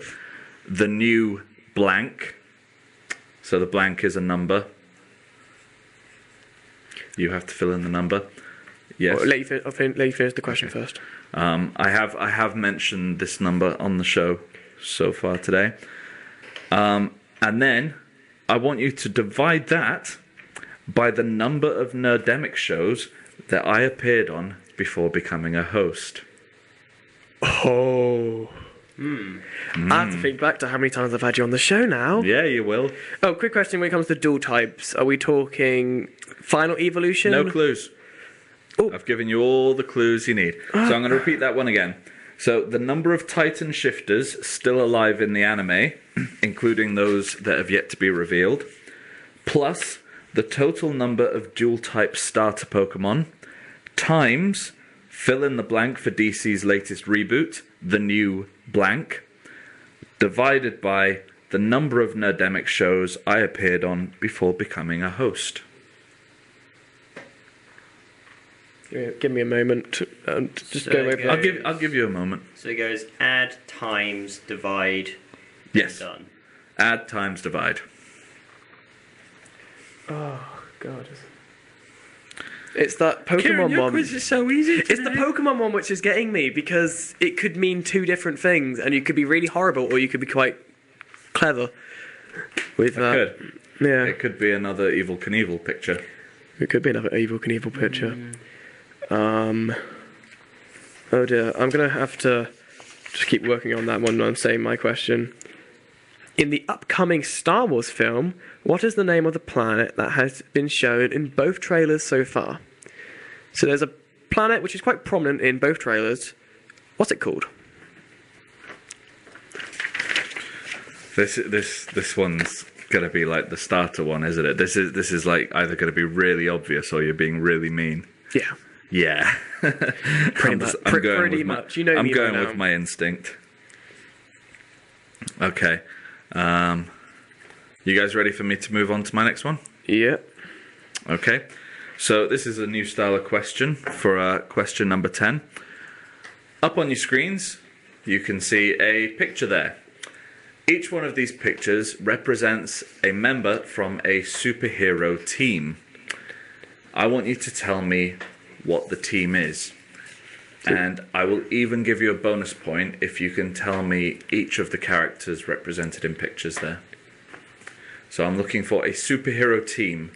the new blank. So the blank is a number. You have to fill in the number. Yes. Well, I'll let you finish the question first. I have mentioned this number on the show so far today. And then I want you to divide that by the number of Nerdemic shows that I appeared on before becoming a host. Oh. I have to think back to how many times I've had you on the show now. Yeah, you will. Oh, quick question when it comes to dual types. Are we talking final evolution? No clues. Ooh. I've given you all the clues you need. So I'm going to repeat that one again. So the number of Titan shifters still alive in the anime, including those that have yet to be revealed, plus the total number of dual-type starter Pokemon, times fill in the blank for DC's latest reboot, the new blank, divided by the number of Nerdemic shows I appeared on before becoming a host. Give me a moment to just go over that. I'll give you a moment. So it goes add, times, divide, Yes. done. Add times divide. Oh, God. It's that Pokemon Kieran, your one. quiz is so easy It's the Pokemon one which is getting me, because it could mean two different things, and you could be really horrible or you could be quite clever with that. Good. Yeah, It could be another Evil Knievel picture. it could be another Evil Knievel picture. Oh dear, I'm gonna have to just keep working on that one when I'm saying my question. In the upcoming Star Wars film, what is the name of the planet that has been shown in both trailers so far? So there's a planet which is quite prominent in both trailers. What's it called? This one's gonna be like the starter one, isn't it? This is like either gonna be really obvious or you're being really mean. Yeah, Yeah. pretty much. Pretty much. You know I'm me going by now. with my instinct. Okay. You guys ready for me to move on to my next one? Yeah. Okay. So this is a new style of question for question number 10. Up on your screens, you can see a picture there. Each one of these pictures represents a member from a superhero team. I want you to tell me what the team is. And I will even give you a bonus point if you can tell me each of the characters represented in pictures there. So I'm looking for a superhero team.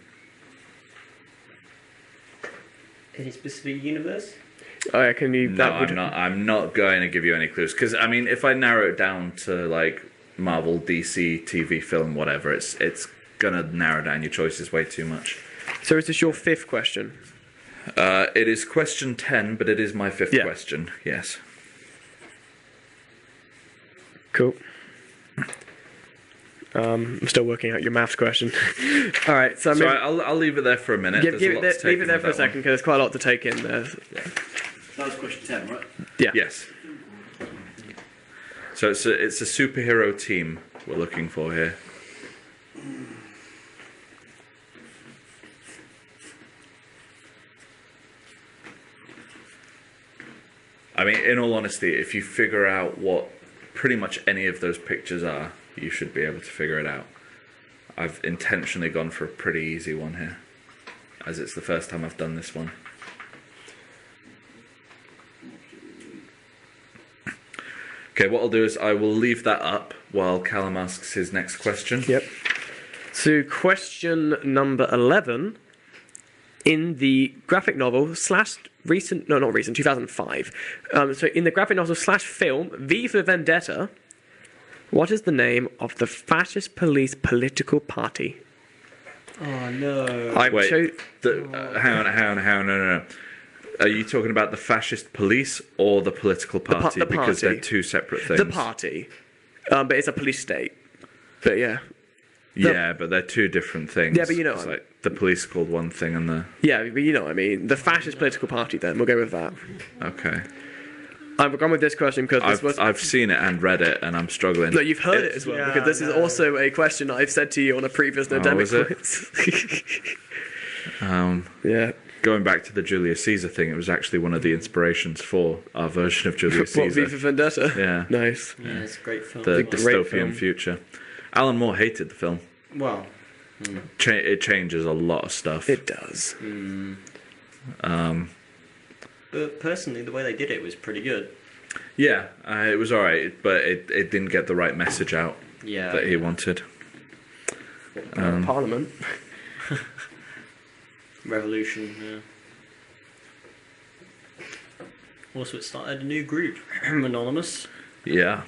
Any specific universe? Oh, yeah, can you... No, I'm not going to give you any clues. Because, I mean, if I narrow it down to, like, Marvel, DC, TV, film, whatever, it's going to narrow down your choices way too much. So is this your fifth question? It is question 10, but it is my fifth Yeah. question, yes. Cool. I'm still working out your maths question. All right, so I'll leave it there for a minute. There's a lot to take leave it in there with for a that second, one. because there's quite a lot to take in there. That was question 10, right? Yeah. Yes. So it's a superhero team we're looking for here. I mean, in all honesty, if you figure out what pretty much any of those pictures are, you should be able to figure it out. I've intentionally gone for a pretty easy one here, as it's the first time I've done this one. Okay, what I'll do is I will leave that up while Callum asks his next question. Yep. So question number 11, in the graphic novel slash recent, no, not recent, 2005. So in the graphic novel slash film, V for Vendetta, what is the name of the fascist police political party? Oh no. Wait, hang on, no. Are you talking about the fascist police or the political party? the Because party. they're two separate things. The party. But it's a police state. But yeah. Yeah, but they're two different things. Yeah, but you know It's what I like the police called one thing and the... Yeah, but you know what I mean. The fascist political party then, we'll go with that. Okay. I've gone with this question because this was... I've seen it and read it and I'm struggling. No, you've heard it as well, Yeah, because this is also a question I've said to you on a previous Nerdemic is it? quiz. Yeah. Going back to the Julius Caesar thing, it was actually one of the inspirations for our version of Julius What, V Caesar. for Vendetta? Yeah. Nice. Yeah, it's a great film. The as well. great film. dystopian future. Alan Moore hated the film. Well, It changes a lot of stuff. It does. but personally, the way they did it was pretty good. Yeah, it was alright, but it didn't get the right message out Yeah. that he wanted. Parliament. Revolution, yeah. Also, it started a new group, Anonymous. Yeah.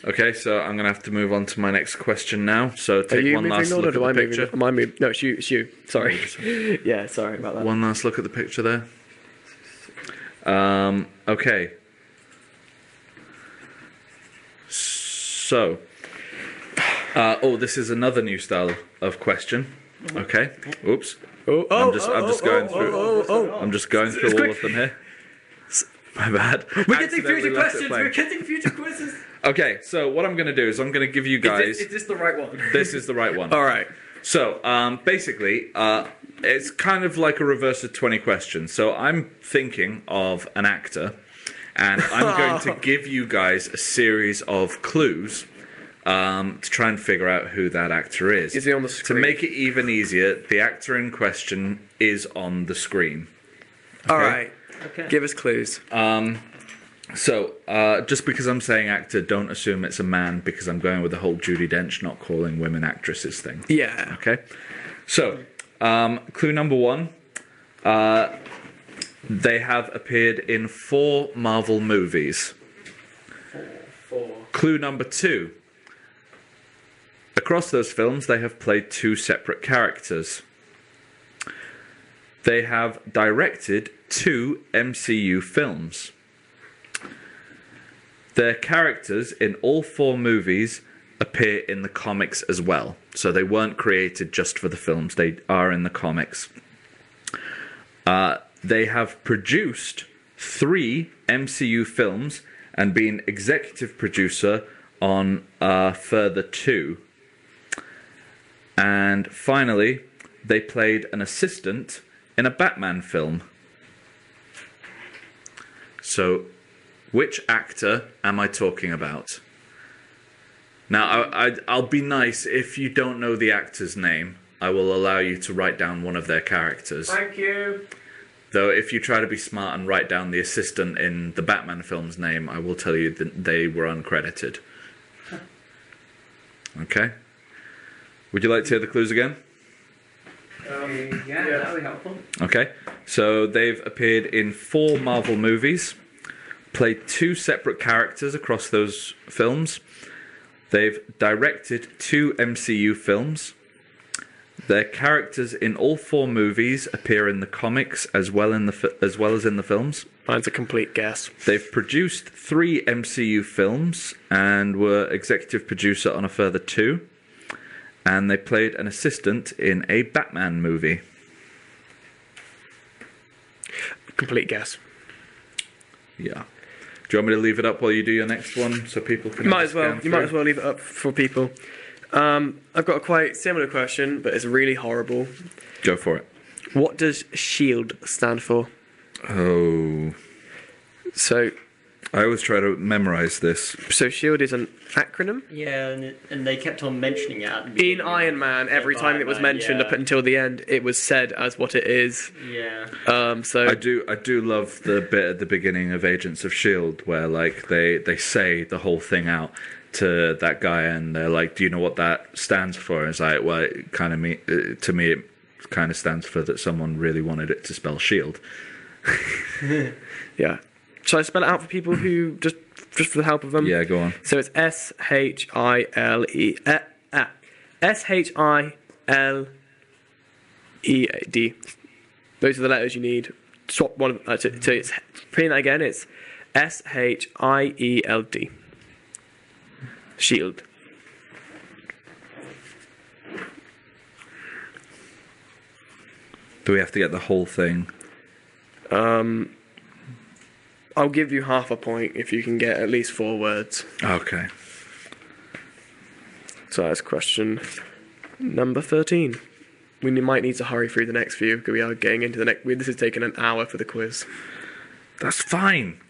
Okay, so I'm gonna have to move on to my next question now. So Are take you one moving last on, or look do I at the move? picture. Am I moving? No, it's you. It's you. Sorry. Yeah, sorry about that. One last look at the picture there. Okay. So, this is another new style of question. Okay. Oops. I'm just going through. I'm just going through all of them here. My bad. We're getting future questions. We're getting future quizzes. Okay, so what I'm going to do is I'm going to give you guys... Is this the right one? This is the right one. All right. So, basically, it's kind of like a reverse of 20 questions. So I'm thinking of an actor, and I'm going to give you guys a series of clues to try and figure out who that actor is. Is he on the screen? To make it even easier, the actor in question is on the screen. Okay? All right. Okay. Give us clues. So, just because I'm saying actor, don't assume it's a man, because I'm going with the whole Judi Dench not calling women actresses thing. Yeah. Okay? So, clue number 1. They have appeared in 4 Marvel movies. 4. Clue number 2. Across those films, they have played 2 separate characters. They have directed 2 MCU films. Their characters in all 4 movies appear in the comics as well. So they weren't created just for the films. They are in the comics. They have produced 3 MCU films and been executive producer on a further 2. And finally, they played an assistant in a Batman film. So, which actor am I talking about? Now, I'll be nice. If you don't know the actor's name, I will allow you to write down one of their characters. Thank you. Though, if you try to be smart and write down the assistant in the Batman film's name, I will tell you that they were uncredited. Okay? Would you like to hear the clues again? Yeah, that would be helpful. Okay, so they've appeared in 4 Marvel movies, played 2 separate characters across those films. They've directed 2 MCU films. Their characters in all 4 movies appear in the comics as well as in the films. Mine's a complete guess. They've produced 3 MCU films and were executive producer on a further 2. And they played an assistant in a Batman movie. Complete guess. Yeah. Do you want me to leave it up while you do your next one, so people can? You might as well leave it up for people. I've got a quite similar question, but it's really horrible. Go for it. What does SHIELD stand for? Oh. So I always try to memorize this. So SHIELD is an acronym? Yeah, and they kept on mentioning it at the beginning. In Iron Man, every time it was mentioned up until the end, it was said as what it is. Yeah. So I do love the bit at the beginning of Agents of S.H.I.E.L.D. where like they say the whole thing out to that guy and they're like, do you know what that stands for? And it's like, well, it kind of to me it kind of stands for that someone really wanted it to spell shield. Yeah. Shall I spell it out for people who just for the help of them? Yeah, go on. So it's SHILE SHILEAD. Those are the letters you need. Swap one of so it's putting that again. It's SHIELD. Shield. Do we have to get the whole thing? I'll give you half a point if you can get at least 4 words. Okay. So that's question number 13. We might need to hurry through the next few because we are getting into the next. This is taking an hour for the quiz. That's fine.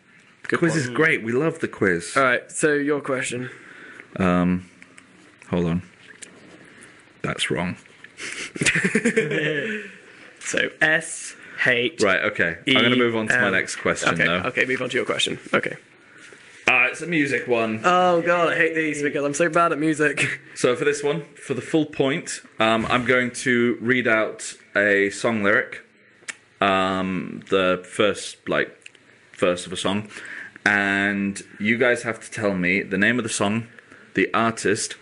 The quiz is great. We love the quiz. All right. So your question. Hold on. That's wrong. So SH. Right, okay. I'm going to move on to my next question, though. Okay, move on to your question. Okay. It's a music one. Oh, God, I hate these because I'm so bad at music. So for this one, for the full point, I'm going to read out a song lyric, the first verse of a song, and you guys have to tell me the name of the song, the artist,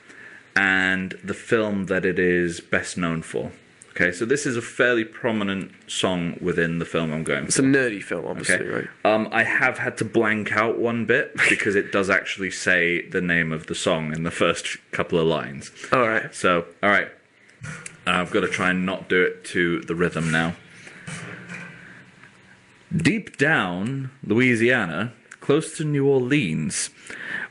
and the film that it is best known for. Okay, so this is a fairly prominent song within the film I'm going for. It's a nerdy film, obviously, Okay. right? I have had to blank out one bit because it does actually say the name of the song in the first couple of lines. All right. So, all right. I've got to try and not do it to the rhythm now. Deep down, Louisiana, close to New Orleans,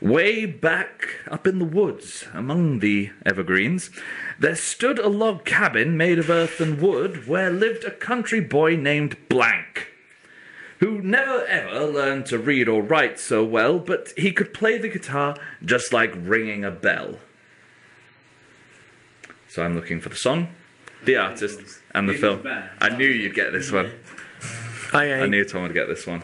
way back up in the woods among the evergreens, there stood a log cabin made of earth and wood where lived a country boy named Blank, who never ever learned to read or write so well, but he could play the guitar just like ringing a bell. So I'm looking for the song, the artist, and the film. I knew you'd get this one. I knew Tom would get this one.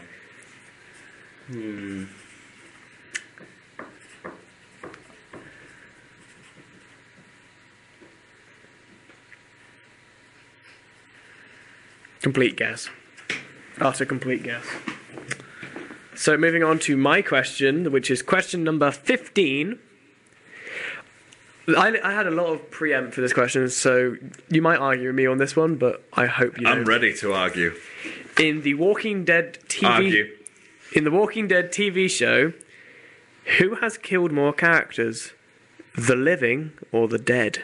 Complete guess. Utter complete guess. So moving on to my question, which is question number 15. I had a lot of preempt for this question, so you might argue with me on this one, but I hope you don't. I'm ready to argue. In the Walking Dead TV show, who has killed more characters, the living or the dead?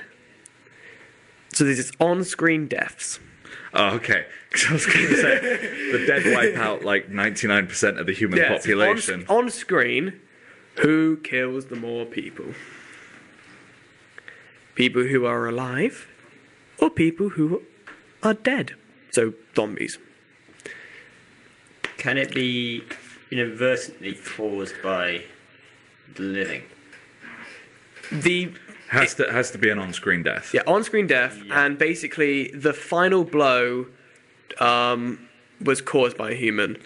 So this is on-screen deaths. Oh, okay. Because I was going to say, the dead wipe out like 99% of the human population. On screen, who kills the more people? People who are alive, or people who are dead? So, zombies. Can it be inadvertently caused by the living? Has to be an on-screen death. Yeah, on-screen death, and basically the final blow was caused by a human.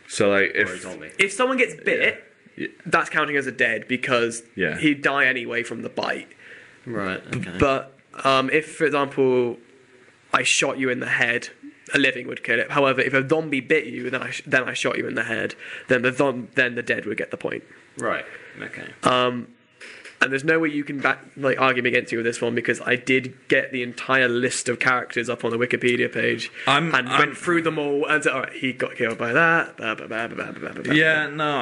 So, like, if someone gets bit, that's counting as a dead because he'd die anyway from the bite. Right. Okay. But if, for example, I shot you in the head, a living would kill it. However, if a zombie bit you, then I shot you in the head, then the dead would get the point. Right. Okay. And there's no way you can argue against you with this one because I did get the entire list of characters up on the Wikipedia page and went through them all and said, all right, he got killed by that. Yeah, no,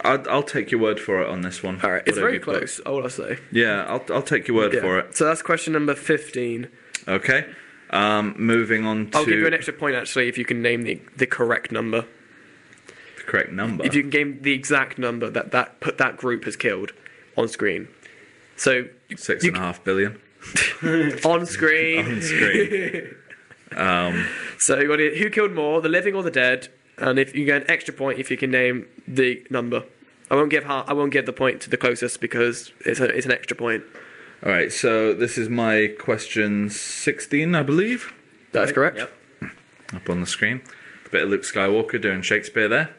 I'll take your word for it on this one. All right, it's very close, I will say. Yeah, I'll take your word for it. So that's question number 15. Okay. Moving on to... I'll give you an extra point, actually, if you can name the correct number. The correct number? If you can name the exact number that group has killed on screen. So 6.5 billion. On screen. On screen. So you got who killed more, the living or the dead? And if you get an extra point if you can name the number. I won't give the point to the closest because it's an extra point. All right. So this is my question 16, I believe. That's correct. Yep. Up on the screen, a bit of Luke Skywalker doing Shakespeare there.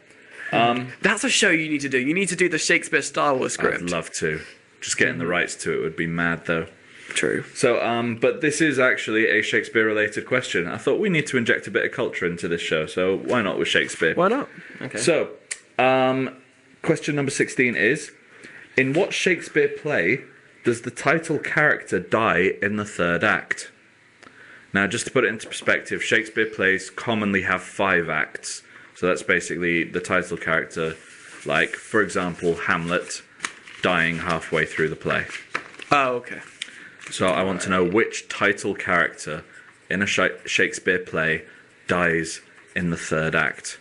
That's a show you need to do. You need to do the Shakespeare Star Wars script. I'd love to. Just getting the rights to it would be mad, though. True. So, but this is actually a Shakespeare-related question. I thought we need to inject a bit of culture into this show, so why not with Shakespeare? Why not? Okay. So, question number 16 is, in what Shakespeare play does the title character die in the third act? Now, just to put it into perspective, Shakespeare plays commonly have 5 acts. So that's basically the title character, like, for example, Hamlet dying halfway through the play. Oh, okay. So I want to know which title character in a Shakespeare play dies in the third act.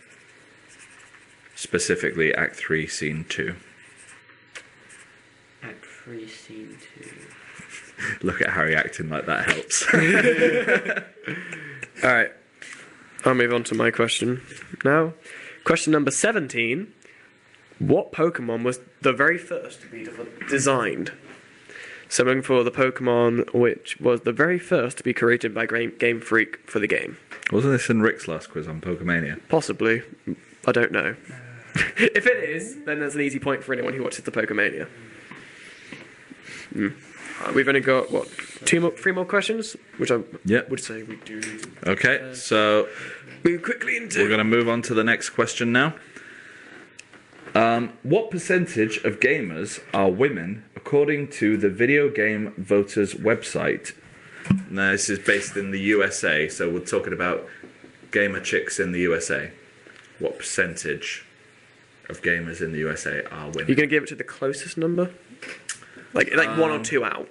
Specifically, Act 3, Scene 2. Act 3, Scene 2. Look at Harry acting like that helps. All right. I'll move on to my question now. Question number 17. What Pokemon was the very first to be designed? So I'm looking for the Pokemon which was the very first to be created by Game Freak for the game. Wasn't this in Rick's last quiz on Pokemania? Possibly. I don't know. If it is, then there's an easy point for anyone who watches the Pokemania. We've only got, 3 more questions? Which I would say we do need to... Okay, so... Move quickly into... We're going to move on to the next question now. What percentage of gamers are women, according to the Video Game Voters website? No, this is based in the USA, so we're talking about gamer chicks in the USA. What percentage of gamers in the USA are women? You're going to give it to the closest number? Like 1 or 2 out?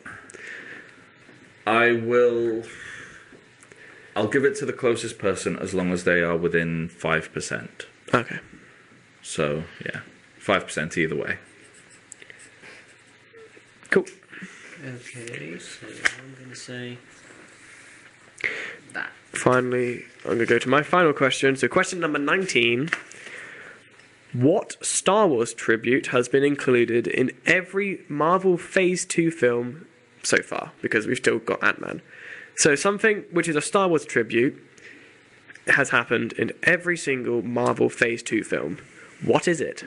I'll give it to the closest person as long as they are within 5%. Okay. So, yeah, 5% either way. Cool. Okay, so I'm going to say that. Finally, I'm going to go to my final question. So question number 19. What Star Wars tribute has been included in every Marvel Phase 2 film so far? Because we've still got Ant-Man. So something which is a Star Wars tribute has happened in every single Marvel Phase 2 film. What is it?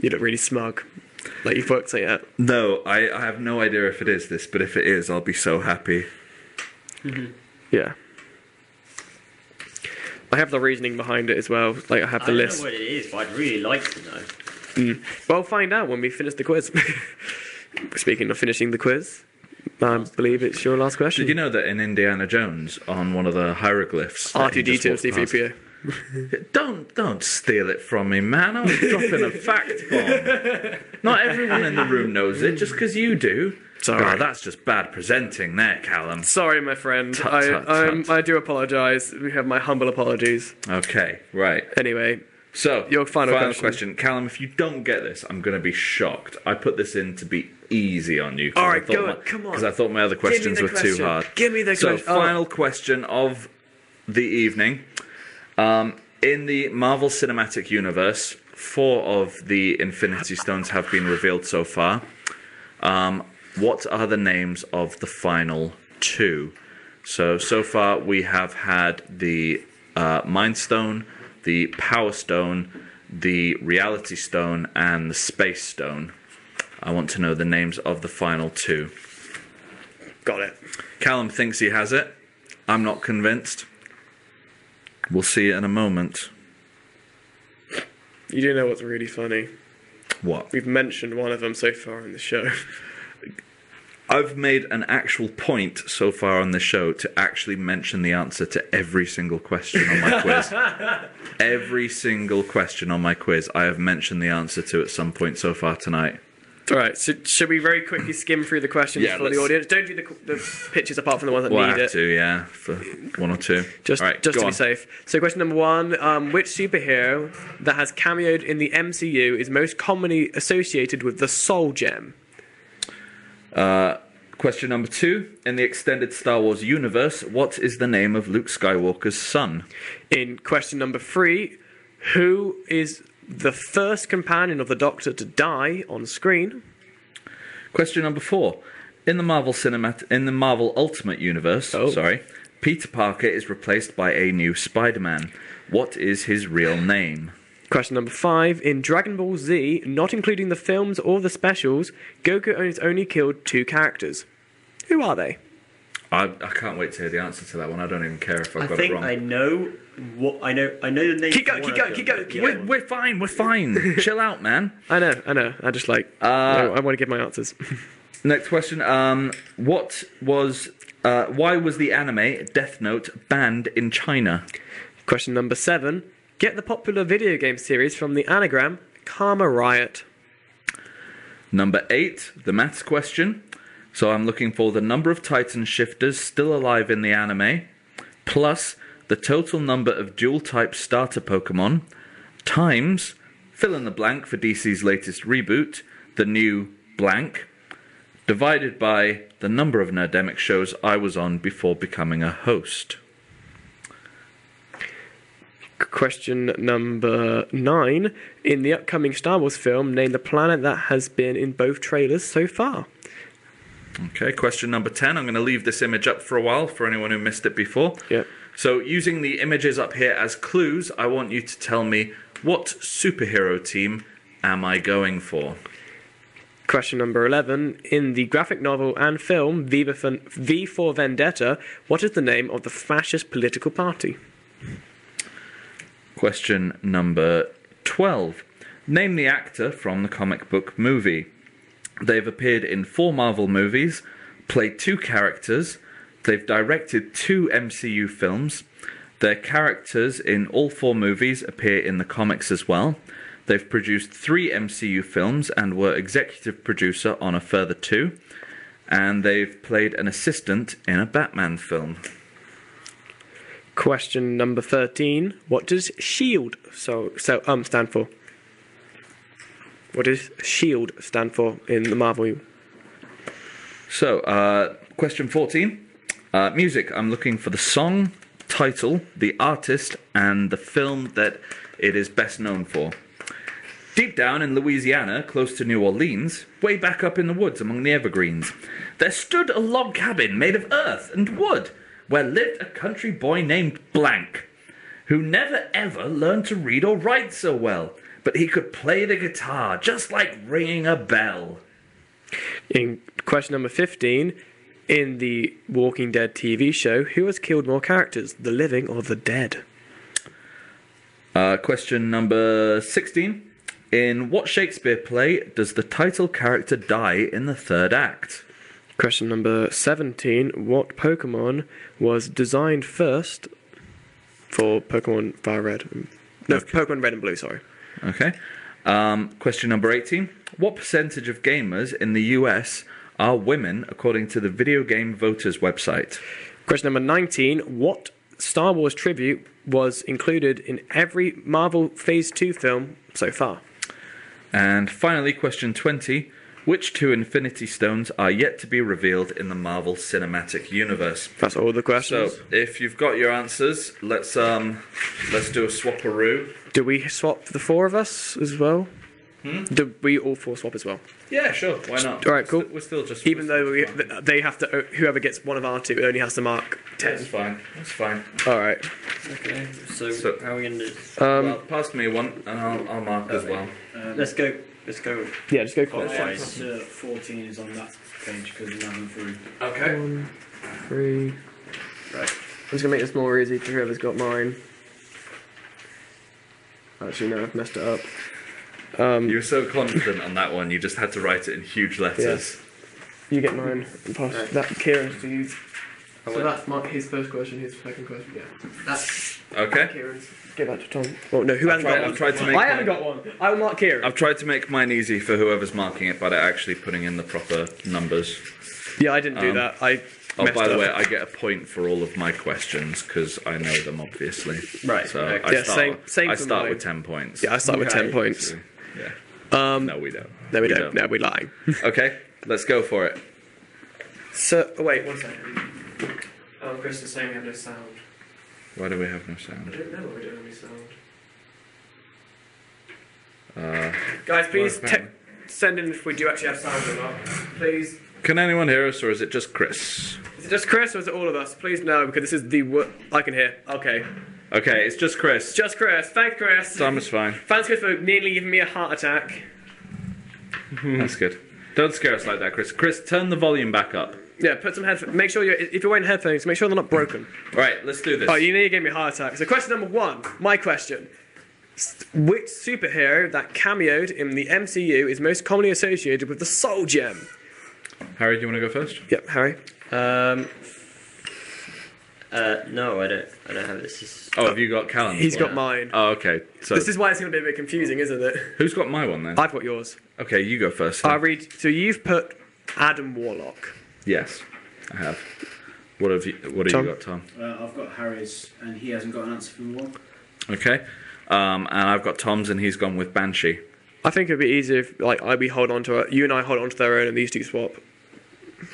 You look really smug. Like you've worked it out. No, I have no idea if it is this, but if it is, I'll be so happy. Yeah. I have the reasoning behind it as well. Like I have the list. I don't know what it is, but I'd really like to know. Well, we'll find out when we finish the quiz. Speaking of finishing the quiz, I believe it's your last question. Did you know that in Indiana Jones, on one of the hieroglyphs, R2-D2 and C-3PO. Don't steal it from me, man. I was dropping a fact bomb. Not everyone in the room knows it, just because you do. Sorry. God, that's just bad presenting there, Callum. Sorry, my friend. Tut, tut, tut. I do apologise. We have my humble apologies. Okay, right. Anyway, So, your final question. Callum, if you don't get this, I'm going to be shocked. I put this in to be easy on you. All right, go on. Come on. Because I thought my other questions were too hard. Give me the So, question. final question of the evening. In the Marvel Cinematic Universe, 4 of the Infinity Stones have been revealed so far. What are the names of the final 2? So far we have had the Mind Stone, the Power Stone, the Reality Stone, and the Space Stone. I want to know the names of the final 2. Got it. Callum thinks he has it. I'm not convinced. We'll see it in a moment. You do know what's really funny? What? We've mentioned one of them so far in the show. I've made an actual point so far on this show to actually mention the answer to every single question on my quiz. Every single question on my quiz, I have mentioned the answer to at some point so far tonight. Alright, so should we very quickly skim through the questions for the audience? Don't do the pictures apart from the ones that We'll need have it. to, yeah, for 1 or 2. Just All right, to go be on. safe. So question number 1, which superhero that has cameoed in the MCU is most commonly associated with the Soul Gem? Question number 2. In the extended Star Wars universe, what is the name of Luke Skywalker's son? In question number 3, who is the first companion of the Doctor to die on screen? Question number 4. In the Marvel Ultimate Universe, Peter Parker is replaced by a new Spider-Man. What is his real name? Question number 5. In Dragon Ball Z, not including the films or the specials, Goku has only killed 2 characters. Who are they? I can't wait to hear the answer to that one. I don't even care if I've got it wrong. I know the name. Keep going. We're fine. Chill out, man. I know. I just I want to give my answers. Next question. Why was the anime Death Note banned in China? Question number 7. Get the popular video game series from the anagram Karma Riot. Number 8. The maths question. So I'm looking for the number of Titan shifters still alive in the anime, plus the total number of dual-type starter Pokemon, times, fill in the blank for DC's latest reboot, the new blank, divided by the number of Nerdemic shows I was on before becoming a host. Question number 9. In the upcoming Star Wars film, name the planet that has been in both trailers so far. Okay, question number 10. I'm going to leave this image up for a while for anyone who missed it before. Yeah. So using the images up here as clues, I want you to tell me what superhero team am I going for? Question number 11. In the graphic novel and film V for Vendetta, what is the name of the fascist political party? Question number 12. Name the actor from the comic book movie. They've appeared in 4 Marvel movies, played 2 characters. They've directed 2 MCU films. Their characters in all 4 movies appear in the comics as well. They've produced 3 MCU films and were executive producer on a further 2. And they've played an assistant in a Batman film. Question number 13. What does SHIELD stand for? What does SHIELD stand for in the Marvel? So, question 14. Music. I'm looking for the song, title, the artist, and the film that it is best known for. Deep down in Louisiana, close to New Orleans, way back up in the woods among the evergreens, there stood a log cabin made of earth and wood, where lived a country boy named Blank, who never ever learned to read or write so well, but he could play the guitar just like ringing a bell. In question number 15, in the Walking Dead TV show, who has killed more characters, the living or the dead? Question number 16. In what Shakespeare play does the title character die in the 3rd act? Question number 17. What Pokemon was designed first for Pokemon Fire Red? No, Okay. Pokemon Red and Blue, sorry. Okay. Question number 18. What percentage of gamers in the US are women, according to the Video Game Voters website? Question number 19. What Star Wars tribute was included in every Marvel Phase 2 film so far? And finally, question 20. Which 2 Infinity Stones are yet to be revealed in the Marvel Cinematic Universe? That's all the questions. So, if you've got your answers, let's do a swap-a-roo. Do we swap the 4 of us as well? Do we all 4 swap as well? Yeah, sure. Why not? All right, cool. We're still just... Even though they have to, whoever gets one of our 2 only has to mark 10. That's fine. That's fine. All right. Okay, so how are we going to do this? Well, pass me one, and I'll mark as well. Let's go. Yeah, just go clockwise. 14 is on that page because 11 through. Okay. 1, 3. Right. I'm just gonna make this more easy for whoever's got mine. Actually, no, I've messed it up. You were so confident on that one, you just had to write it in huge letters. You get mine. And pass that Kieran's to you. So wait. that's his first question, his second question. Yeah. That's Okay. Kieran's. Give that to Tom. Oh no, who hasn't got one? I've tried to make I haven't got one. I will mark Kieran. I've tried to make mine easy for whoever's marking it, but actually putting in the proper numbers. Yeah, I didn't do that. I Oh, messed by the up. way, I get a point for all of my questions because I know them, obviously. Right, So okay. I Yeah, start, same I for start mine. with 10 points. Yeah, I start with 10 points. So, yeah. No, we don't. No, we don't. No, we're lying. Okay, let's go for it. So, wait, 1 second. Chris is saying we have no sound. Why do we have no I sound? don't know why we don't have any sound. Uh, Guys, please well, apparently. send in if we do actually have sound or not. Please. Can anyone hear us, or is it just Chris? Is it just Chris or is it all of us? Please no, because this is the I can hear. Okay. Okay, it's just Chris. Just Chris. Thanks, Chris. Tom is fine. Thanks, Chris, for nearly giving me a heart attack. That's good. Don't scare us like that, Chris. Chris, turn the volume back up. Yeah, put some headphones. Make sure if you're wearing headphones, make sure they're not broken. Right, let's do this. Oh, you nearly gave me a heart attack. So, question number 1. My question. Which superhero that cameoed in the MCU is most commonly associated with the Soul Gem? Harry, do you want to go first? Yep, Harry. No, I don't have this. Oh, have you got Callum's He's one? got mine. Oh, okay. So This is why it's going to be a bit confusing, isn't it? who's got my one then? I've got yours. Okay, you go first. then. I'll read. So you've put Adam Warlock. Yes, I have. What have you Tom? got, Tom? I've got Harry's, and he hasn't got an answer for one. Okay. And I've got Tom's, and he's gone with Banshee. I think it'd be easier if, we hold on to it. You and I hold on to their own, and these two swap.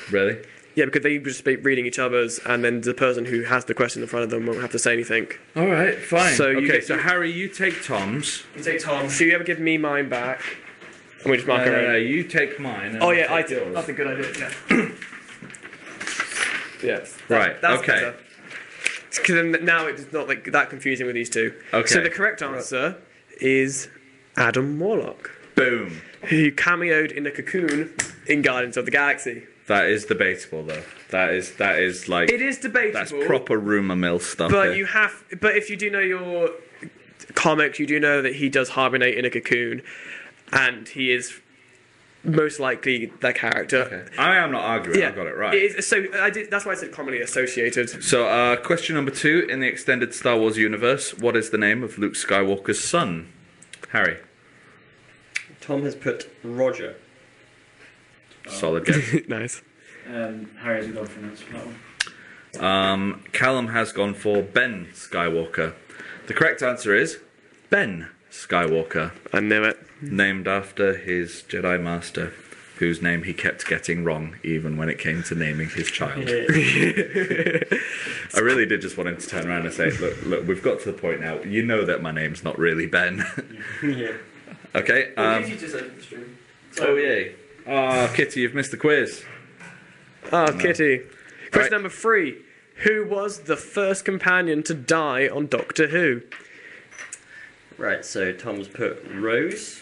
Really? Yeah, because they just be reading each other's, and then the person who has the question in front of them won't have to say anything. All right, fine. So you okay, get- so Harry, you take Tom's. You take Tom. So you ever give me mine back? And we just mark our own. You take mine. And Oh I'll yeah, I take do. yours. That's a good idea. Yeah. Yes. Right, That's okay. better. Because now it's not that confusing with these two. Okay. So the correct answer is Adam Warlock, Boom. who cameoed in a cocoon in Guardians of the Galaxy. That is debatable, though. That is like It is debatable. that's proper rumor mill stuff. But there. But if you do know your comics, you do know that he does hibernate in a cocoon, and he is most likely that character. Okay. I am not arguing. I got it right. That's why I said commonly associated. So, question number 2. In the extended Star Wars universe, what is the name of Luke Skywalker's son? Harry. Tom has put Roger. Solid guess. Nice. Harry hasn't gone for an answer for that one. Callum has gone for Ben Skywalker. The correct answer is Ben Skywalker. I knew it. Named after his Jedi Master, whose name he kept getting wrong, even when it came to naming his child. I really did just want him to turn around and say, look, we've got to the point now. You know that my name's not really Ben. Yeah. Okay. Kitty just opened the stream. Oh, yay. Oh, Kitty, you've missed the quiz. Oh, Kitty. Question Right. number 3. Who was the first companion to die on Doctor Who? Right, so Tom's put Rose.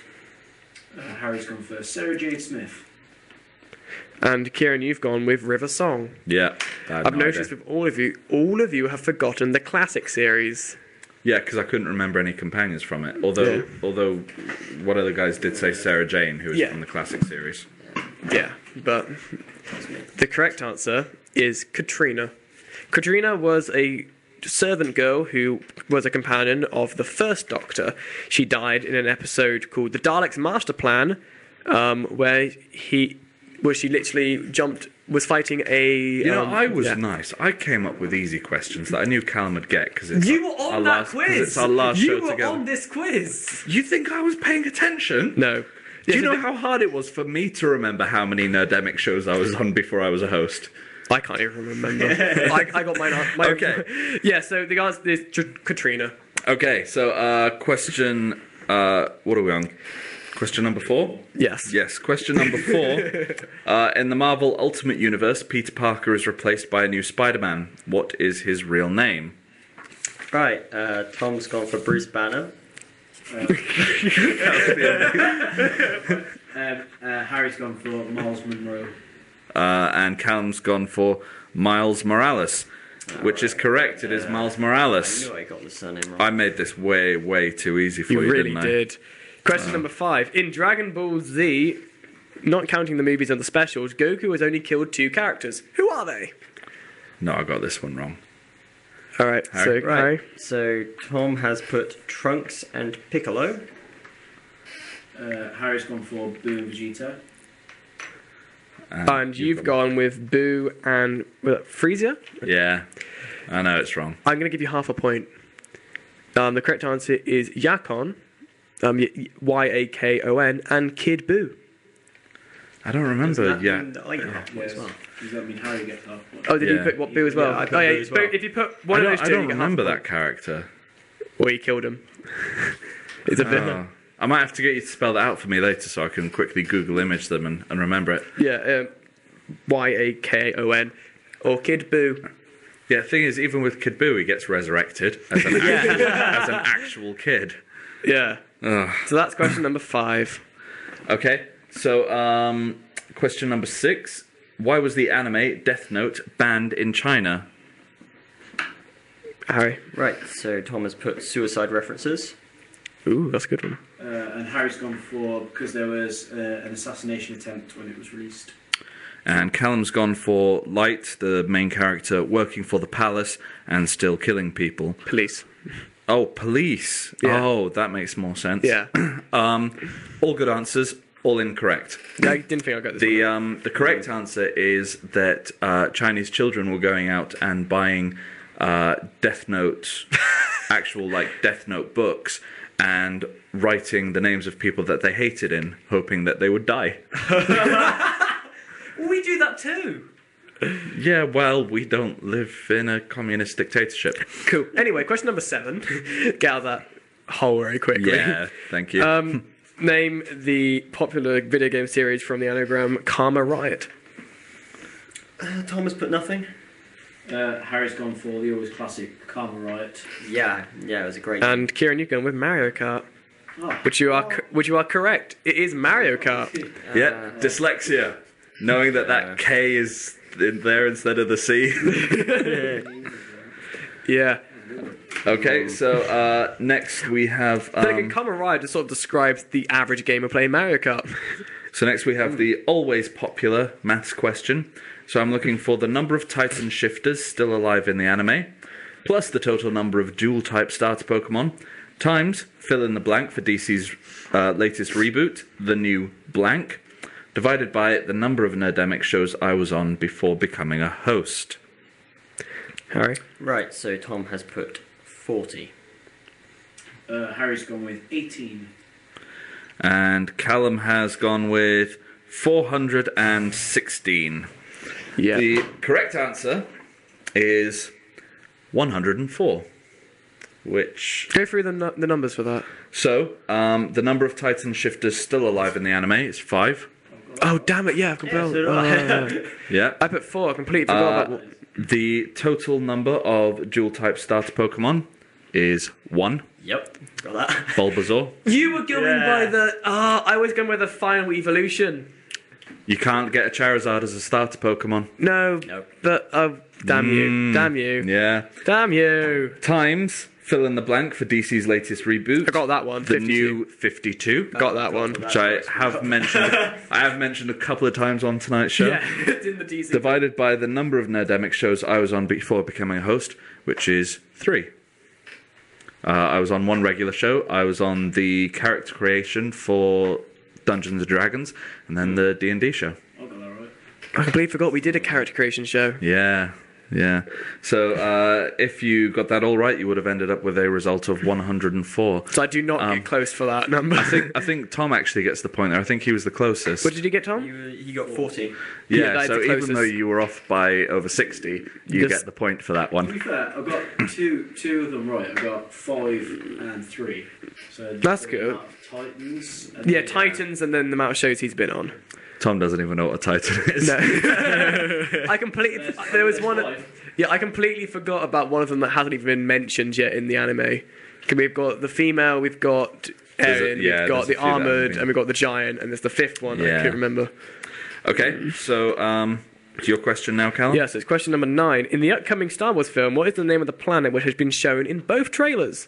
Harry's gone for Sarah Jane Smith. And Kieran, you've gone with River Song. Yeah. I've noticed with all of you have forgotten the classic series. Yeah, because I couldn't remember any companions from it. Although one of the guys did say Sarah Jane, who was from the classic series. Yeah, but the correct answer is Katrina. Katrina was a servant girl who was a companion of the first Doctor. She died in an episode called The Daleks' Master Plan, where she literally was fighting a... I was nice. I came up with easy questions that I knew Callum would get, because it's You were on that quiz! It's our last you show were together. on this quiz! You think I was paying attention? No. Do you know how hard it was for me to remember how many Nerdemic shows I was on before I was a host? I can't even remember. I got mine. Okay. Yeah, so the answer is Katrina. Okay, so question... what are we on? Question number 4? Yes. Yes, question number 4. In the Marvel Ultimate Universe, Peter Parker is replaced by a new Spider-Man. What is his real name? Right, Tom's gone for Bruce Banner. Harry's gone for Miles Monroe. And Callum's gone for Miles Morales, which is correct. It is Miles Morales. I knew I got the surname wrong. I made this way, way too easy for you, You really didn't I? did. Question number 5. In Dragon Ball Z, not counting the movies and the specials, Goku has only killed 2 characters. Who are they? No, I got this one wrong. All right, Harry. so Harry. So Tom has put Trunks and Piccolo. Harry's gone for Boo and Vegeta. And you've gone with Boo and Frieza? Yeah, I know it's wrong. I'm going to give you half a point. The correct answer is Yakon, Yakon, and Kid Boo. I don't remember yet. I get half Yes. as well. Does that mean Harry gets half point? Oh, did you Yeah. put Boo as well? Yeah, I put oh, yeah, Boo as well. If you put one of those I two, don't you get half a remember point. that character. Well, you killed him. It's a villain. Oh. I might have to get you to spell that out for me later so I can quickly Google image them and remember it. Yeah, Yakon or Kid Boo. Yeah, the thing is, even with Kid Boo, he gets resurrected as an, as an actual kid. Yeah. Ugh. So that's question number 5. Okay, so question number 6. Why was the anime Death Note banned in China? Harry. Right, so Tom has put suicide references. Ooh, that's a good one. And Harry's gone for because there was an assassination attempt when it was released. And Callum's gone for Light, the main character, working for the palace and still killing people. Police. Oh, police. Yeah. Oh, that makes more sense. Yeah. All good answers, all incorrect. I didn't think I got this one. The correct answer is that Chinese children were going out and buying Death Note, actual Death Note books, and writing the names of people that they hated in, hoping that they would die. We do that too. Yeah, well, we don't live in a communist dictatorship. Cool. Anyway, question number 7. Get out of that hole very quickly. Yeah, thank you. Name the popular video game series from the anagram Karma Riot. Tom has put nothing. Harry's gone for the always classic Karma Riot. Yeah, it was a great. And Kieran, you've gone with Mario Kart. Oh. Which you are correct. It is Mario Kart. Yeah, dyslexia. Knowing that K is in there instead of the C. Yeah. Okay, so next we have... Then again, Karma Riot just sort of describes the average gamer playing Mario Kart. So next we have the always popular maths question. So I'm looking for the number of Titan shifters still alive in the anime, plus the total number of dual-type starter Pokemon, times fill in the blank for DC's latest reboot, the new blank, divided by the number of Nerdemic shows I was on before becoming a host. Harry? Right, so Tom has put 40. Harry's gone with 18. And Callum has gone with 416. Yeah. The correct answer is 104, which... Go through the numbers for that. So, the number of Titan shifters still alive in the anime is 5. Oh, damn it, yeah, I've completely... Yeah. I put 4, I completely forgot about... The total number of dual-type starter Pokemon is 1. Yep, got that. Bulbasaur. You were going by the... I was going by the final evolution. You can't get a Charizard as a starter Pokemon. No, Nope. but... damn you. Damn you. Yeah. Damn you. Times, fill in the blank for DC's latest reboot. I got that one. The 52. new 52. Got that one. Which I have mentioned. I have mentioned a couple of times on tonight's show. Yeah, it's in the DC. Divided by the number of Nerdemic shows I was on before becoming a host, which is 3. I was on one regular show. I was on the character creation for Dungeons & Dragons, and then the D&D show. I got that right. I completely forgot we did a character creation show. Yeah. So if you got that all right, you would have ended up with a result of 104. So I do not get close for that number. I think Tom actually gets the point there. I think he was the closest. What did you get, Tom? You got 40. Yeah, Yeah, that's so the even closest. though you were off by over 60, you Just- get the point for that To one. be fair, I've got two of them right. I've got 5 and 3. So That's the good. amount of Titans. And Yeah, the, Titans and then the amount of shows he's been on. Tom doesn't even know what a Titan is. No. I completely... There was one... 5. Yeah, I completely forgot about one of them that hasn't even been mentioned yet in the anime. We've got the female, we've got Erin, yeah, we've got there's a the few that haven't armoured, been- and we've got the giant, and there's the fifth one I Yeah. can't remember. Okay, so to your question now, Callum? Yes, it's question number 9. In the upcoming Star Wars film, what is the name of the planet which has been shown in both trailers?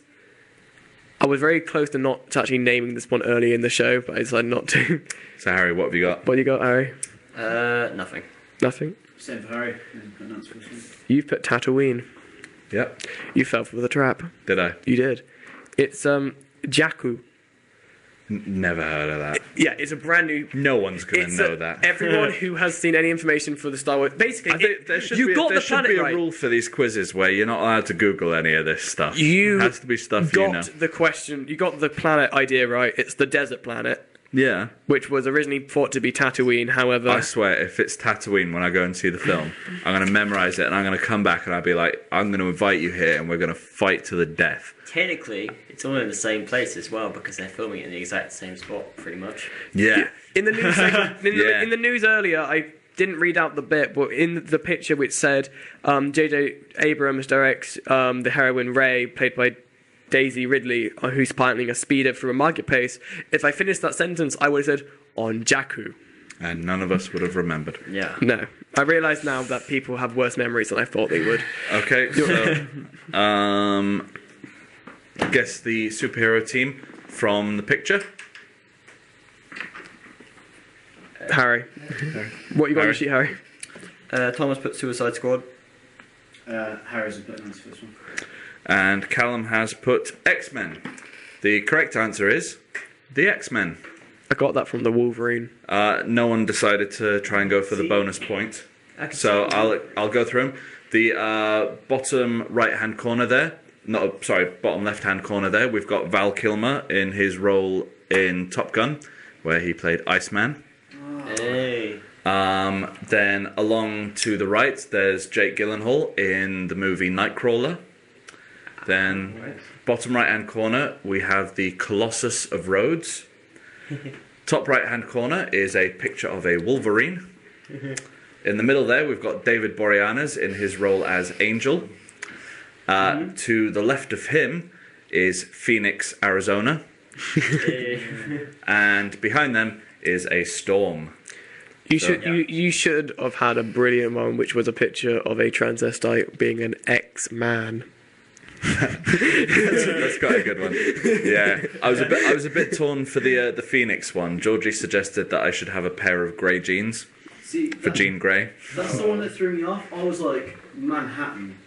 I was very close to not actually naming this one early in the show, but I decided not to. So, Harry, what have you got? What do you got, Harry? Nothing. Nothing? Same for Harry. Didn't put an answer for this one. You've put Tatooine. Yep. You fell for the trap. Did I? You did. It's Jakku. Never heard of that. Yeah, it's a brand new... No one's going to It's know that. Everyone who has seen any information for the Star Wars... Basically, I think there should you be, got there the should planet be a right. rule for these quizzes where you're not allowed to Google any of this stuff. You it has to be stuff got you know. the question... You got the planet idea right. It's the desert planet, Yeah. which was originally thought to be Tatooine. However... I swear, if it's Tatooine when I go and see the film, I'm going to memorize it and I'm going to come back and I'll be like, I'm going to invite you here and we're going to fight to the death. Technically, it's all in the same place as well because they're filming it in the exact same spot, pretty much. Yeah. In the news segment, Yeah. in the news earlier, I didn't read out the bit, but in the picture which said J.J. Abrams directs the heroine Rey, played by Daisy Ridley, who's piloting a speeder through a marketplace. If I finished that sentence, I would have said, on Jakku. And none of us would have remembered. Yeah. No. I realise now that people have worse memories than I thought they would. Okay, so guess the superhero team from the picture. Harry. What you got on your sheet, Harry? Thomas put Suicide Squad. Harry's put an answer for this one. And Callum has put X-Men. The correct answer is the X-Men. I got that from the Wolverine. No one decided to try and go for the bonus point. So I'll go through them. The bottom right-hand corner there, bottom left-hand corner there, we've got Val Kilmer in his role in Top Gun, where he played Iceman. Hey. Then along to the right, there's Jake Gyllenhaal in the movie Nightcrawler. Then bottom right-hand corner, we have the Colossus of Rhodes. Top right-hand corner is a picture of a Wolverine. In the middle there, we've got David Boreanaz in his role as Angel. To the left of him is Phoenix, Arizona. And behind them is a Storm. You should have had a brilliant one, which was a picture of a transvestite being an X-man. That's quite a good one. Yeah, I was a bit torn for the Phoenix one. Georgie suggested that I should have a pair of grey jeans for Jean Grey. That's the one that threw me off. I was like, Manhattan.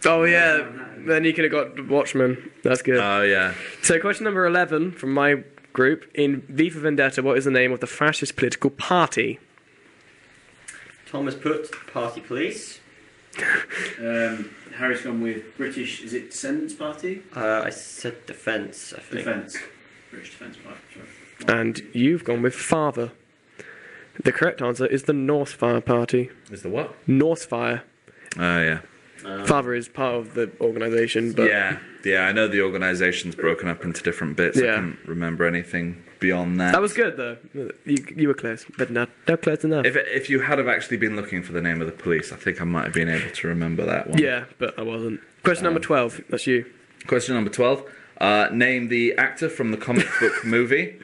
Oh yeah, then you could have got Watchmen. That's good. Oh yeah. So question number 11 from my group. In V for Vendetta, what is the name of the fascist political party? Thomas put Party Police. Harry's gone with British, is it Descendants Party? I said Defence, I think. Defence. British Defence Party, sorry. And you've gone with Father. The correct answer is the Northfire Party. Is the what? Northfire. Oh yeah. Father is part of the organisation, but Yeah, I know the organisation's broken up into different bits. Yeah. I can't remember anything beyond that. that was good though. You were close, but not close enough. If you had have actually been looking for the name of the police, I think I might have been able to remember that one. Yeah, but I wasn't. Question number 12. That's you. Question number 12. Name the actor from the comic book movie.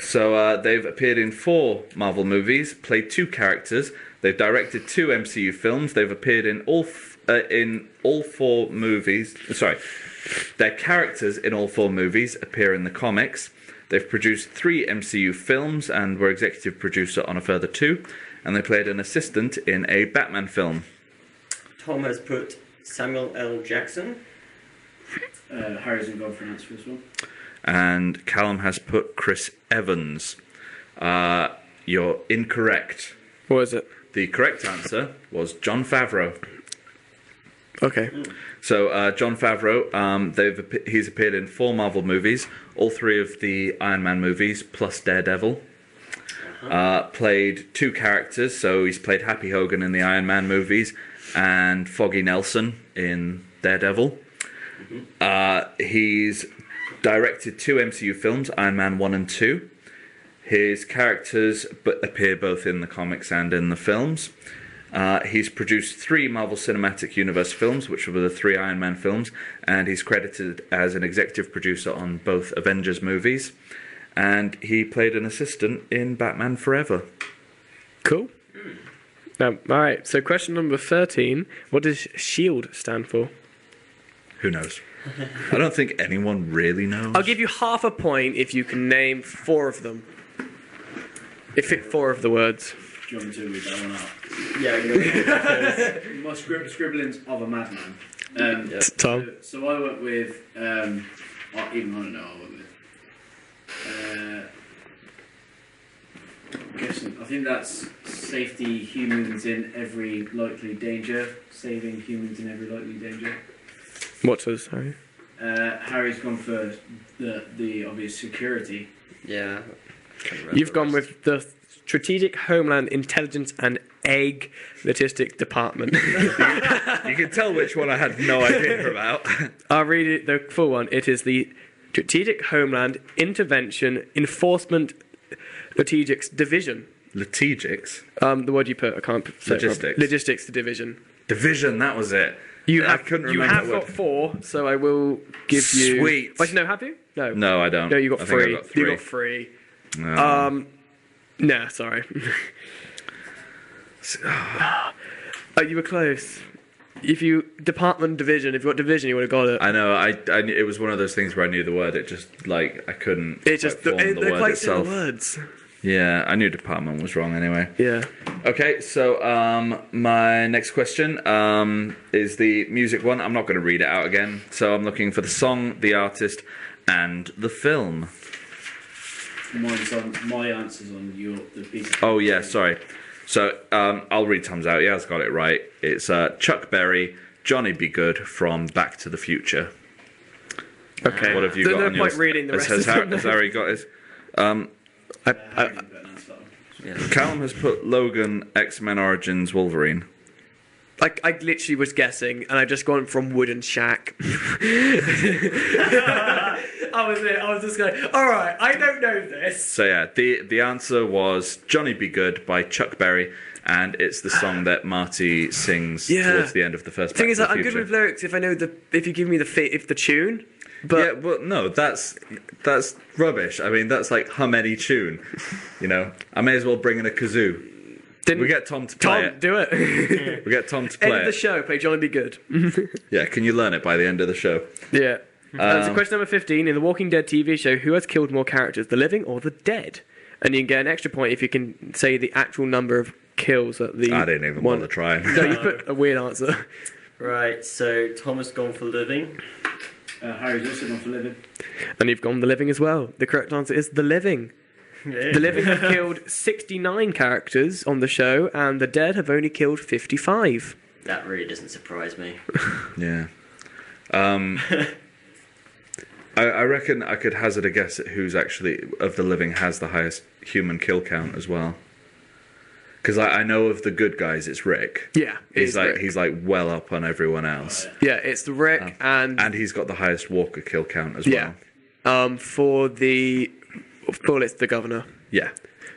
So they've appeared in 4 Marvel movies, played 2 characters. They've directed 2 MCU films. They've appeared in all 4 movies. Sorry, their characters in all 4 movies appear in the comics. They've produced 3 MCU films and were executive producer on a further 2. And they played an assistant in a Batman film. Tom has put Samuel L. Jackson. Harry's going to go for an answer for this one. And Callum has put Chris Evans. You're incorrect. What is it? The correct answer was Jon Favreau. Okay. So Jon Favreau, he's appeared in 4 Marvel movies, all 3 of the Iron Man movies, plus Daredevil. Played 2 characters, so he's played Happy Hogan in the Iron Man movies and Foggy Nelson in Daredevil. He's directed 2 MCU films, Iron Man 1 and 2. His characters appear both in the comics and in the films. He's produced 3 Marvel Cinematic Universe films, which were the 3 Iron Man films, and he's credited as an executive producer on both Avengers movies. And he played an assistant in Batman Forever. Cool. All right. So question number 13. What does SHIELD stand for? Who knows? I don't think anyone really knows. I'll give you half a point if you can name 4 of them. If it 4 of the words. Do you want me to read that one out? Yeah, My scribblings of a madman. Tom. So I went with, even I don't know, I went with. I think that's safety humans in every likely danger. Saving humans in every likely danger. What was, sorry? Harry's gone for the obvious security. Yeah. You've gone with the Strategic Homeland Intelligence and Egg Logistics Department. You can tell which one I had no idea about. I'll read it, the full one. It is the Strategic Homeland Intervention Enforcement Logistics Division. Logistics? The word you put, I can't say it Logistics. properly. Logistics Division. Division, that was it. I couldn't remember You have that word. got 4, so I will give you... Sweet. Wait, no, have you? No. No, I don't. No, you got I think 3. I got 3. You got 3. No. Nah, sorry. Oh, you were close. If you got division, you would have got it. I know. I it was one of those things where I knew the word. It just I couldn't. It's just form the they're word quite itself. similar words. Yeah, I knew department was wrong anyway. Yeah. Okay, so my next question is the music one. I'm not going to read it out again. So I'm looking for the song, the artist, and the film. My answer's on the piece. Oh yeah, sorry. So I'll read Tom's out. Yeah, I've got it right. It's Chuck Berry, Johnny Be Good from Back to the Future. Okay. What have you There's got no on point yours? reading the rest Has of them. Harry got his? Callum has put Logan, X-Men Origins, Wolverine. Like, I literally was guessing, and I just gone from Wooden Shack. I was just going, alright, I don't know this. So yeah, the answer was Johnny Be Good by Chuck Berry, and it's the song that Marty sings towards the end of the first. Thing Back is, to the I'm good Future. with lyrics if I know if you give me the tune. But Yeah, but no, that's rubbish. I mean, that's like hum any tune. You know, I may as well bring in a kazoo. Didn't We get Tom to play Tom it. do it? We get Tom to End play of the it. show. Play Johnny Be Good. Yeah, can you learn it by the end of the show? Yeah. So question number 15. In the Walking Dead TV show, who has killed more characters, the living or the dead? And you can get an extra point if you can say the actual number of kills that the I didn't even bother trying. No, you put a weird answer. Right, so Tom has gone for living. Harry's also gone for living. And you've gone the living as well. The correct answer is the living. Yeah. The living have killed 69 characters on the show, and the dead have only killed 55. That really doesn't surprise me. Yeah. I reckon I could hazard a guess at who's actually, of the living, has the highest human kill count as well. Because I know of the good guys, it's Rick. Yeah, He's like well up on everyone else. Yeah, it's the Rick And he's got the highest Walker kill count as well. For it's the governor. Yeah.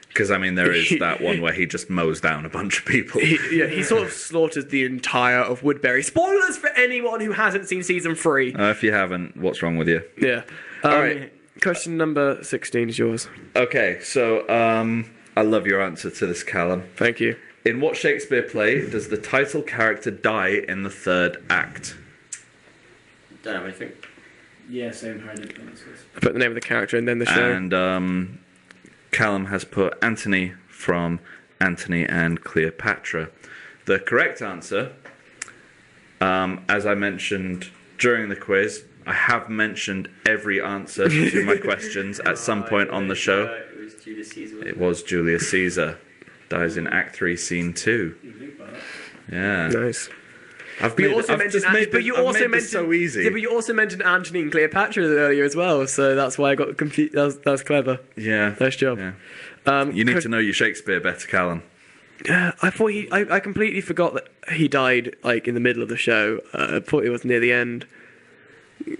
Because, I mean, there is that one where he just mows down a bunch of people. He sort of slaughters the entire of Woodbury. Spoilers for anyone who hasn't seen season 3. If you haven't, what's wrong with you? Yeah. All right. Question number 16 is yours. Okay, so I love your answer to this, Callum. Thank you. In what Shakespeare play does the title character die in the third act? Don't have anything. Yeah, same Harry did this. I put the name of the character and then the show. And Callum has put Antony from Antony and Cleopatra. The correct answer, as I mentioned during the quiz, I have mentioned every answer to my questions at some point on the show. It was Julius Caesar. It was Julius Caesar. Dies in Act 3, Scene 2. You think about that? Yeah. Nice. I've But you made also I've mentioned, just made but this- you I've also made this mentioned so easy. Yeah, but you also mentioned Antony and Cleopatra earlier as well, so that's why I got confused. That was clever. Yeah. Nice job. Yeah. You need to know your Shakespeare better, Callum. I thought I completely forgot that he died like in the middle of the show. I thought it was near the end,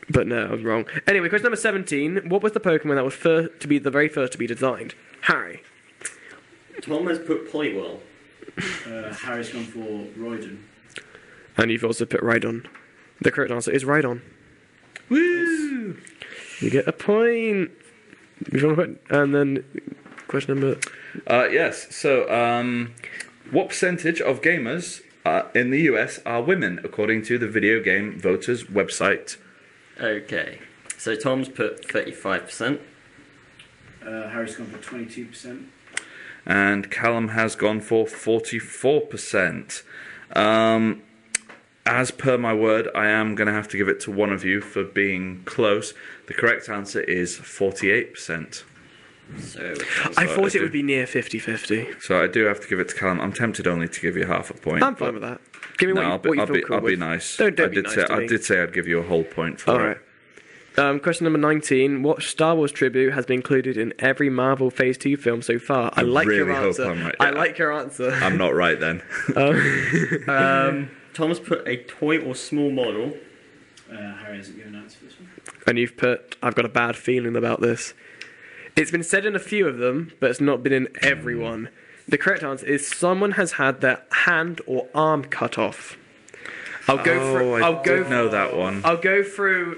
but no, I was wrong. Anyway, question number 17. What was the Pokemon that was the very first to be designed? Harry. Tom has put Poliwhirl. Harry's gone for Roydon. And you've also put Rhydon. The correct answer is Rhydon. Woo! You get a point. And then question number... Yes. So, what percentage of gamers in the US are women, according to the Video Game Voters website? Okay. So Tom's put 35%. Harry's gone for 22%. And Callum has gone for 44%. As per my word, I am going to have to give it to one of you for being close. The correct answer is 48%. So I thought it would be near 50-50. So I do have to give it to Callum. I'm tempted only to give you half a point. I'm fine with that. Give me what you feel cool I'll be with. nice. Don't be nice to I me. did say I'd give you a whole point for All it. right. Question number 19. What Star Wars tribute has been included in every Marvel Phase 2 film so far? I like your really hope answer. I'm right. I Yeah. like your answer. I'm not right then. Tom's put a toy or small model. Harry hasn't given an answer for this one. And you've put, I've got a bad feeling about this. It's been said in a few of them, but it's not been in every one. The correct answer is someone has had their hand or arm cut off. I'll go through. I did know that one. I'll go through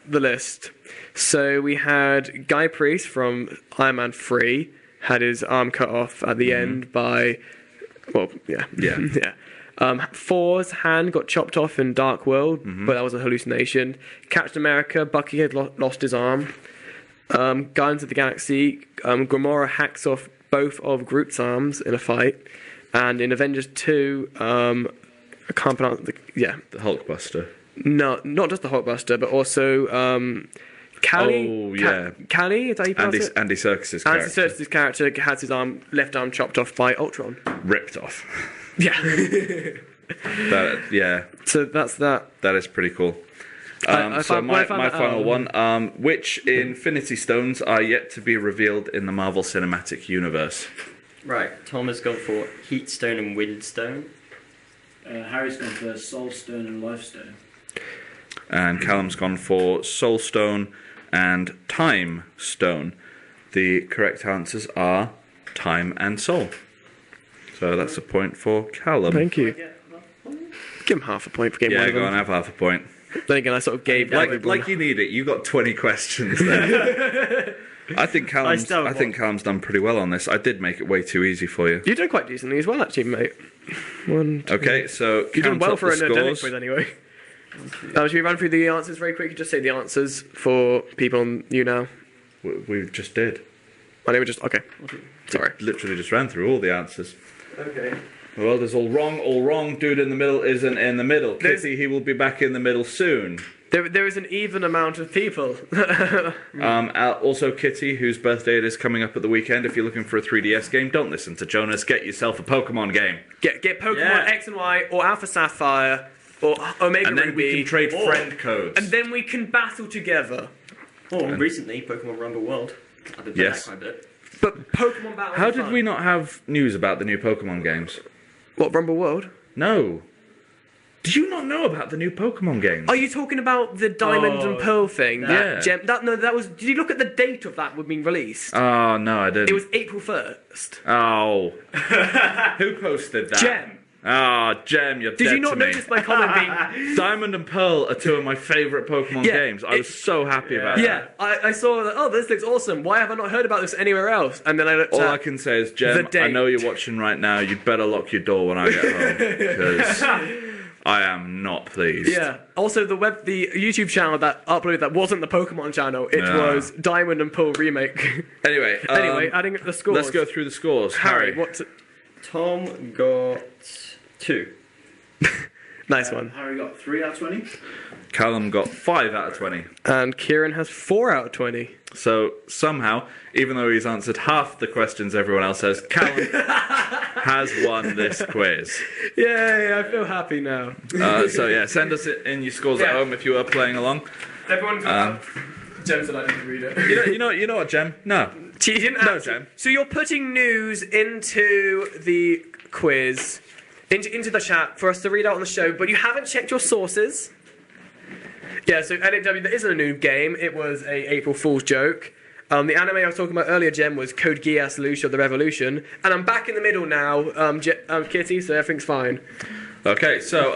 the list. So we had Guy Pearce from Iron Man 3 had his arm cut off at the end by, well, yeah. Yeah. Thor's hand got chopped off in Dark World, but that was a hallucination. Captain America, Bucky had lost his arm. Guardians of the Galaxy, Gamora hacks off both of Groot's arms in a fight. And in Avengers 2, I can't pronounce the Hulkbuster. No, not just the Hulkbuster, but also Callie. Oh, yeah. Callie, is that how you pronounce it? Andy Serkis's Andy character. Serkis's character has his left arm chopped off by Ultron. Ripped off. Yeah. So that's that. That is pretty cool. I So found my that final out. one, which Infinity Stones are yet to be revealed in the Marvel Cinematic Universe? Right. Tom has gone for Heatstone and Windstone. Harry's gone for Soul Stone and Life Stone. And Callum's gone for Soul Stone and Time Stone. The correct answers are Time and Soul. So that's a point for Callum. Thank you. Give him half a point for getting one Yeah, of go them. on, have half a point. Then again, I sort of gave Like you need it. You got 20 questions there. I think Callum's done pretty well on this. I did make it way too easy for you. You did quite decently as well, actually, mate. 1, 2. Okay, so You've done well for a Nerdemic scores. quiz anyway. Should we run through the answers very quick? Just say the answers for people on you now. We just did. My name is just okay. Sorry. Literally just ran through all the answers. Okay. The world is all wrong. All wrong. Dude in the middle isn't in the middle. Kitty, he will be back in the middle soon. There is an even amount of people. Also, Kitty, whose birthday it is coming up at the weekend. If you're looking for a 3DS game, don't listen to Jonas. Get yourself a Pokemon game. Get Pokemon X and Y or Alpha Sapphire or Omega And then Ruby. we can trade friend codes. And then we can battle together. Or recently, Pokemon Rumble World. I've been playing that quite a bit. But Pokemon Battle. How did we not have news about the new Pokemon games? What, Rumble World? No. Did you not know about the new Pokemon games? Are you talking about the Diamond and Pearl thing? Yeah. That was. Did you look at the date of that being released? Oh, no, I didn't. It was April 1st. Oh. Who posted that? Gem. Ah, Gem, you're dead Did you not to me. notice my comment being... Diamond and Pearl are two of my favourite Pokemon games. I was so happy about that. Yeah, I saw that, oh, this looks awesome. Why have I not heard about this anywhere else? And then I looked All at... I can say is, Gem, the date. I know you're watching right now. You'd better lock your door when I get home. Because I am not pleased. Yeah. Also, the YouTube channel that uploaded that wasn't the Pokemon channel. It was Diamond and Pearl remake. Anyway, adding up the scores. let's go through the scores. Harry, Harry. Tom got 2. Nice one. Harry got 3 out of 20. Callum got 5 out of 20. And Kieran has 4 out of 20. So somehow, even though he's answered half the questions everyone else has, Callum has won this quiz. Yay, I feel happy now. So yeah, send us in your scores at home if you are playing along. Everyone got Jem said I didn't read it. You know what, Jem? No. She didn't No, answer. Jem. So you're putting news into the quiz, into the chat for us to read out on the show, but you haven't checked your sources. Yeah, so NAW, there isn't a new game. It was a April Fool's joke. The anime I was talking about earlier, Jem, was Code Geass Lucia the Revolution. And I'm back in the middle now, Kitty, so everything's fine. Okay, so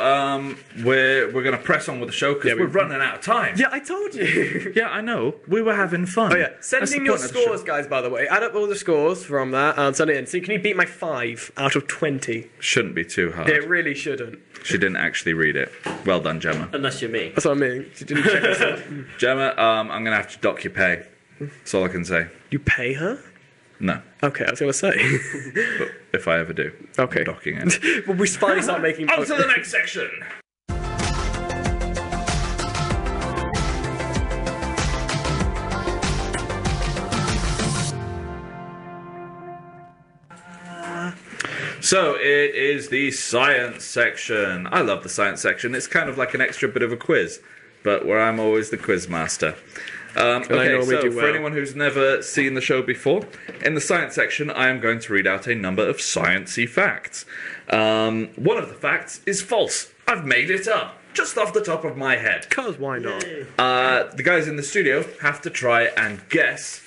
we're going to press on with the show because we're running out of time. Yeah, I told you. Yeah, I know. We were having fun. Oh, yeah. Send in your scores, guys, by the way. Add up all the scores from that and send it in. So can you beat my 5 out of 20? Shouldn't be too hard. It really shouldn't. She didn't actually read it. Well done, Gemma. Unless you're me. That's what I mean. She didn't check herself. Gemma, I'm going to have to dock your pay. That's all I can say. You pay her? No. Okay, I was going to say. But if I ever do, Okay. I'm docking it. Well, we finally start making... On to the next section. So it is the science section. I love the science section. It's kind of like an extra bit of a quiz, but where I'm always the quiz master. Okay, so for anyone who's never seen the show before, in the science section I am going to read out a number of sciencey facts. One of the facts is false. I've made it up, just off the top of my head. Because why not? The guys in the studio have to try and guess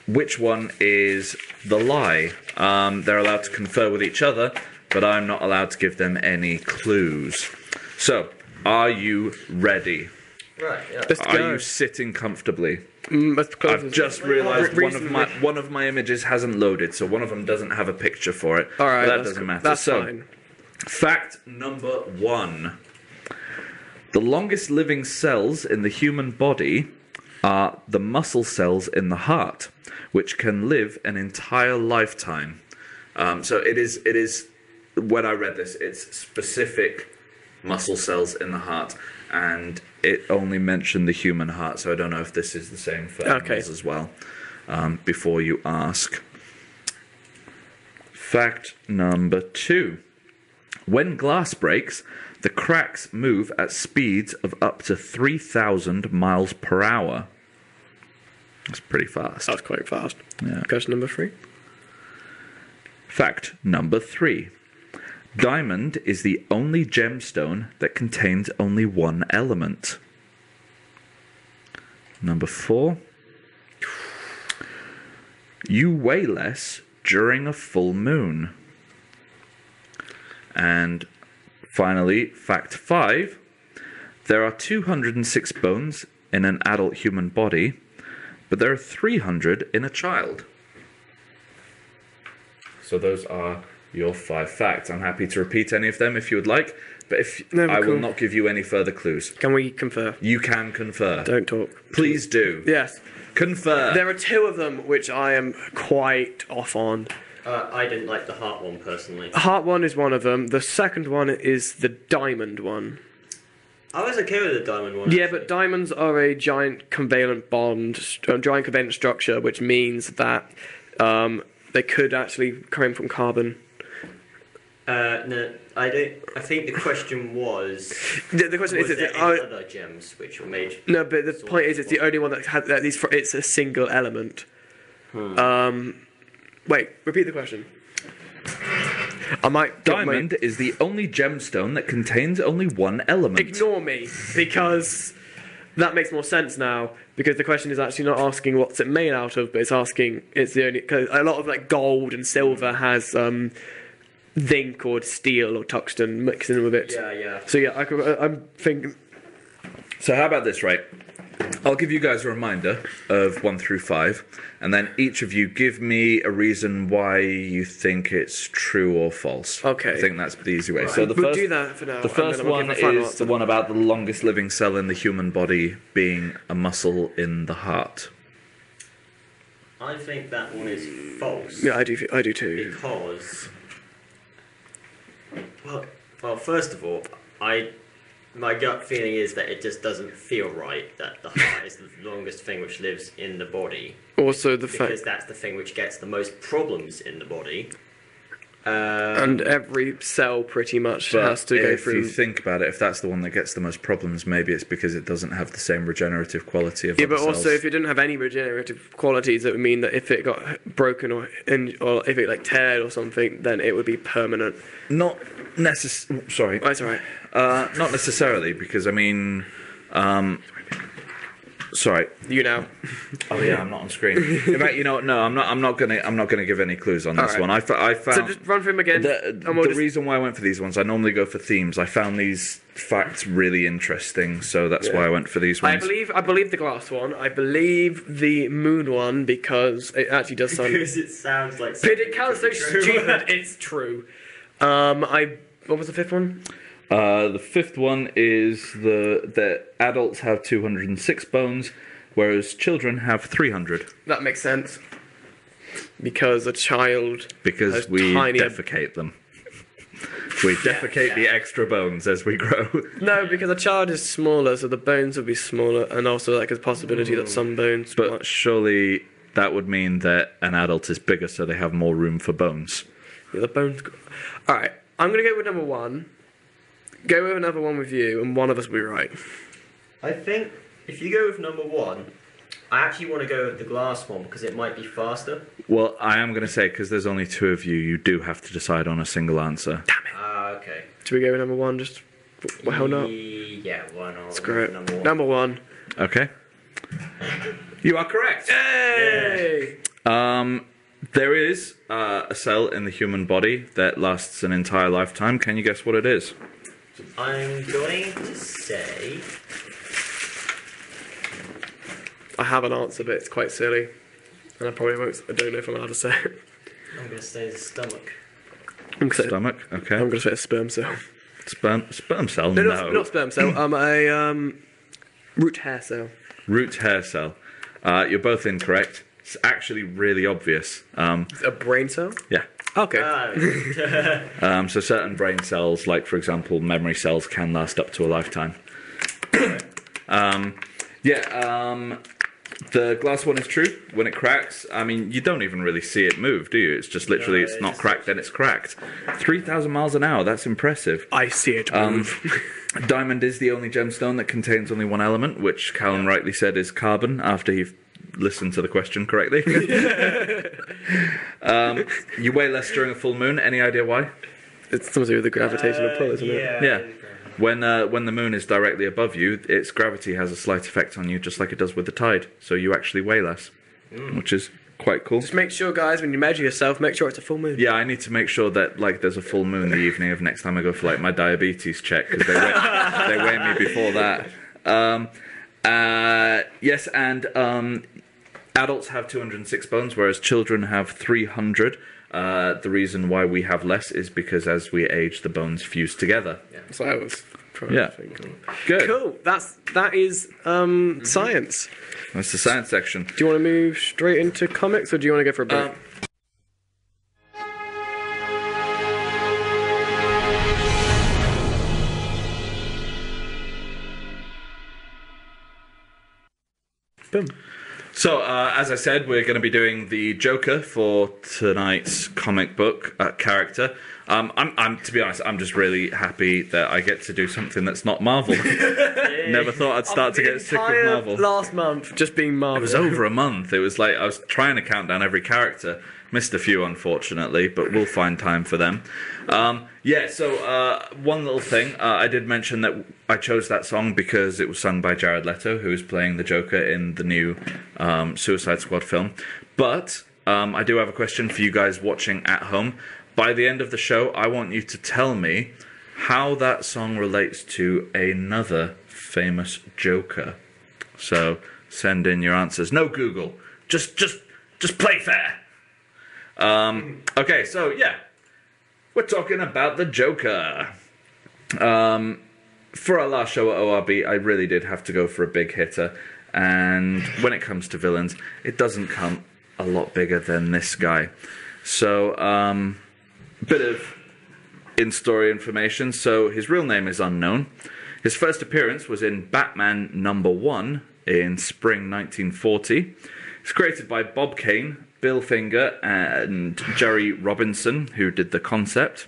which one is the lie. They're allowed to confer with each other, but I'm not allowed to give them any clues. So, are you ready? Right, yeah. Are you sitting comfortably? I've just realised one of my images hasn't loaded, so one of them doesn't have a picture for it. All right, but that doesn't matter. That's so, fine. Fact number 1. The longest living cells in the human body are the muscle cells in the heart, which can live an entire lifetime. So it is, when I read this, it's specific muscle cells in the heart, and it only mentioned the human heart, so I don't know if this is the same for animals as well. Before you ask. Fact number 2. When glass breaks, the cracks move at speeds of up to 3,000 miles per hour. That's pretty fast. That's quite fast. Yeah. Question number 3. Fact number 3. Diamond is the only gemstone that contains only one element. Number 4. You weigh less during a full moon. And finally, fact 5. There are 206 bones in an adult human body, but there are 300 in a child. So those are your 5 facts. I'm happy to repeat any of them if you would like, but I will not give you any further clues. Can we confer? You can confer. Don't talk. Please do. Yes. Confer. There are 2 of them which I am quite off on. I didn't like the heart one personally. Heart one is one of them. The second one is the diamond one. I was okay with the diamond one. Yeah, actually. but diamonds are a giant covalent structure, which means that they could actually come from carbon. No, I don't. I think the question was. The question was is, there any other gems which were made? No, but the point is, it's the only one that had at least it's a single element. Wait, repeat the question. I might. Diamond is the only gemstone that contains only one element. Ignore me, because that makes more sense now. Because the question is actually not asking what's it made out of, but it's asking it's the only. Cause a lot of like gold and silver has zinc or steel or tungsten mixed in with it. Yeah. So yeah, I'm thinking. So how about this, right? I'll give you guys a reminder of 1 through 5, and then each of you give me a reason why you think it's true or false. Okay. I think that's the easy way. Right. So We'll do that for now. The first one is the one about the longest living cell in the human body being a muscle in the heart. I think that one is false. Yeah, I do too. Because, well, first of all, my gut feeling is that it just doesn't feel right that the heart is the longest thing which lives in the body. Also, because that's the thing which gets the most problems in the body. And every cell pretty much has to go through. If you think about it, if that's the one that gets the most problems, maybe it's because it doesn't have the same regenerative quality of other but also cells. if it didn't have any regenerative qualities, it would mean that if it got broken or if it like teared or something, then it would be permanent. Not necessarily. Sorry. Oh, that's all right. Not necessarily, because I mean, sorry. You now. Oh yeah, I'm not on screen. In fact, you know what? No, I'm not gonna give any clues on this right. one. I found. So just run through them again. The reason why I went for these ones, I normally go for themes. I found these facts really interesting, so that's why I went for these ones. I believe the glass one. I believe the moon one because it actually does sound. Because it sounds like. But it sounds so stupid. It's true. What was the 5th one? The 5th one is that adults have 206 bones, whereas children have 300. That makes sense. Because a child has we tinier... defecate them. We defecate the extra bones as we grow. No, because a child is smaller, so the bones will be smaller, and also like a possibility that some bones... But surely that would mean that an adult is bigger, so they have more room for bones. Yeah, the bones... Alright, I'm going to go with number 1. Go with another one with you, and one of us will be right. I think if you go with number 1, I actually want to go with the glass one because it might be faster. Well, I am going to say, because there's only 2 of you, you do have to decide on a single answer. Damn it. Okay. Should we go with number 1? Just... Well, hell no. Yeah, why not? Screw it. Number 1. Number 1. Okay. You are correct. Hey! There is a cell in the human body that lasts an entire lifetime. Can you guess what it is? I'm going to say... I have an answer, but it's quite silly. And I probably won't... I don't know if I'm allowed to say it. I'm going to say the stomach. Stomach, okay. I'm going to say a sperm cell. Sperm cell? No, No. not sperm cell. A root hair cell. Root hair cell. You're both incorrect. It's actually really obvious. A brain cell? Yeah. Okay. So certain brain cells, like for example memory cells, can last up to a lifetime. The glass one is true. When it cracks, I mean, you don't even really see it move, do you? It's just literally, it's not cracked, then it's cracked. 3,000 miles an hour, that's impressive. I see it move. Diamond is the only gemstone that contains only one element, which Callum rightly said is carbon, after he listened to the question correctly. You weigh less during a full moon. Any idea why? It's something to do with the gravitational pull, isn't it? Yeah. When the moon is directly above you, its gravity has a slight effect on you, just like it does with the tide. So you actually weigh less, which is quite cool. Just make sure, guys, when you measure yourself, make sure it's a full moon. Yeah, I need to make sure that like there's a full moon the evening of next time I go for like my diabetes check, because they weigh me before that. Yes, and Adults have 206 bones, whereas children have 300. The reason why we have less is because as we age, the bones fuse together. So I was trying Yeah. to think. Good. Cool. That is science. That's the science section. Do you want to move straight into comics, or do you want to go for a break? Boom. So, as I said, we're going to be doing the Joker for tonight's comic book character. I'm to be honest, I'm just really happy that I get to do something that's not Marvel. Never thought I'd start to get sick of Marvel. Last month, just being Marvel. It was over a month. It was like I was trying to count down every character. Missed a few, unfortunately, but we'll find time for them. So one little thing. I did mention that I chose that song because it was sung by Jared Leto, who is playing the Joker in the new Suicide Squad film. But I do have a question for you guys watching at home. By the end of the show, I want you to tell me how that song relates to another famous Joker. So send in your answers. No Google. Just play fair. Okay, so yeah, we're talking about the Joker. For our last show at ORB, I really did have to go for a big hitter, and when it comes to villains, it doesn't come a lot bigger than this guy. So, bit of in-story information. So, his real name is unknown. His first appearance was in Batman #1 in spring 1940. It's created by Bob Kane, Bill Finger, and Jerry Robinson, who did the concept.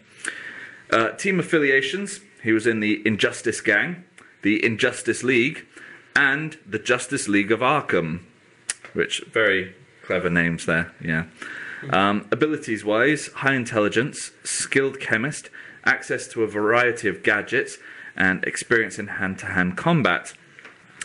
Team affiliations: he was in the Injustice Gang, the Injustice League, and the Justice League of Arkham, which very clever names there, yeah. Abilities-wise, high intelligence, skilled chemist, access to a variety of gadgets, and experience in hand-to-hand combat.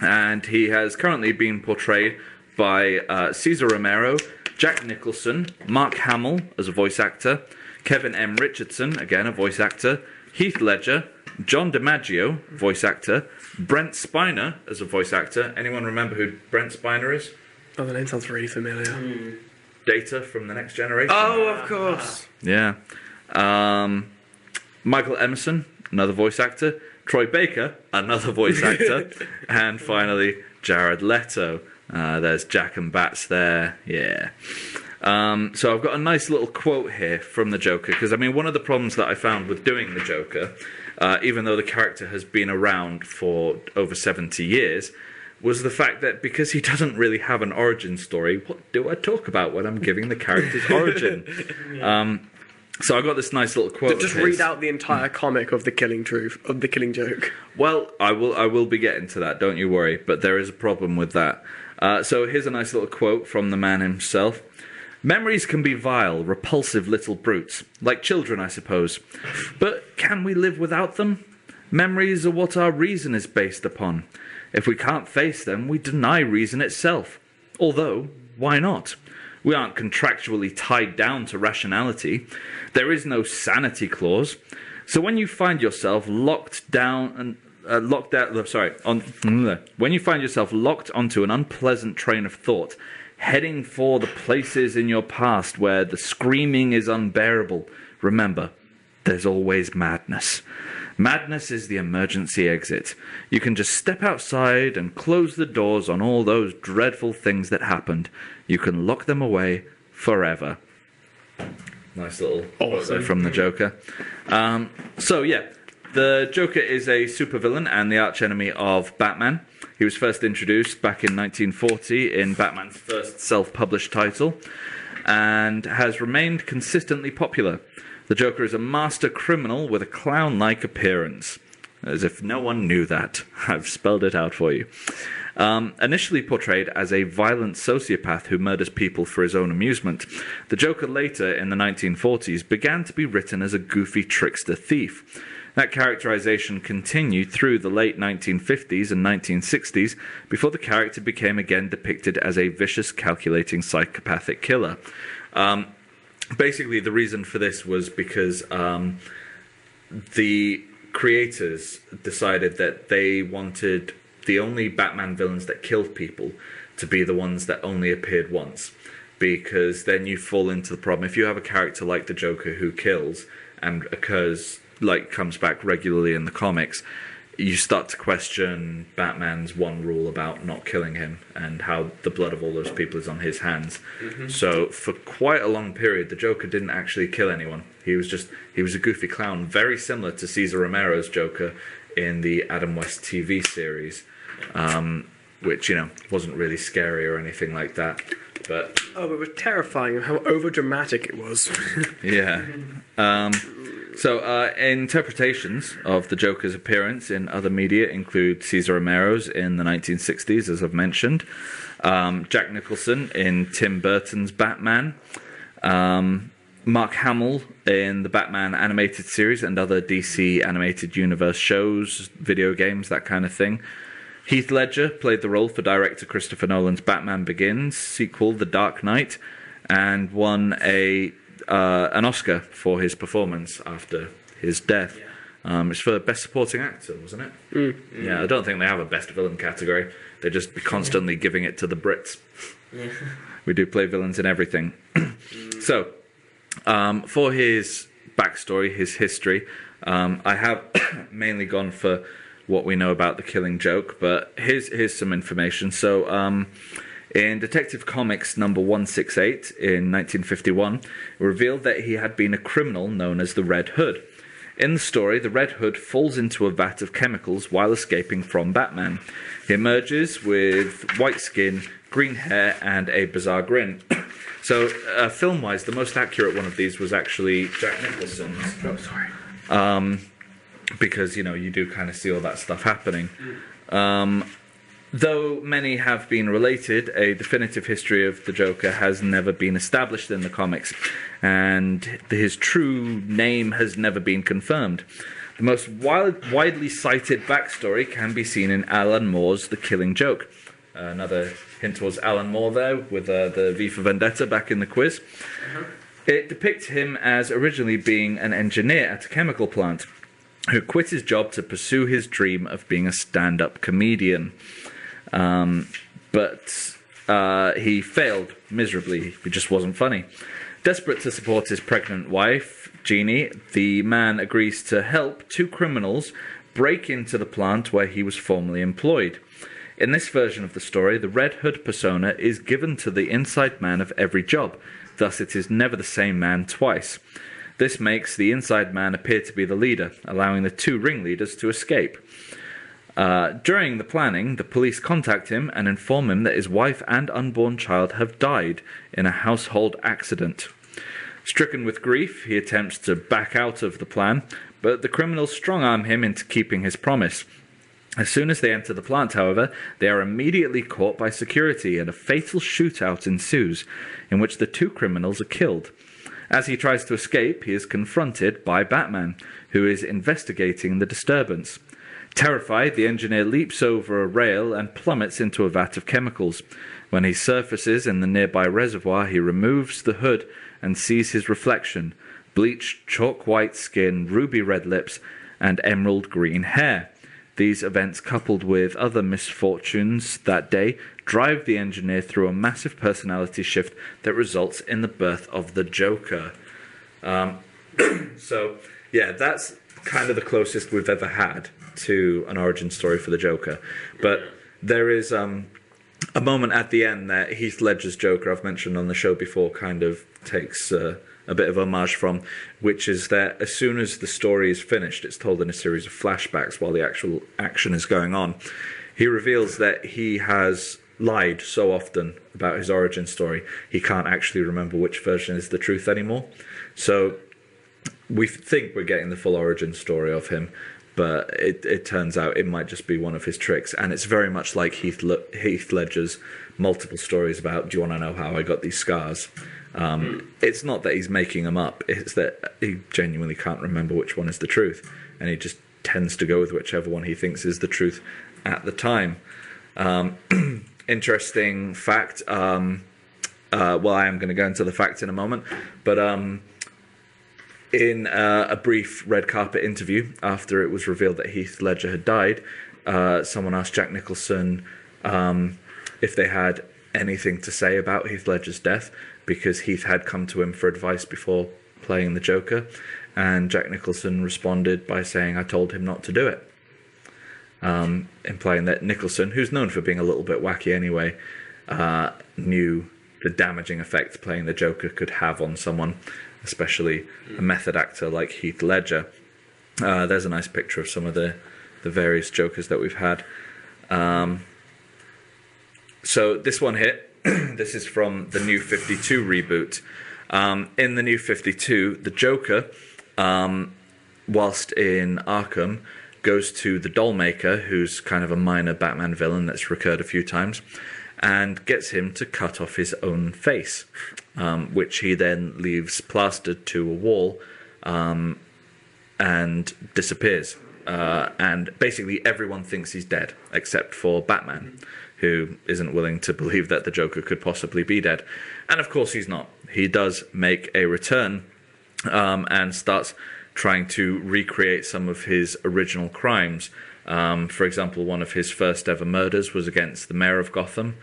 And he has currently been portrayed by Cesar Romero, Jack Nicholson, Mark Hamill as a voice actor, Kevin M. Richardson, again a voice actor, Heath Ledger, John DiMaggio, voice actor, Brent Spiner as a voice actor. Anyone remember who Brent Spiner is? Oh, the name sounds really familiar. Data from The Next Generation. Oh, of course. Yeah. Michael Emerson, another voice actor, Troy Baker, another voice actor, and finally Jared Leto. There's Jack and Bats there, yeah. So I've got a nice little quote here from the Joker, because I mean one of the problems that I found with doing the Joker, even though the character has been around for over 70 years, was the fact that because he doesn't really have an origin story, what do I talk about when I'm giving the character's origin? So I got this nice little quote. Just read out the entire comic of the Killing Joke. Well, I will be getting to that, don't you worry, but there is a problem with that. So here's a nice little quote from the man himself. Memories can be vile, repulsive little brutes, like children, I suppose. But can we live without them? Memories are what our reason is based upon. If we can't face them, we deny reason itself. Although, why not? We aren't contractually tied down to rationality. There is no sanity clause. So when you find yourself when you find yourself locked onto an unpleasant train of thought, heading for the places in your past where the screaming is unbearable, remember, there's always madness. Madness is the emergency exit. You can just step outside and close the doors on all those dreadful things that happened. You can lock them away forever. Nice little quote from the Joker. So yeah, the Joker is a supervillain and the archenemy of Batman. He was first introduced back in 1940 in Batman's first self-published title and has remained consistently popular. The Joker is a master criminal with a clown-like appearance. As if no one knew that. I've spelled it out for you. Initially portrayed as a violent sociopath who murders people for his own amusement, the Joker later, in the 1940s, began to be written as a goofy trickster thief. That characterization continued through the late 1950s and 1960s, before the character became again depicted as a vicious, calculating, psychopathic killer. Basically, the reason for this was because the creators decided that they wanted the only Batman villains that killed people to be the ones that only appeared once, because then you fall into the problem. If you have a character like the Joker who kills and comes back regularly in the comics, you start to question Batman's one rule about not killing him and how the blood of all those people is on his hands. So for quite a long period, the Joker didn't actually kill anyone. He was a goofy clown, very similar to Cesar Romero's Joker in the Adam West TV series, which, wasn't really scary or anything like that. But it was terrifying and how overdramatic it was. yeah. So interpretations of the Joker's appearance in other media include Cesar Romero's in the 1960s, as I've mentioned, Jack Nicholson in Tim Burton's Batman, Mark Hamill in the Batman animated series and other DC animated universe shows, video games, that kind of thing. Heath Ledger played the role for director Christopher Nolan's Batman Begins sequel, The Dark Knight, and won an Oscar for his performance after his death. It's for Best Supporting Actor, wasn't it? Yeah, I don't think they have a Best Villain category. They're just constantly giving it to the Brits. Yeah. We do play villains in everything. So, for his backstory, his history, I have mainly gone for what we know about the Killing Joke, but here's some information. So, in Detective Comics number 168 in 1951, it revealed that he had been a criminal known as the Red Hood. In the story, the Red Hood falls into a vat of chemicals while escaping from Batman. He emerges with white skin, green hair, and a bizarre grin. So, film-wise, the most accurate one of these was actually Jack Nicholson's. Oh, sorry. Because, you do kind of see all that stuff happening. Though many have been related, a definitive history of the Joker has never been established in the comics, and his true name has never been confirmed. The most widely cited backstory can be seen in Alan Moore's The Killing Joke. Another hint towards Alan Moore there, with the V for Vendetta back in the quiz. It depicts him as originally being an engineer at a chemical plant, who quit his job to pursue his dream of being a stand-up comedian. But he failed miserably. He just wasn't funny. Desperate to support his pregnant wife, Jeannie, the man agrees to help two criminals break into the plant where he was formerly employed. In this version of the story, the Red Hood persona is given to the inside man of every job. Thus, it is never the same man twice. This makes the inside man appear to be the leader, allowing the two ringleaders to escape. During the planning, the police contact him and inform him that his wife and unborn child have died in a household accident. Stricken with grief, he attempts to back out of the plan, but the criminals strong-arm him into keeping his promise. As soon as they enter the plant, however, they are immediately caught by security, and a fatal shootout ensues, in which the two criminals are killed. As he tries to escape, he is confronted by Batman, who is investigating the disturbance. Terrified, the engineer leaps over a rail and plummets into a vat of chemicals. When he surfaces in the nearby reservoir, he removes the hood and sees his reflection: bleached, chalk-white skin, ruby-red lips, and emerald-green hair. These events, coupled with other misfortunes that day, drive the engineer through a massive personality shift that results in the birth of the Joker. So, yeah, that's kind of the closest we've ever had to an origin story for the Joker. But there is a moment at the end that Heath Ledger's Joker, I've mentioned on the show before, kind of takes a bit of homage from, which is that as soon as the story is finished, it's told in a series of flashbacks while the actual action is going on. He reveals that he has lied so often about his origin story, he can't actually remember which version is the truth anymore. So we think we're getting the full origin story of him, but it turns out it might just be one of his tricks. And it's very much like Heath Ledger's multiple stories about, do you want to know how I got these scars? It's not that he's making them up, it's that he genuinely can't remember which one is the truth, and he just tends to go with whichever one he thinks is the truth at the time. Interesting fact, well, I am going to go into the fact in a moment, but in a brief red carpet interview after it was revealed that Heath Ledger had died, someone asked Jack Nicholson, if they had anything to say about Heath Ledger's death, because Heath had come to him for advice before playing the Joker, and Jack Nicholson responded by saying, "I told him not to do it," implying that Nicholson, who's known for being a little bit wacky anyway, knew the damaging effect playing the Joker could have on someone, especially a method actor like Heath Ledger. There's a nice picture of some of the various Jokers that we've had. So this one here, this is from the New 52 reboot. In the New 52, the Joker, whilst in Arkham, goes to the Dollmaker, who's kind of a minor Batman villain that's recurred a few times, and gets him to cut off his own face, which he then leaves plastered to a wall and disappears. And basically everyone thinks he's dead, except for Batman, who isn't willing to believe that the Joker could possibly be dead. And of course he's not. He does make a return and starts trying to recreate some of his original crimes. For example, one of his first ever murders was against the mayor of Gotham,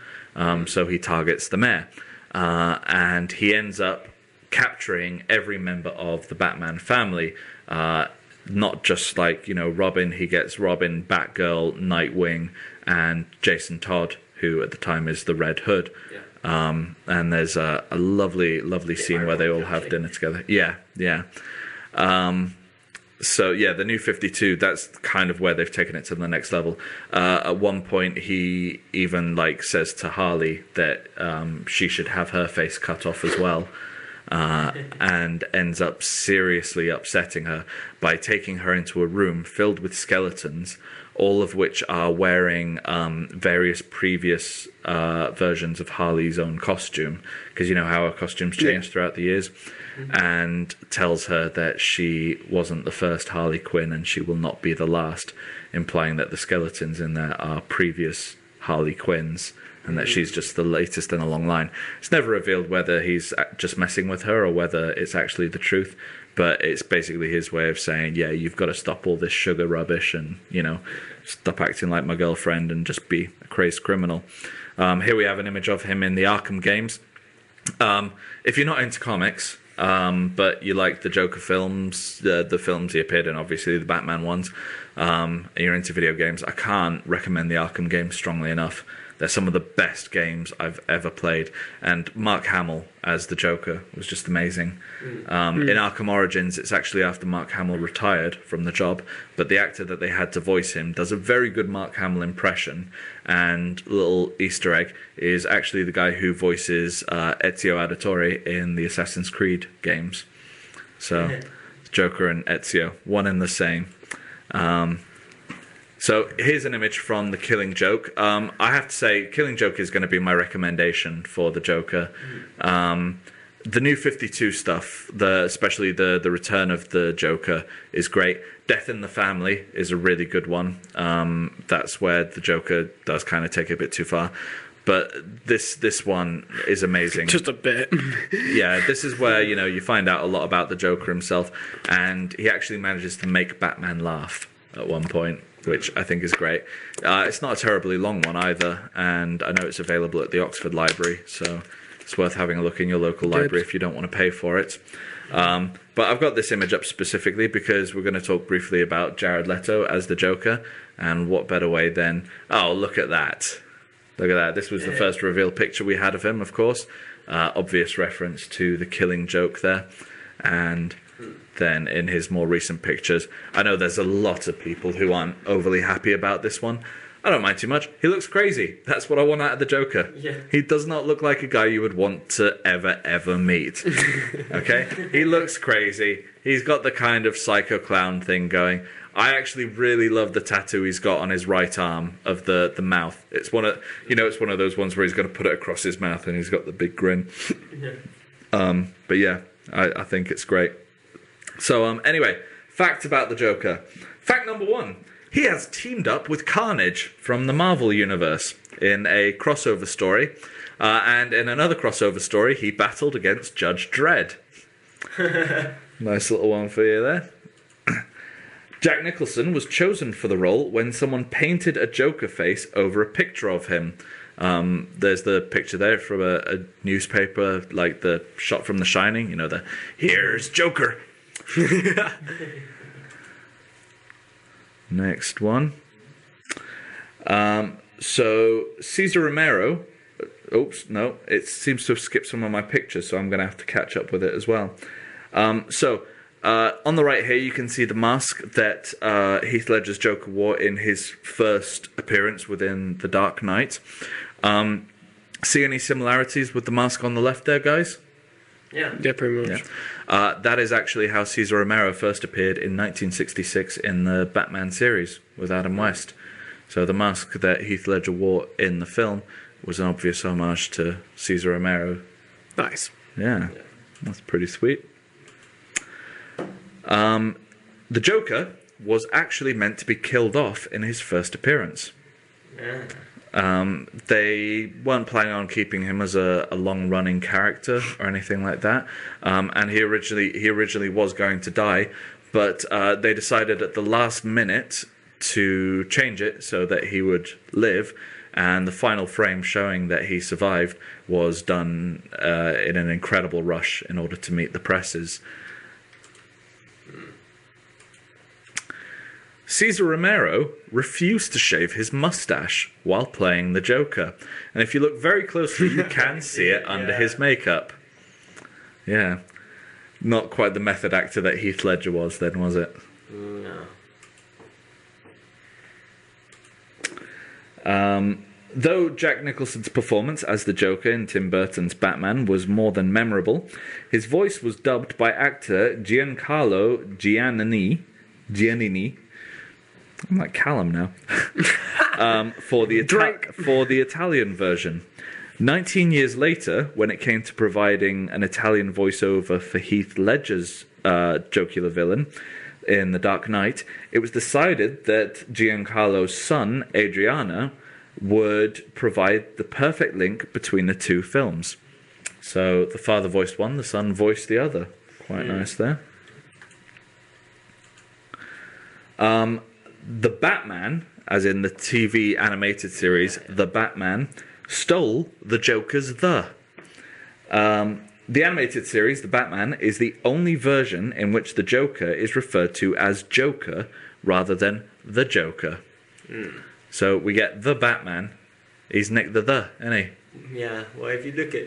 so he targets the mayor. And he ends up capturing every member of the Batman family, not just like, Robin. He gets Robin, Batgirl, Nightwing, and Jason Todd, who at the time is the Red Hood. Yeah. And there's a lovely, lovely scene where they all have dinner together. Yeah. So yeah, the New 52, that's kind of where they've taken it to the next level. At one point, he even says to Harley that she should have her face cut off as well. And ends up seriously upsetting her by taking her into a room filled with skeletons, all of which are wearing various previous versions of Harley's own costume, because you know how her costumes changed throughout the years, and tells her that she wasn't the first Harley Quinn and she will not be the last, implying that the skeletons in there are previous Harley Quinns, and that she's just the latest in a long line. It's never revealed whether he's just messing with her or whether it's actually the truth, but it's basically his way of saying, yeah, you've got to stop all this sugar rubbish and, stop acting like my girlfriend and just be a crazed criminal. Here we have an image of him in the Arkham games. If you're not into comics, but you like the Joker films, the films he appeared in, obviously the Batman ones, and you're into video games, I can't recommend the Arkham games strongly enough. They're some of the best games I've ever played. And Mark Hamill as the Joker was just amazing. In Arkham Origins, it's actually after Mark Hamill retired from the job, but the actor that they had to voice him does a very good Mark Hamill impression. And little Easter egg is actually the guy who voices Ezio Auditore in the Assassin's Creed games. So, Joker and Ezio, one and the same. So here's an image from The Killing Joke. I have to say, Killing Joke is going to be my recommendation for the Joker. The New 52 stuff, especially the return of the Joker, is great. Death in the Family is a really good one. That's where the Joker does kind of take it a bit too far. But this one is amazing. Just a bit. Yeah, this is where, you find out a lot about the Joker himself, and he actually manages to make Batman laugh at one point, which I think is great. It's not a terribly long one either, and I know it's available at the Oxford Library, so it's worth having a look in your local library if you don't want to pay for it. But I've got this image up specifically because we're going to talk briefly about Jared Leto as the Joker, and what better way than... Oh, look at that. Look at that. This was the first reveal picture we had of him, of course. Obvious reference to The Killing Joke there. And then in his more recent pictures, I know there's a lot of people who aren't overly happy about this one. I don't mind too much. He looks crazy. That's what I want out of the Joker. Yeah. He does not look like a guy you would want to ever meet. Okay? He looks crazy. He's got the kind of psycho clown thing going. I actually really love the tattoo he's got on his right arm of the mouth. It's one of those ones where he's going to put it across his mouth and he's got the big grin. But yeah, I think it's great. So anyway, fact about the Joker. Fact number 1. He has teamed up with Carnage from the Marvel Universe in a crossover story. And in another crossover story, he battled against Judge Dredd. Nice little one for you there. Jack Nicholson was chosen for the role when someone painted a Joker face over a picture of him. There's the picture there from a newspaper, like the shot from The Shining. You know, here's Joker. Next one. So Cesar Romero. Oops, no, it seems to have skipped some of my pictures, so I'm going to have to catch up with it as well. On the right here, you can see the mask that Heath Ledger's Joker wore in his first appearance within The Dark Knight. See any similarities with the mask on the left there, guys? Yeah, pretty much. Yeah. That is actually how Cesar Romero first appeared in 1966 in the Batman series with Adam West. So the mask that Heath Ledger wore in the film was an obvious homage to Cesar Romero. Nice. Yeah, that's pretty sweet. The Joker was actually meant to be killed off in his first appearance. They weren't planning on keeping him as a long-running character or anything like that, and he originally was going to die, but they decided at the last minute to change it so that he would live, and the final frame showing that he survived was done in an incredible rush in order to meet the presses. Cesar Romero refused to shave his mustache while playing the Joker. And if you look very closely, you can see it under his makeup. Yeah. Not quite the method actor that Heath Ledger was then, was it? No. Though Jack Nicholson's performance as the Joker in Tim Burton's Batman was more than memorable, his voice was dubbed by actor Giancarlo Giannini. I'm like Callum now. For the Italian version. 19 years later, when it came to providing an Italian voiceover for Heath Ledger's jocular villain in The Dark Knight, it was decided that Giancarlo's son, Adriano, would provide the perfect link between the two films. So the father voiced one, the son voiced the other. Quite nice there. The Batman, as in the TV animated series, The Batman, stole the Joker's The animated series, The Batman, is the only version in which the Joker is referred to as Joker rather than the Joker. So we get The Batman. He's nicked the, isn't he? Yeah. Well, if you look at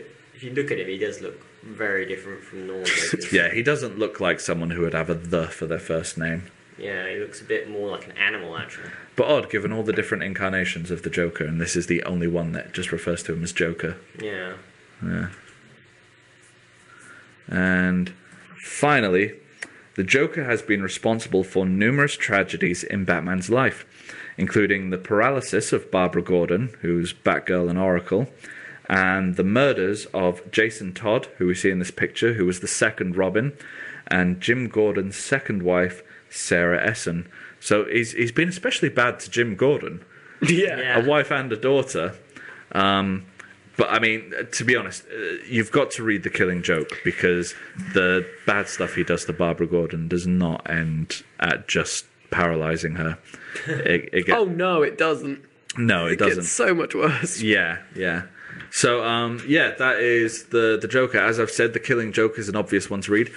him, he does look very different from normal Jokers. Yeah, he doesn't look like someone who would have a the for their first name. Yeah, he looks a bit more like an animal, actually. But odd, given all the different incarnations of the Joker, and this is the only one that just refers to him as Joker. Yeah. Yeah. And finally, the Joker has been responsible for numerous tragedies in Batman's life, including the paralysis of Barbara Gordon, who's Batgirl and Oracle, and the murders of Jason Todd, who we see in this picture, who was the second Robin, and Jim Gordon's second wife, Sarah Essen. So he's been especially bad to Jim Gordon. Yeah. A wife and a daughter. But I mean, to be honest, you've got to read The Killing Joke, because the bad stuff he does to Barbara Gordon does not end at just paralyzing her. Oh no, it doesn't. No, it doesn't. It gets so much worse. Yeah. So, that is the Joker. As I've said, The Killing Joke is an obvious one to read.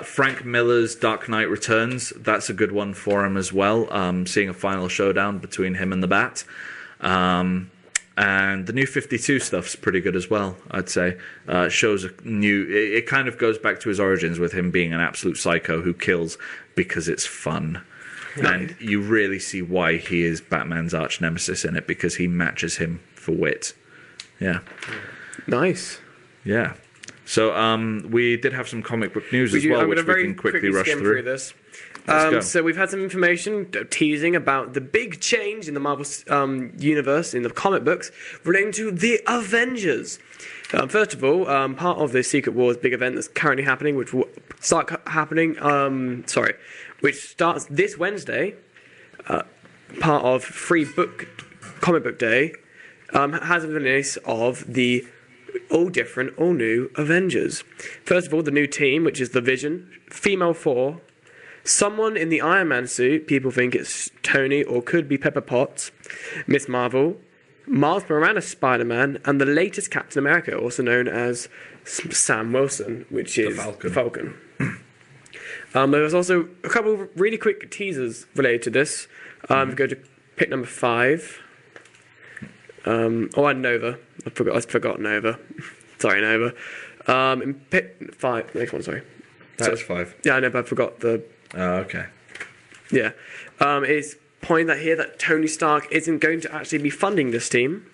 Frank Miller's Dark Knight Returns, that's a good one for him as well. Seeing a final showdown between him and the Bat. And the New 52 stuff's pretty good as well, I'd say. Shows a new... It kind of goes back to his origins with him being an absolute psycho who kills because it's fun. And you really see why he is Batman's arch nemesis in it, because he matches him for wit. Yeah. Nice. Yeah. So we did have some comic book news as well, which we can quickly rush through this. Let's go. So we've had some information teasing about the big change in the Marvel universe, in the comic books, relating to the Avengers. First of all, part of the Secret Wars big event that's currently happening, which will start happening, which starts this Wednesday, part of Free Comic Book Day, has a release of the all new Avengers. First of all, the new team, which is the Vision, female 4, someone in the Iron Man suit, people think it's Tony or could be Pepper Potts, Miss Marvel, Miles Morales Spider-Man, and the latest Captain America, also known as Sam Wilson, which is Falcon. Falcon. There was also a couple of really quick teasers related to this. Go to pick number 5. And Nova. I forgot Nova. Sorry, Nova. In pick 5. Next one, sorry. That was 5. Yeah, I know, but I forgot the... Oh, okay. Yeah. It's pointing out here that Tony Stark isn't going to actually be funding this team.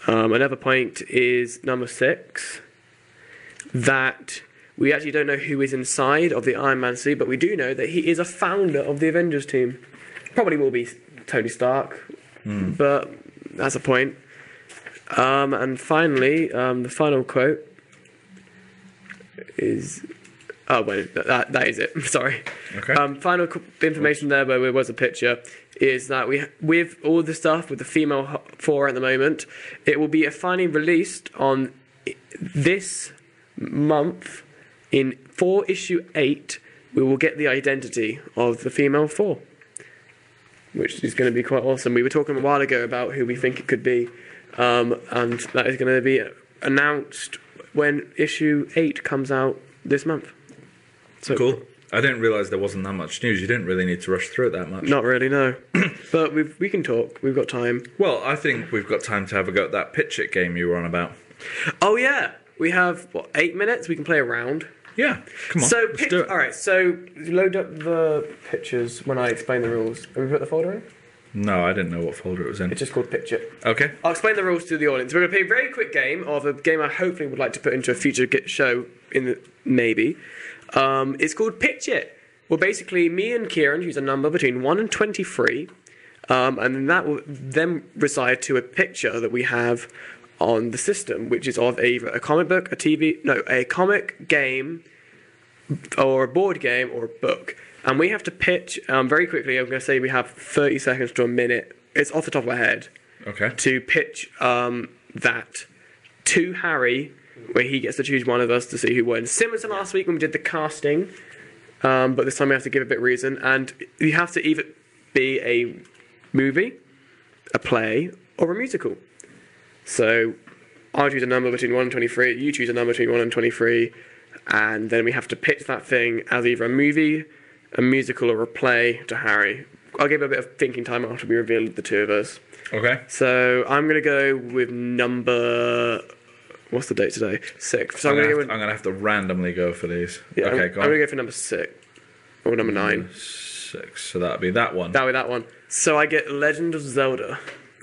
Another point is number 6. That we actually don't know who is inside of the Iron Man suit, but we do know that he is a founder of the Avengers team. Probably will be Tony Stark, but that's a point. And finally, the final quote is... Oh, wait, that is it. Sorry. Okay. Final information there, where was a picture, is that with all the stuff with the female 4 at the moment, it will be finally released on this month. In 4 issue 8, we will get the identity of the female 4, which is going to be quite awesome. We were talking a while ago about who we think it could be, and that is going to be announced when issue 8 comes out this month. So, cool. I didn't realise there wasn't that much news. You didn't really need to rush through it that much. Not really, no. But we can talk. We've got time. Well, I think we've got time to have a go at that Pitch It game you were on about. Oh, yeah. We have, 8 minutes? We can play a round. Yeah, come on, So, let's do it. all right, so load up the pictures when I explain the rules. Have we put the folder in? No, I didn't know what folder it was in. It's just called Picture. Okay. I'll explain the rules to the audience. We're going to play a very quick game of a game I hopefully would like to put into a future show, maybe. It's called Pitch It. Well, basically, me and Kieran choose a number between 1 and 23, and then that will then reside to a picture that we have on the system, which is of either a comic book, a comic game, or a board game, or a book. And we have to pitch, very quickly, I'm going to say we have 30 seconds to a minute, it's off the top of my head, Okay. to pitch that to Harry, where he gets to choose one of us to see who wins. Similar to last week when we did the casting, but this time we have to give a bit of reason, and you have to either be a movie, a play, or a musical. So I'll choose a number between 1 and 23, you choose a number between 1 and 23, and then we have to pitch that thing as either a movie, a musical, or a play to Harry. I'll give a bit of thinking time after we reveal the two of us. Okay. So I'm going to go with number... What's the date today? 6. So I'm I'm going going to have to randomly go for these. Yeah, Okay, I'm go on. going to go for number 6. Or number 9. 6, so that'll be that one. That'll be that one. So I get Legend of Zelda.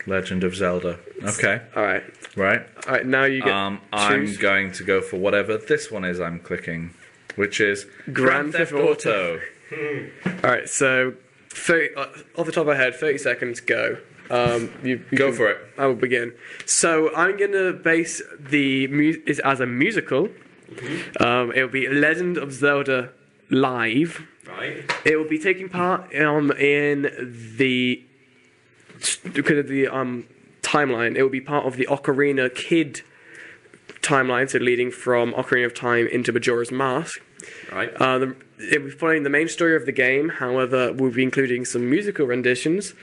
Legend of Zelda. Okay. Alright. Right. Alright, now you get I'm choose. going to go for whatever this one is I'm clicking, which is Grand Theft Auto. Auto. Alright, so 30, off the top of my head, 30 seconds, go. You Go for it. I will begin. So I'm going to base is as a musical. Mm-hmm. It will be Legend of Zelda Live. Right. It will be taking part in the because of the timeline. It will be part of the Ocarina Kid timeline, so leading from Ocarina of Time into Majora's Mask. Right. It will be following the main story of the game. However, we'll be including some musical renditions.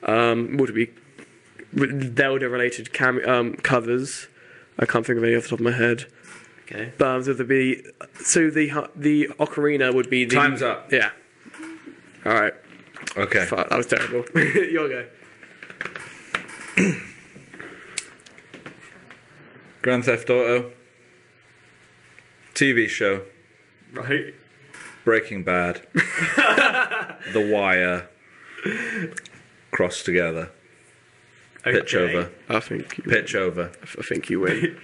Would be Zelda-related covers. I can't think of any off the top of my head. Okay. But so the ocarina would be the... Time's up. Yeah. All right. Okay. Fuck, that was terrible. Your go. Grand Theft Auto. TV show. Right. Breaking Bad. The Wire. Crossed together. Pitch Okay. over. I think you Pitch over. I think you win.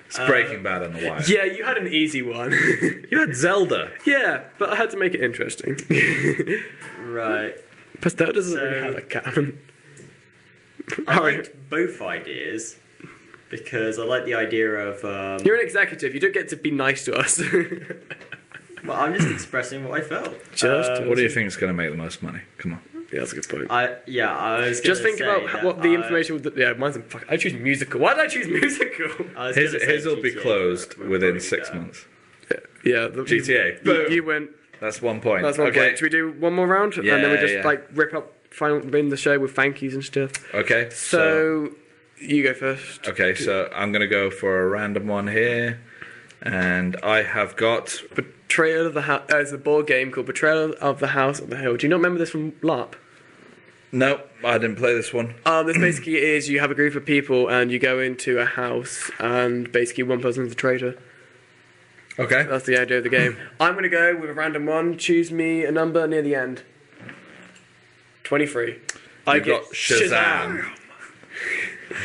It's Breaking Bad and The Wire. Yeah, you had an easy one. You had Zelda. Yeah, but I had to make it interesting. Right. Pastel doesn't So- really have a canon. I liked both ideas because I like the idea of. You're an executive. You don't get to be nice to us. Well, I'm just expressing what I felt. What do you think is going to make the most money? Come on. Yeah, that's a good point. I was Just gonna think say about that what the information would... Yeah, mine's... I choose musical. Why did I choose musical? I was His gonna say will be GTA, closed but we're within probably 6 done. months. Yeah. GTA. You went... That's 1 point. That's one okay. point. Should we do one more round? Yeah, and then we just, yeah. rip up end the show with thank yous and stuff. Okay. So you go first. Okay, so I'm going to go for a random one here. And I have got... Betrayal of the House. It's a board game called Betrayal of the House on the Hill. Do you not remember this from LARP? No, I didn't play this one. This basically is you have a group of people and you go into a house and basically one person's a traitor. Okay. That's the idea of the game. I'm going to go with a random one. Choose me a number near the end. 23. I got Shazam.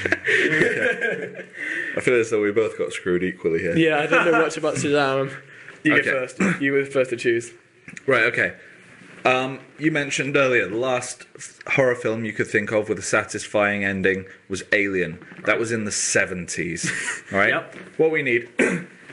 Okay. I feel as though we both got screwed equally here. Yeah, I don't know much about Shazam. You Okay. go first. You were the first to choose. Right, okay. You mentioned earlier the last horror film you could think of with a satisfying ending was Alien. That was in the 70s, right? Yep. What we need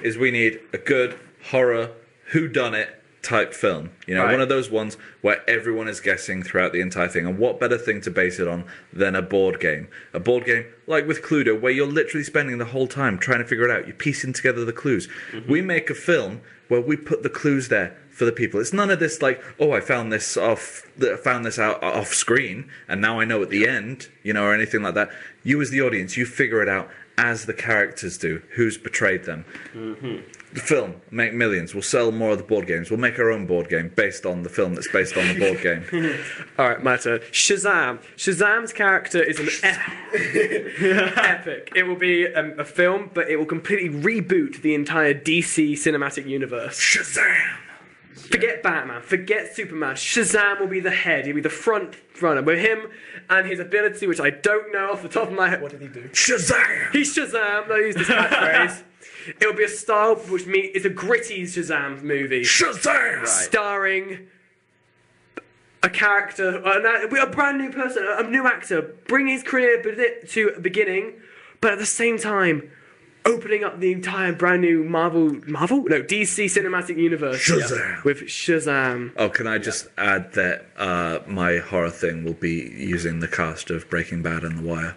is we need a good horror whodunit type film. You know, Right. one of those ones where everyone is guessing throughout the entire thing. And what better thing to base it on than a board game? A board game like with Cluedo, where you're literally spending the whole time trying to figure it out. You're piecing together the clues. We make a film where we put the clues there for the people. It's none of this like, oh, I found this out off screen, and now I know at the end, you know, or anything like that. You as the audience, you figure it out as the characters do. Who's betrayed them? The film make millions. We'll sell more of the board games. We'll make our own board game based on the film that's based on the board game. All right, my turn. Shazam. Shazam's character is an epic. It will be a film, but it will completely reboot the entire DC cinematic universe. Shazam! Forget Batman, forget Superman. Shazam will be the head. He'll be the front runner. With him and his ability, which I don't know off the top of my head. What did he do? Shazam! He's Shazam. I use this catchphrase. It'll be a style which means it's a gritty Shazam movie. Shazam! Starring a character, a brand new person, a new actor, bring his career to a beginning, but at the same time, opening up the entire brand new DC cinematic universe. Shazam! With Shazam. Oh, can I just add that my horror thing will be using the cast of Breaking Bad and The Wire.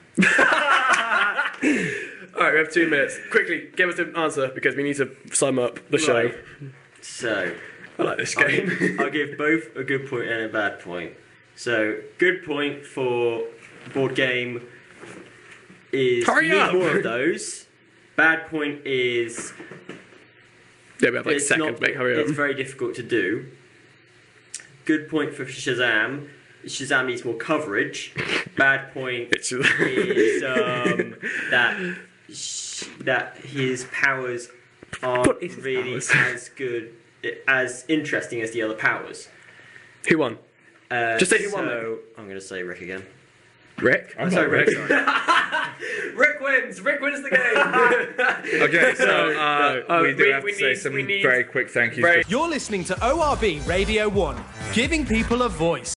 Alright, we have 2 minutes. Quickly, give us an answer, because we need to sum up the show. Right. So, I like this game. I'll give both a good point and a bad point. So, good point for board game is Hurry you need up! more of those. Bad point is Yeah, we have like seconds, mate. Hurry up. it's very difficult to do. Good point for Shazam. Shazam needs more coverage. Bad point is that his powers aren't really as good, as interesting as the other powers. Who won? Just say who won. So I'm going to say Rick again. Rick? I'm sorry, Rick. Sorry. Rick wins! Rick wins the game! Okay, so we do have to say some very quick thank yous. You're listening to ORB Radio One, giving people a voice.